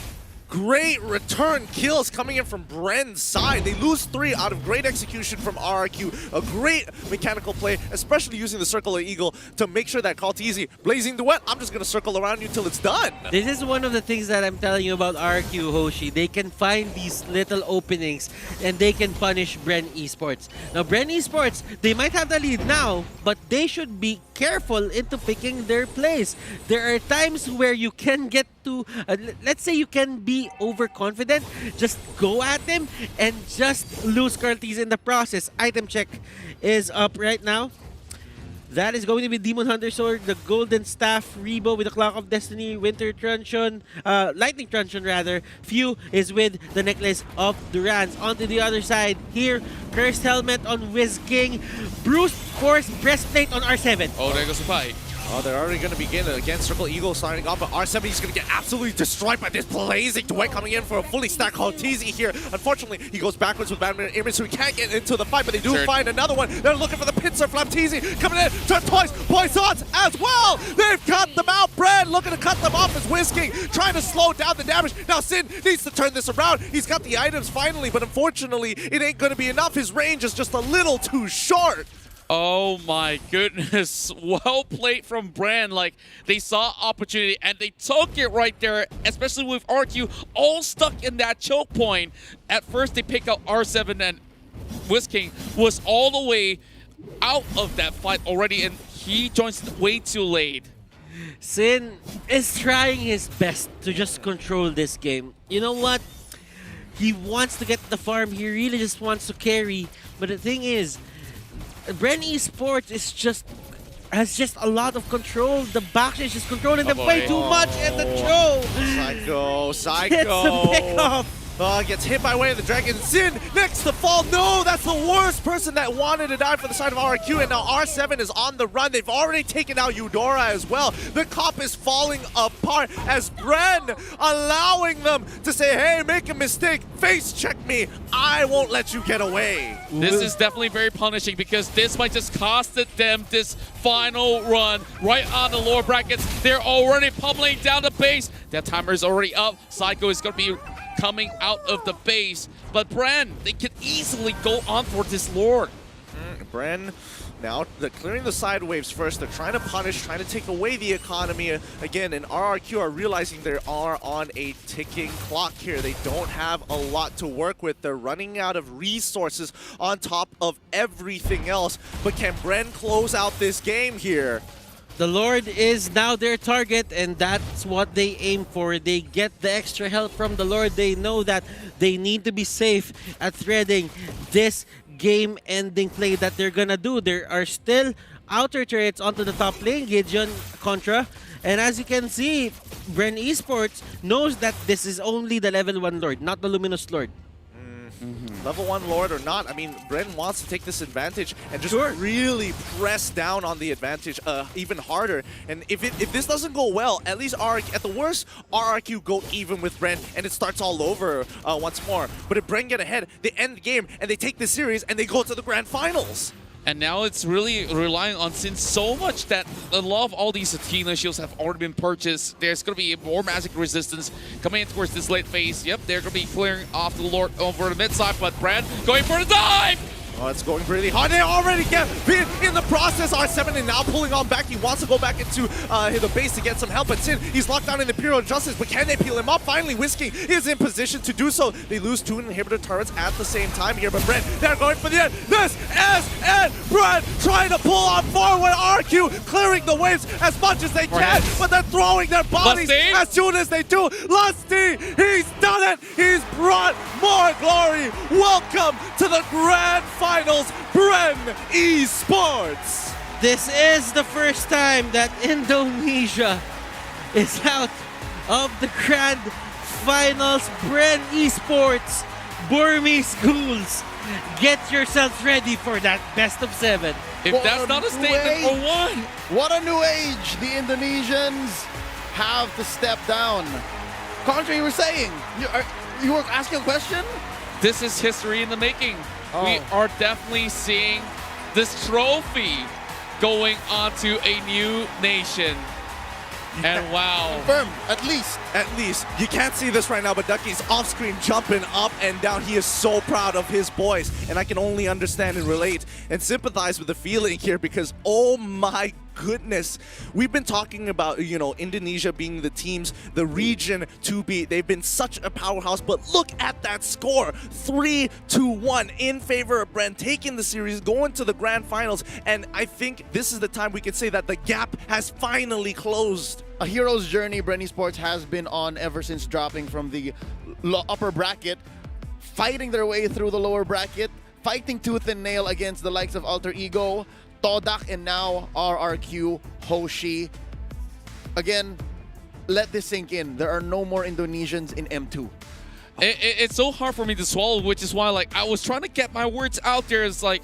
great return kills coming in from Bren's side. They lose 3 out of great execution from RRQ. A great mechanical play, especially using the Circle of Eagle to make sure that Kaltizi, Blazing Duet, I'm just going to circle around you till it's done. This is one of the things that I'm telling you about RRQ, Hoshi. They can find these little openings and they can punish Bren Esports. Now, Bren Esports, they might have the lead now, but they should be careful into picking their plays. There are times where you can get to, let's say you can be overconfident, just go at them and just lose Kaltizi in the process. Item check is up right now. That is going to be Demon Hunter Sword, the Golden Staff, Rebo with the Clock of Destiny, Winter Truncheon, Lightning Truncheon rather. Few is with the Necklace of Durans. Onto the other side here, Cursed Helmet on Wiz King, Bruce Force Breastplate on R7. Oh, there goes the fight. Oh, they're already going to begin again. Circle Eagle starting off, but R7 is going to get absolutely destroyed by this Blazing Duet coming in for a fully stacked Kaltizi here. Unfortunately, he goes backwards with Batman Image, so he can't get into the fight, but they do find another one. They're looking for the pincer. Flaptizi coming in, turn twice, Poisons as well. They've cut them out. Brad looking to cut them off as Whisking, trying to slow down the damage. Now Sin needs to turn this around. He's got the items finally, but unfortunately, it ain't going to be enough. His range is just a little too short. Oh my goodness, well played from Bran. Like, they saw opportunity and they took it right there, especially with RQ all stuck in that choke point. At first they pick up R7 and Whisking was all the way out of that fight already and he joins way too late. Sin is trying his best to just control this game. You know what? He wants to get the farm, he really just wants to carry, but the thing is, Bren Esports has just a lot of control. The back is just controlling them way too much, and the throw Psycho gets the pick off. Gets hit by way of the dragon. Sin next to fall. No, that's the worst person that wanted to die for the side of RQ. And now R7 is on the run. They've already taken out Eudora as well. The cop is falling apart as Bren allowing them to say, hey, make a mistake. Face check me. I won't let you get away. This is definitely very punishing because this might just costed them this final run right on the lower brackets. They're already pummeling down the base. That timer is already up. Psycho is going to be coming out of the base, but Bren, they can easily go on for this Lord. Bren, now they're clearing the side waves first. They're trying to punish, trying to take away the economy again, and RRQ are realizing they are on a ticking clock here. They don't have a lot to work with. They're running out of resources on top of everything else, but can Bren close out this game here? The Lord is now their target, and that's what they aim for. They get the extra help from the Lord. They know that they need to be safe at threading this game-ending play that they're gonna do. There are still outer turrets onto the top lane, Gideon, Contra, and as you can see, Bren Esports knows that this is only the level 1 Lord, not the Luminous Lord. Level 1 Lord or not, I mean, Bren wants to take this advantage and just really press down on the advantage even harder. And if this doesn't go well, at least at the worst, RRQ go even with Bren and it starts all over once more. But if Bren get ahead, they end the game and they take the series and they go to the grand finals. And now it's really relying on Sin so much that a lot of all these Athena shields have already been purchased. There's going to be more magic resistance coming in towards this late phase. Yep, they're going to be clearing off the Lord over the mid side, but Brad going for the dive! Oh, it's going really hard. They already get bit in the process. R7 is now pulling on back. He wants to go back into the base to get some help. But Sin, he's locked down in the Imperial Justice. But can they peel him up? Finally, Whisking is in position to do so. They lose 2 inhibitor turrets at the same time here. But Brent, they're going for the end. This is it. Brent trying to pull on forward. RQ clearing the waves as much as they can. But they're throwing their bodies as soon as they do. Lusty, he's done it. He's brought more glory. Welcome to the grand finals, Bren Esports. This is the first time that Indonesia is out of the grand finals. Bren Esports, Burmese Ghouls, get yourselves ready for that best of 7. If that's not a statement for one. What a new age the Indonesians have to step down. Contra, you were saying, you were asking a question? This is history in the making. We are definitely seeing this trophy going on to a new nation. And wow. Confirmed, at least. At least. You can't see this right now, but Ducky's off screen jumping up and down. He is so proud of his boys. And I can only understand and relate and sympathize with the feeling here because, oh my goodness, we've been talking about, you know, Indonesia being the teams, the region to beat. They've been such a powerhouse, but look at that score. 3-1 in favor of Bren, taking the series, going to the grand finals. And I think this is the time we can say that the gap has finally closed. A hero's journey Bren Esports has been on ever since dropping from the upper bracket, fighting their way through the lower bracket, fighting tooth and nail against the likes of Alter Ego, Todak, and now RRQ, Hoshi. Again, let this sink in. There are no more Indonesians in M2. It's so hard for me to swallow, which is why like I was trying to get my words out there. It's like,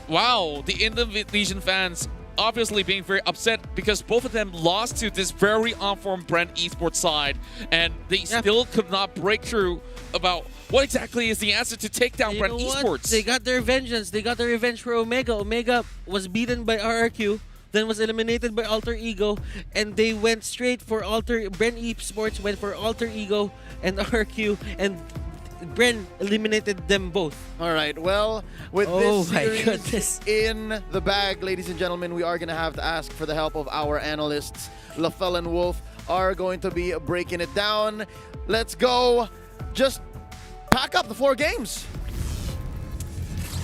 wow, the Indonesian fans obviously being very upset because both of them lost to this very on-form Bren Esports side, and they still could not break through about what exactly is the answer to take down Bren Esports. They got their vengeance. They got their revenge for Omega. Omega was beaten by RRQ, then was eliminated by Alter Ego, and they went straight for Bren Esports went for Alter Ego and RRQ, and Bren eliminated them both. All right, well, with this series in the bag, ladies and gentlemen, we are going to have to ask for the help of our analysts. Lafel and Wolf are going to be breaking it down. Let's go. Just pack up the 4 games.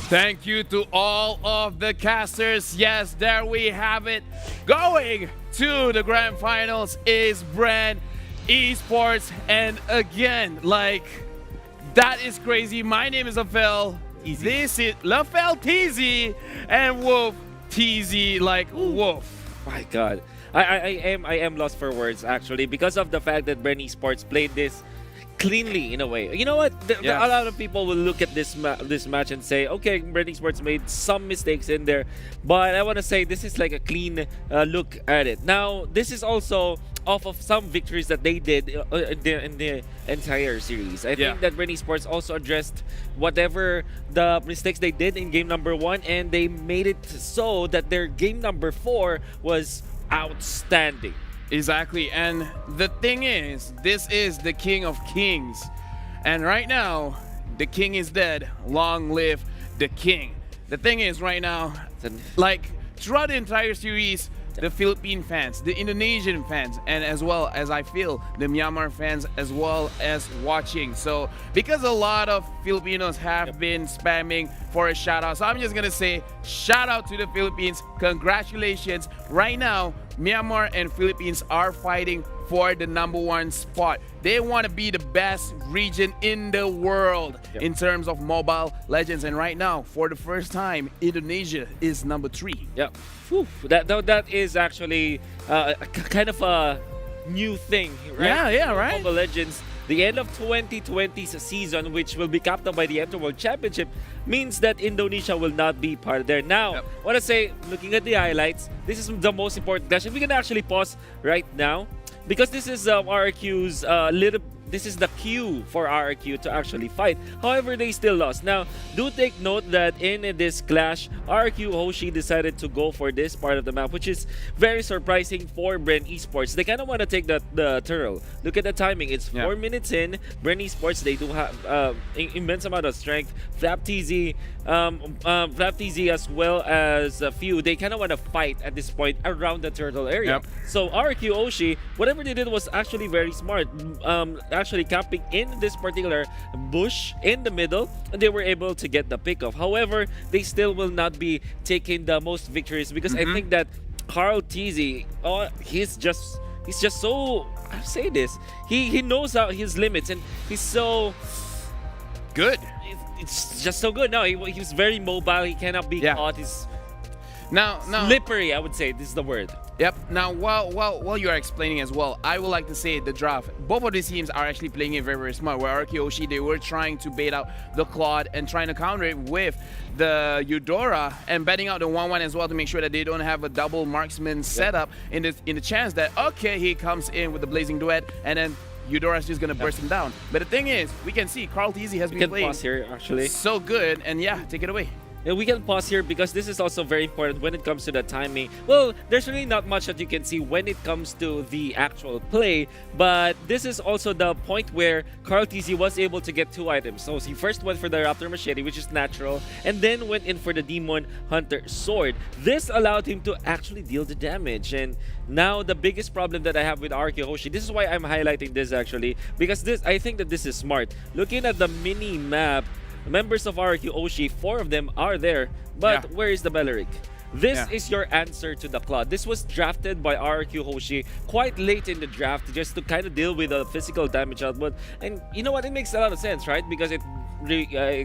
Thank you to all of the casters. Yes, there we have it. Going to the grand finals is Bren Esports. And again, like, that is crazy. My name is Lafel. This is Lafel TZ and Wolf TZ, like Wolf. My God. I am lost for words actually because of the fact that Bren Esports played this cleanly in a way. You know what? A lot of people will look at this match and say, okay, Bren Esports made some mistakes in there, but I want to say this is like a clean look at it. Now, this is also off of some victories that they did in the entire series. I think that Bren Esports also addressed whatever the mistakes they did in game number 1, and they made it so that their game number 4 was outstanding. Exactly, and the thing is, this is the King of Kings. And right now, the king is dead. Long live the king. The thing is, right now, like, throughout the entire series, the Philippine fans, the Indonesian fans, and as well as I feel the Myanmar fans as well as watching. So because a lot of Filipinos have been spamming for a shout out, so I'm just gonna say shout out to the Philippines. Congratulations. Right now, Myanmar and Philippines are fighting for the #1 spot. They want to be the best region in the world in terms of Mobile Legends. And right now, for the first time, Indonesia is #3. Yeah. Whew. That is actually kind of a new thing, right? Yeah, right? Mobile Legends. The end of 2020's season, which will be capped by the M2 World Championship, means that Indonesia will not be part of there. Now, I want to say, looking at the highlights, this is the most important clash. We can actually pause right now because this is RRQ's this is the cue for RRQ to actually fight. However, they still lost. Now, do take note that in this clash, RRQ Hoshi decided to go for this part of the map, which is very surprising for Bren Esports. They kind of want to take the turtle. Look at the timing. It's 4 minutes in. Bren Esports, they do have immense amount of strength. Flap TZ as well as a few, they kind of want to fight at this point around the turtle area. So RRQ Hoshi, whatever they did was actually very smart. Actually camping in this particular bush in the middle, and they were able to get the pick off. However, they still will not be taking the most victories because I think that Carl TZ, he's just so, I'll say this, he knows his limits, and he's so good. It's just so good. No, he's very mobile. He cannot be caught. He's now slippery, I would say. This is the word. Yep. Now, while you are explaining as well, I would like to say the draft. Both of these teams are actually playing it very, very smart. Where RRQ Hoshi, they were trying to bait out the Claude and trying to counter it with the Eudora and betting out the 1-1 as well to make sure that they don't have a double marksman setup in the chance that, okay, he comes in with the Blazing Duet and then Eudora's just gonna burst him down. But the thing is, we can see Carl TZ has been playing pause here, actually. so good, and take it away. we can pause here because this is also very important when it comes to the timing. Well, there's really not much that you can see when it comes to the actual play, but this is also the point where Carl TZ was able to get 2 items. So he first went for the Raptor Machete, which is natural, and then went in for the Demon Hunter Sword. This allowed him to actually deal the damage. And now the biggest problem that I have with RQ Hoshi, this is why I'm highlighting this actually, because I think that this is smart. Looking at the mini map, members of RQ Hoshi, 4 of them are there, but where is the Beleric? This is your answer to the Claw. This was drafted by RQ Hoshi quite late in the draft just to kind of deal with the physical damage output. And you know what? It makes a lot of sense, right? Because it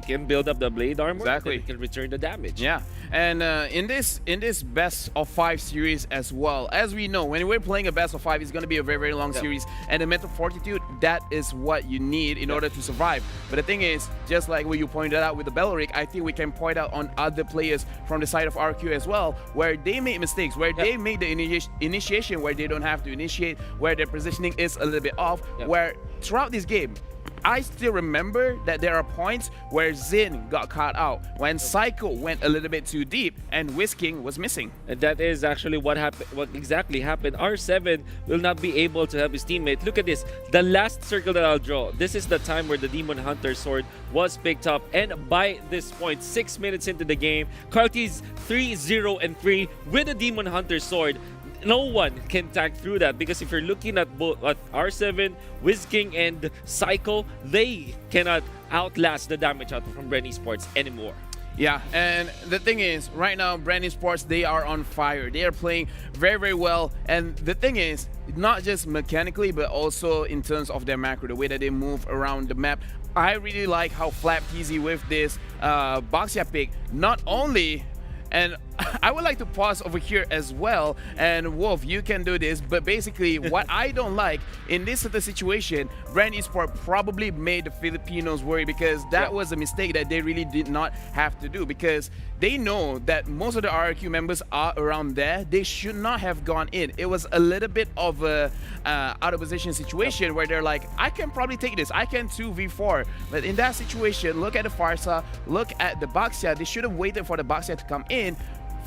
can build up the blade armor. Exactly. It can return the damage. Yeah, and in this best of 5 series as well, as we know, when we're playing a best of 5, it's going to be a very, very long series, and the mental fortitude, that is what you need in order to survive. But the thing is, just like what you pointed out with the Beleric, I think we can point out on other players from the side of RQ as well, where they make mistakes, where they make the initiation where they don't have to initiate, where their positioning is a little bit off, where throughout this game, I still remember that there are points where Zin got caught out when Psycho went a little bit too deep and Whisking was missing. And that is actually what happened. What exactly happened. R7 will not be able to help his teammate. Look at this. The last circle that I'll draw. This is the time where the Demon Hunter Sword was picked up. And by this point, 6 minutes into the game, Karti's 3-0-3 with the Demon Hunter Sword. No one can tag through that, because if you're looking at both R7, Whisking, and Psycho, they cannot outlast the damage output from Bren Esports anymore. Yeah, and the thing is, right now, Bren Esports, they are on fire. They are playing very, very well. And the thing is, not just mechanically, but also in terms of their macro, the way that they move around the map. I really like how Flap TZ with this Boxia pick, not only... And I would like to pause over here as well, and Wolf, you can do this, but basically what I don't like in this sort of situation, Brand Esport probably made the Filipinos worry, because that was a mistake that they really did not have to do, because they know that most of the RRQ members are around there. They should not have gone in. It was a little bit of a out of position situation where they're like, I can probably take this, I can 2v4, but in that situation, look at the Farsa, look at the Baxia. They should have waited for the Baxia to come in.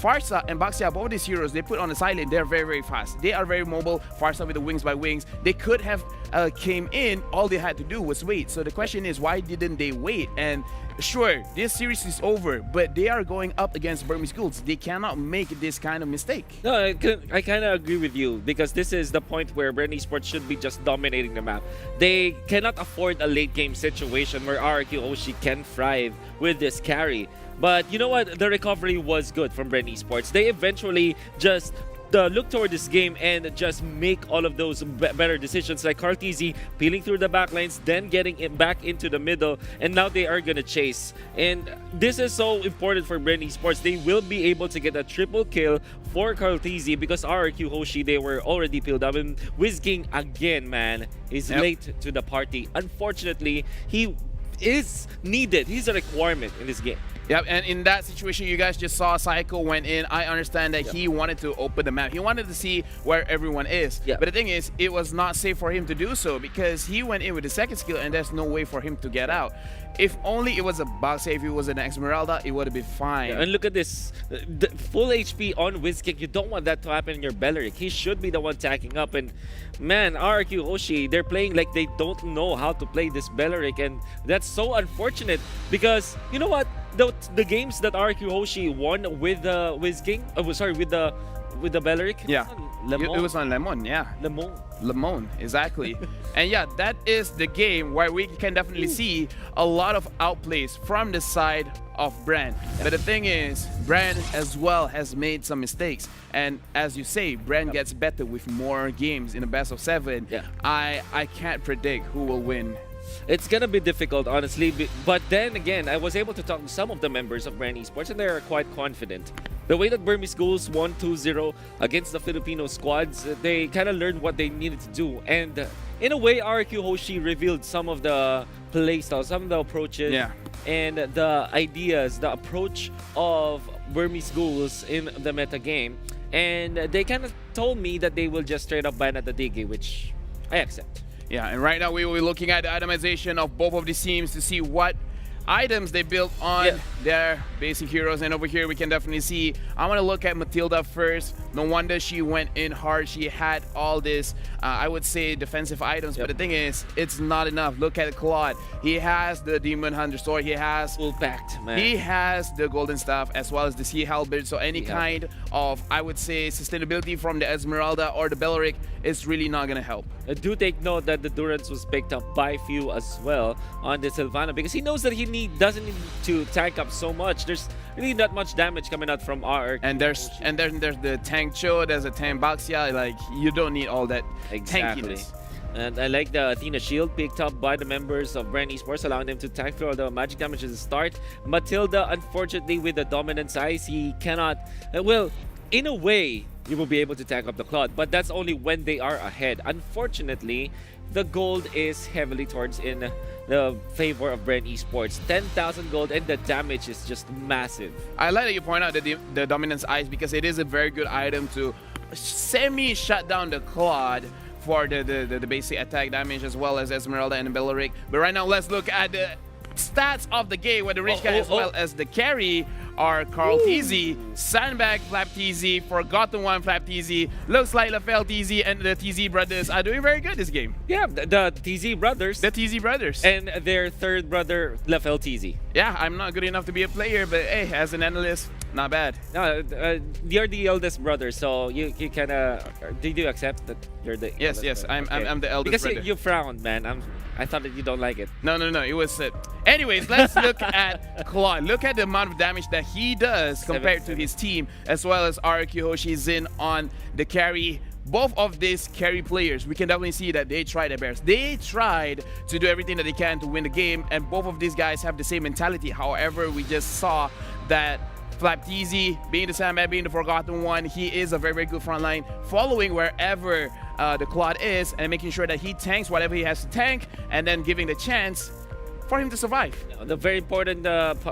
Farsa and Baxia, both these heroes, they put on the silent, they're very, very fast. They are very mobile. Farsa with the wings by wings. They could have came in, all they had to do was wait. So the question is, why didn't they wait? And sure, this series is over, but they are going up against Burmese schools. They cannot make this kind of mistake. No, I kind of agree with you, because this is the point where Bren Esports should be just dominating the map. They cannot afford a late game situation where RRQ Hoshi can thrive with this carry. But you know what? The recovery was good from Bren Esports. They eventually just look toward this game and just make all of those better decisions, like Kartizi peeling through the backlines, then getting it back into the middle, and now they are gonna chase. And this is so important for Bren Esports. They will be able to get a triple kill for Kartizi, because RRQ Hoshi, they were already peeled up, and Whisking again, man, is late to the party. Unfortunately, he is needed. He's a requirement in this game. Yep, and in that situation, you guys just saw Psycho went in. I understand that he wanted to open the map. He wanted to see where everyone is. But the thing is, it was not safe for him to do so, because he went in with the second skill and there's no way for him to get out. If only it was a box, if it was an Esmeralda, it would have been fine. And look at this. The full HP on Wizkick. You don't want that to happen in your Beleric. He should be the one tacking up. And man, RRQ Hoshi, they're playing like they don't know how to play this Beleric. And that's so unfortunate, because you know what? The games that RRQ Hoshi won with Wizking, with the Beleric. Yeah, it was on Lemon, yeah. Lemon, exactly. And yeah, that is the game where we can definitely see a lot of outplays from the side of Brand. But the thing is, Brand as well has made some mistakes. And as you say, Brand gets better with more games in the best of 7. I can't predict who will win. It's gonna be difficult, honestly, but then again, I was able to talk to some of the members of Brand Esports, and they're quite confident. The way that Burmese schools won 2-0 against the Filipino squads, they kind of learned what they needed to do. And in a way, RQ Hoshi revealed some of the playstyles, some of the approaches, and the ideas, the approach of Burmese schools in the meta game. And they kind of told me that they will just straight up ban at the Digi, which I accept. Yeah, and right now we will be looking at the itemization of both of these teams to see what items they built on their basic heroes. And over here we can definitely see, I want to look at Matilda first. No wonder she went in hard. She had all this, I would say, defensive items. But the thing is, it's not enough. Look at Claude. He has the Demon Hunter sword. He has full packed, man. He has the golden staff as well as the Sea Halberd. So any kind of, I would say, sustainability from the Esmeralda or the Belleric is really not going to help. Do take note that the Durance was picked up by few as well on the Sylvana because he knows that he doesn't need to tank up so much. There's really not much damage coming out from RR. And there's the Tank Cho, there's a Tank Baxia. Like, you don't need all that tankiness. And I like the Athena shield picked up by the members of Brand Esports, allowing them to tank through all the magic damage at the start. Matilda, unfortunately, with the dominant size, he cannot. Well, in a way, you will be able to tank up the Claude, but that's only when they are ahead. Unfortunately, the gold is heavily towards in the favor of Brand Esports. 10,000 gold, and the damage is just massive. I like that you point out the Dominance Ice because it is a very good item to semi-shut down the Claude for the basic attack damage as well as Esmeralda and Belleric. But right now, let's look at the stats of the game where the rich guy as well as the carry are Carl TZ, Sandbag Flap TZ, Forgotten One Flap TZ, looks like LaFell TZ and the TZ brothers are doing very good this game. Yeah, the TZ brothers. The TZ brothers. And their third brother, LaFell TZ. Yeah, I'm not good enough to be a player, but hey, as an analyst, not bad. No, you're the eldest brother, so you kind of. Did you accept that you're the? Yes, brother? I'm the eldest brother. Because you frowned, man. I thought that you don't like it. No, it was it. Anyways, let's look at Claude. Look at the amount of damage that he does compared to his team, as well as RQ Hoshi Zin on the carry. Both of these carry players, we can definitely see that they tried their best. They tried to do everything that they can to win the game, and both of these guys have the same mentality. However, we just saw that Flap TZ, being the Sandbag, being the Forgotten One, he is a very, very good front line, following wherever the Claude is and making sure that he tanks whatever he has to tank and then giving the chance for him to survive. The very important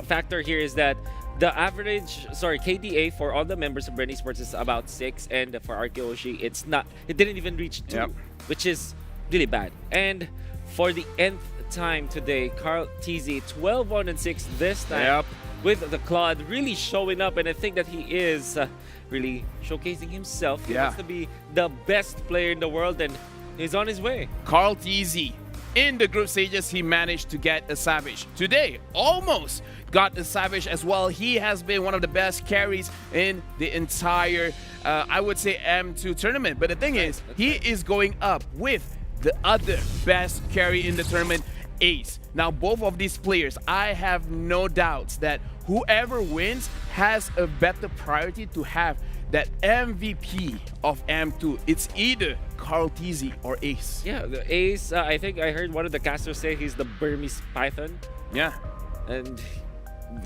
factor here is that the average, KDA for all the members of Brand Esports is about 6, and for Arkeoshi, it didn't even reach 2, which is really bad. And for the nth time today, Carl TZ 12-1-6 this time with the Claude really showing up, and I think that he is really showcasing himself. He wants to be the best player in the world, and he's on his way. Carl TZ. In the group stages, he managed to get a Savage. Today, almost got a Savage as well. He has been one of the best carries in the entire, I would say, M2 tournament. But the thing is, he is going up with the other best carry in the tournament, Ace. Now, both of these players, I have no doubts that whoever wins has a better priority to have that MVP of M2. It's either Carl TZ or Ace. Yeah, the Ace, I think I heard one of the casters say he's the Burmese Python. Yeah. And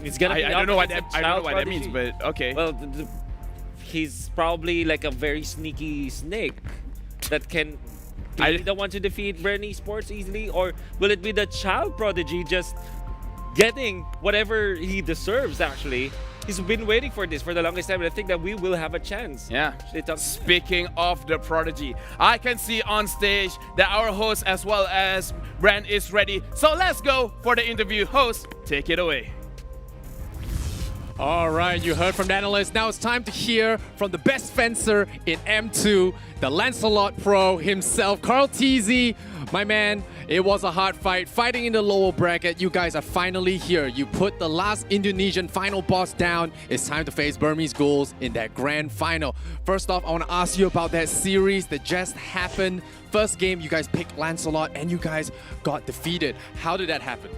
it's gonna be I don't know what that means, but okay. Well, he's probably like a very sneaky snake that can be the one to defeat Brand Esports easily, or will it be the child prodigy just getting whatever he deserves actually? He's been waiting for this for the longest time, and I think that we will have a chance. Yeah. Speaking of the prodigy, I can see on stage that our host as well as Brand is ready. So let's go for the interview. Host, take it away. All right, you heard from the analyst. Now it's time to hear from the best fencer in M2, the Lancelot Pro himself, Carl TZ. My man, it was a hard fight, fighting in the lower bracket. You guys are finally here. You put the last Indonesian final boss down. It's time to face Burmese Ghouls in that grand final. First off, I want to ask you about that series that just happened. First game, you guys picked Lancelot and you guys got defeated. How did that happen?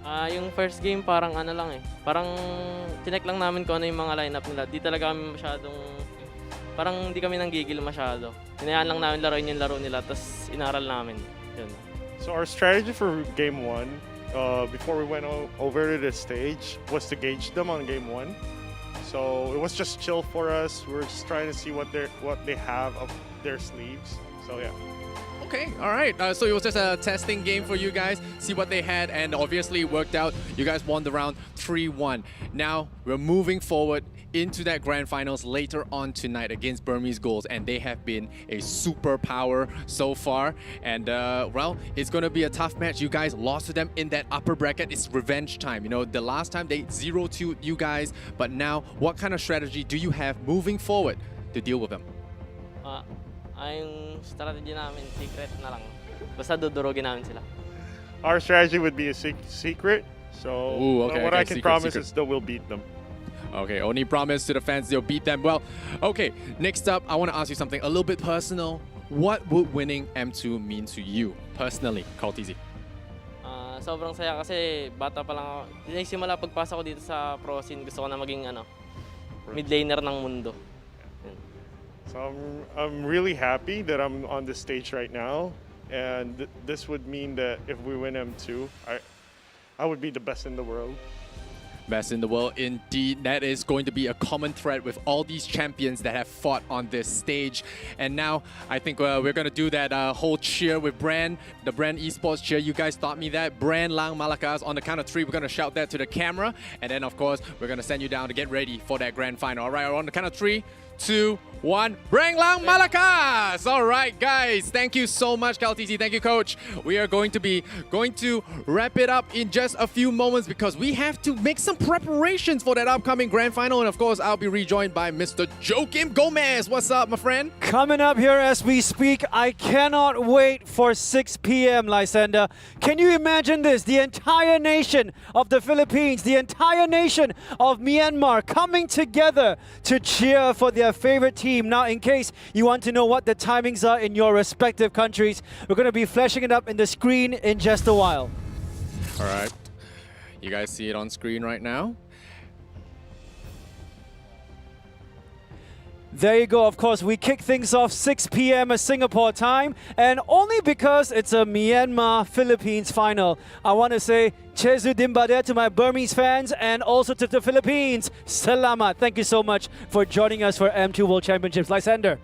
Yung first game parang ano lang parang tinek lang namin kung ano yung mga lineup nila. Di talaga kami masyadong, parang di kami nanggigil masyado. Hinayaan lang namin laruin yung laro nila, tapos inaral namin. Yun. So our strategy for game 1, before we went over to the stage, was to gauge them on game 1. So it was just chill for us. We were just trying to see what they have up their sleeves. So yeah. Okay, all right. So it was just a testing game for you guys, see what they had, and obviously it worked out. You guys won the round 3-1. Now we're moving forward into that grand finals later on tonight against Burmese Ghouls, and they have been a superpower so far. And well, it's going to be a tough match. You guys lost to them in that upper bracket. It's revenge time. You know, the last time they 0-2 you guys, but now what kind of strategy do you have moving forward to deal with them? Yung strategy namin, secret na lang. Basta dudurugin namin sila. Our strategy would be a secret. So what I can promise is that we'll beat them. Okay, only promise to the fans they'll beat them. Well, okay, next up, I want to ask you something a little bit personal. What would winning M2 mean to you personally, Kaltizi? Sobrang saya kasi bata pa lang ako. Simula pagpasok ko dito sa pro scene, gusto ko na maging mid laner ng mundo. So I'm really happy that I'm on this stage right now, and this would mean that if we win M2, I would be the best in the world. Best in the world, indeed. That is going to be a common thread with all these champions that have fought on this stage. And now, I think we're going to do that whole cheer with Brand, the Brand Esports cheer. You guys taught me that. Brand Lang Malakas. On the count of 3, we're going to shout that to the camera. And then, of course, we're going to send you down to get ready for that grand final. All right, on the count of 3, 2, 1. Brand Lang Malakas! All right, guys. Thank you so much, Kaltizi. Thank you, Coach. We are going to wrap it up in just a few moments because we have to make some preparations for that upcoming grand final. And of course, I'll be rejoined by Mr. Joakim Gomez. What's up, my friend? Coming up here as we speak, I cannot wait for 6 p.m., Lysander. Can you imagine this? The entire nation of the Philippines, the entire nation of Myanmar coming together to cheer for their favorite team. Now, in case you want to know what the timings are in your respective countries, we're going to be flashing it up in the screen in just a while. All right. You guys see it on screen right now? There you go. Of course, we kick things off 6 p.m. at Singapore time, and only because it's a Myanmar-Philippines final. I want to say Chezu Dimbade to my Burmese fans and also to the Philippines. Salamat. Thank you so much for joining us for M2 World Championships. Lysander.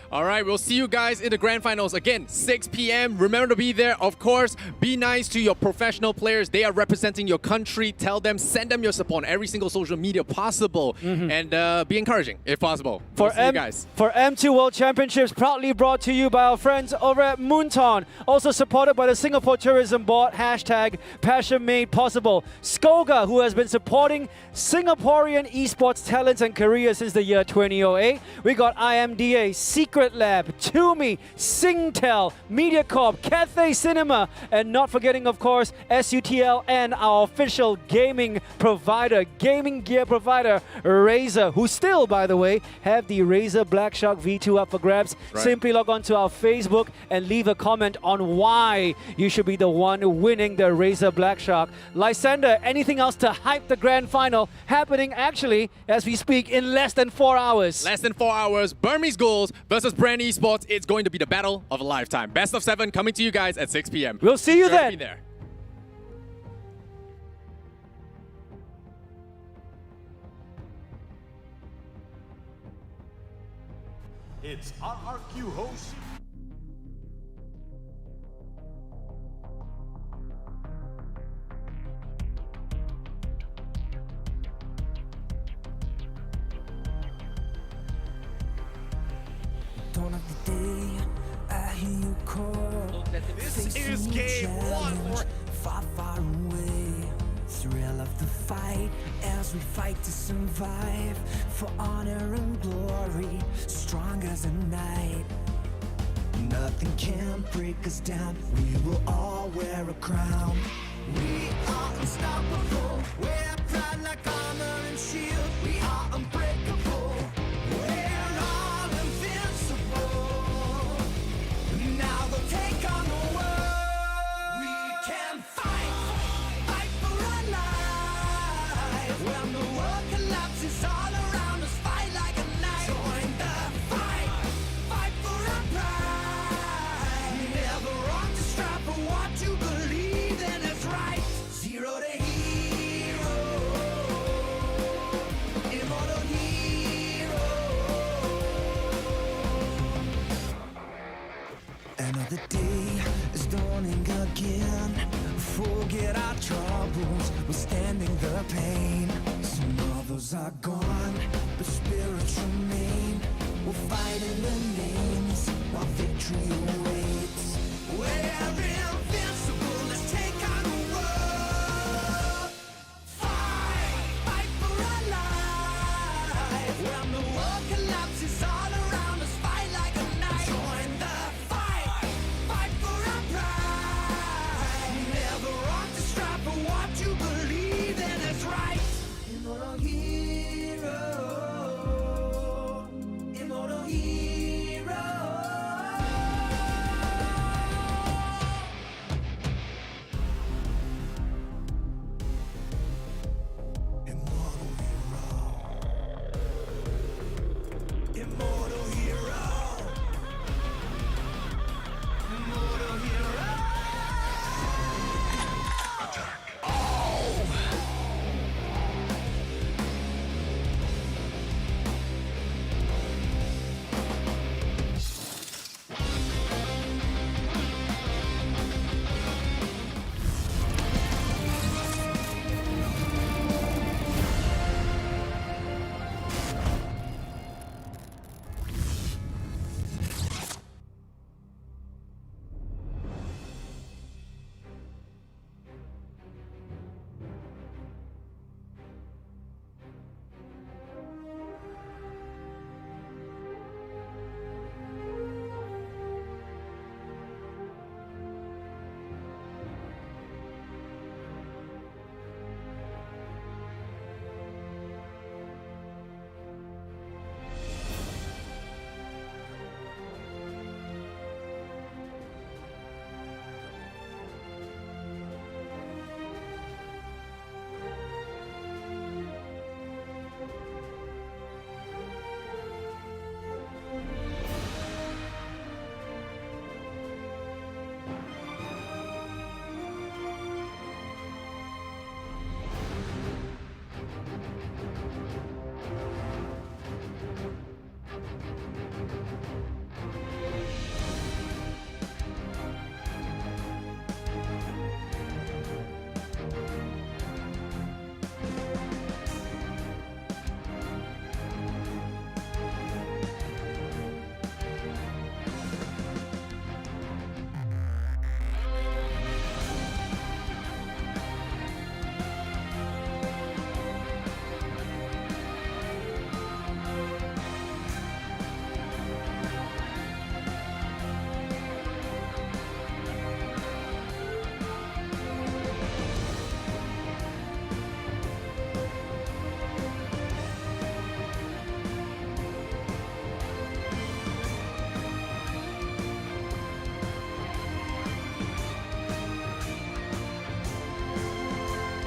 All right, we'll see you guys in the grand finals. Again, 6 p.m. Remember to be there. Of course, be nice to your professional players. They are representing your country. Tell them, send them your support on every single social media possible. And be encouraging, if possible. For see you guys. For M2 World Championships, proudly brought to you by our friends over at Moonton. Also supported by the Singapore Tourism Board. Hashtag Passion Made Possible. Skoga, who has been supporting Singaporean esports talents and careers since the year 2008. We got IMDA, Secret Lab, Toomey, Singtel, MediaCorp, Cathay Cinema, and not forgetting, of course, SUTL and our official gaming provider, gaming gear provider, Razer, who still, by the way, have the Razer Black Shark V2 up for grabs. Right. Simply log on to our Facebook and leave a comment on why you should be the one winning the Razer Black Shark. Lysander, anything else to hype the grand final happening actually, as we speak, in less than 4 hours? Less than 4 hours. Burmese Ghouls versus Brand Esports. It's going to be the battle of a lifetime. Best of 7 coming to you guys at 6 p.m. We'll see you then. Be there. It's RRQ host. Dawn of the day, I hear you call. This is game 1. Far, far away. Thrill of the fight as we fight to survive. For honor and glory, strong as a knight. Nothing can break us down. We will all wear a crown. We are unstoppable. Wear pride like armor and shield. We are unbreakable. We're all invincible. Now they'll take on the world. We can fight, fight for our lives. When the world collapses all around us, fight like a knight. Join the fight, fight for our pride. Never wrong to strive for what you believe in is right. Zero to hero, immortal hero. Another day is dawning again. Forget our troubles, we're standing the pain. Some others are gone. spirits remain. We'll fight in the names while victory awaits. Where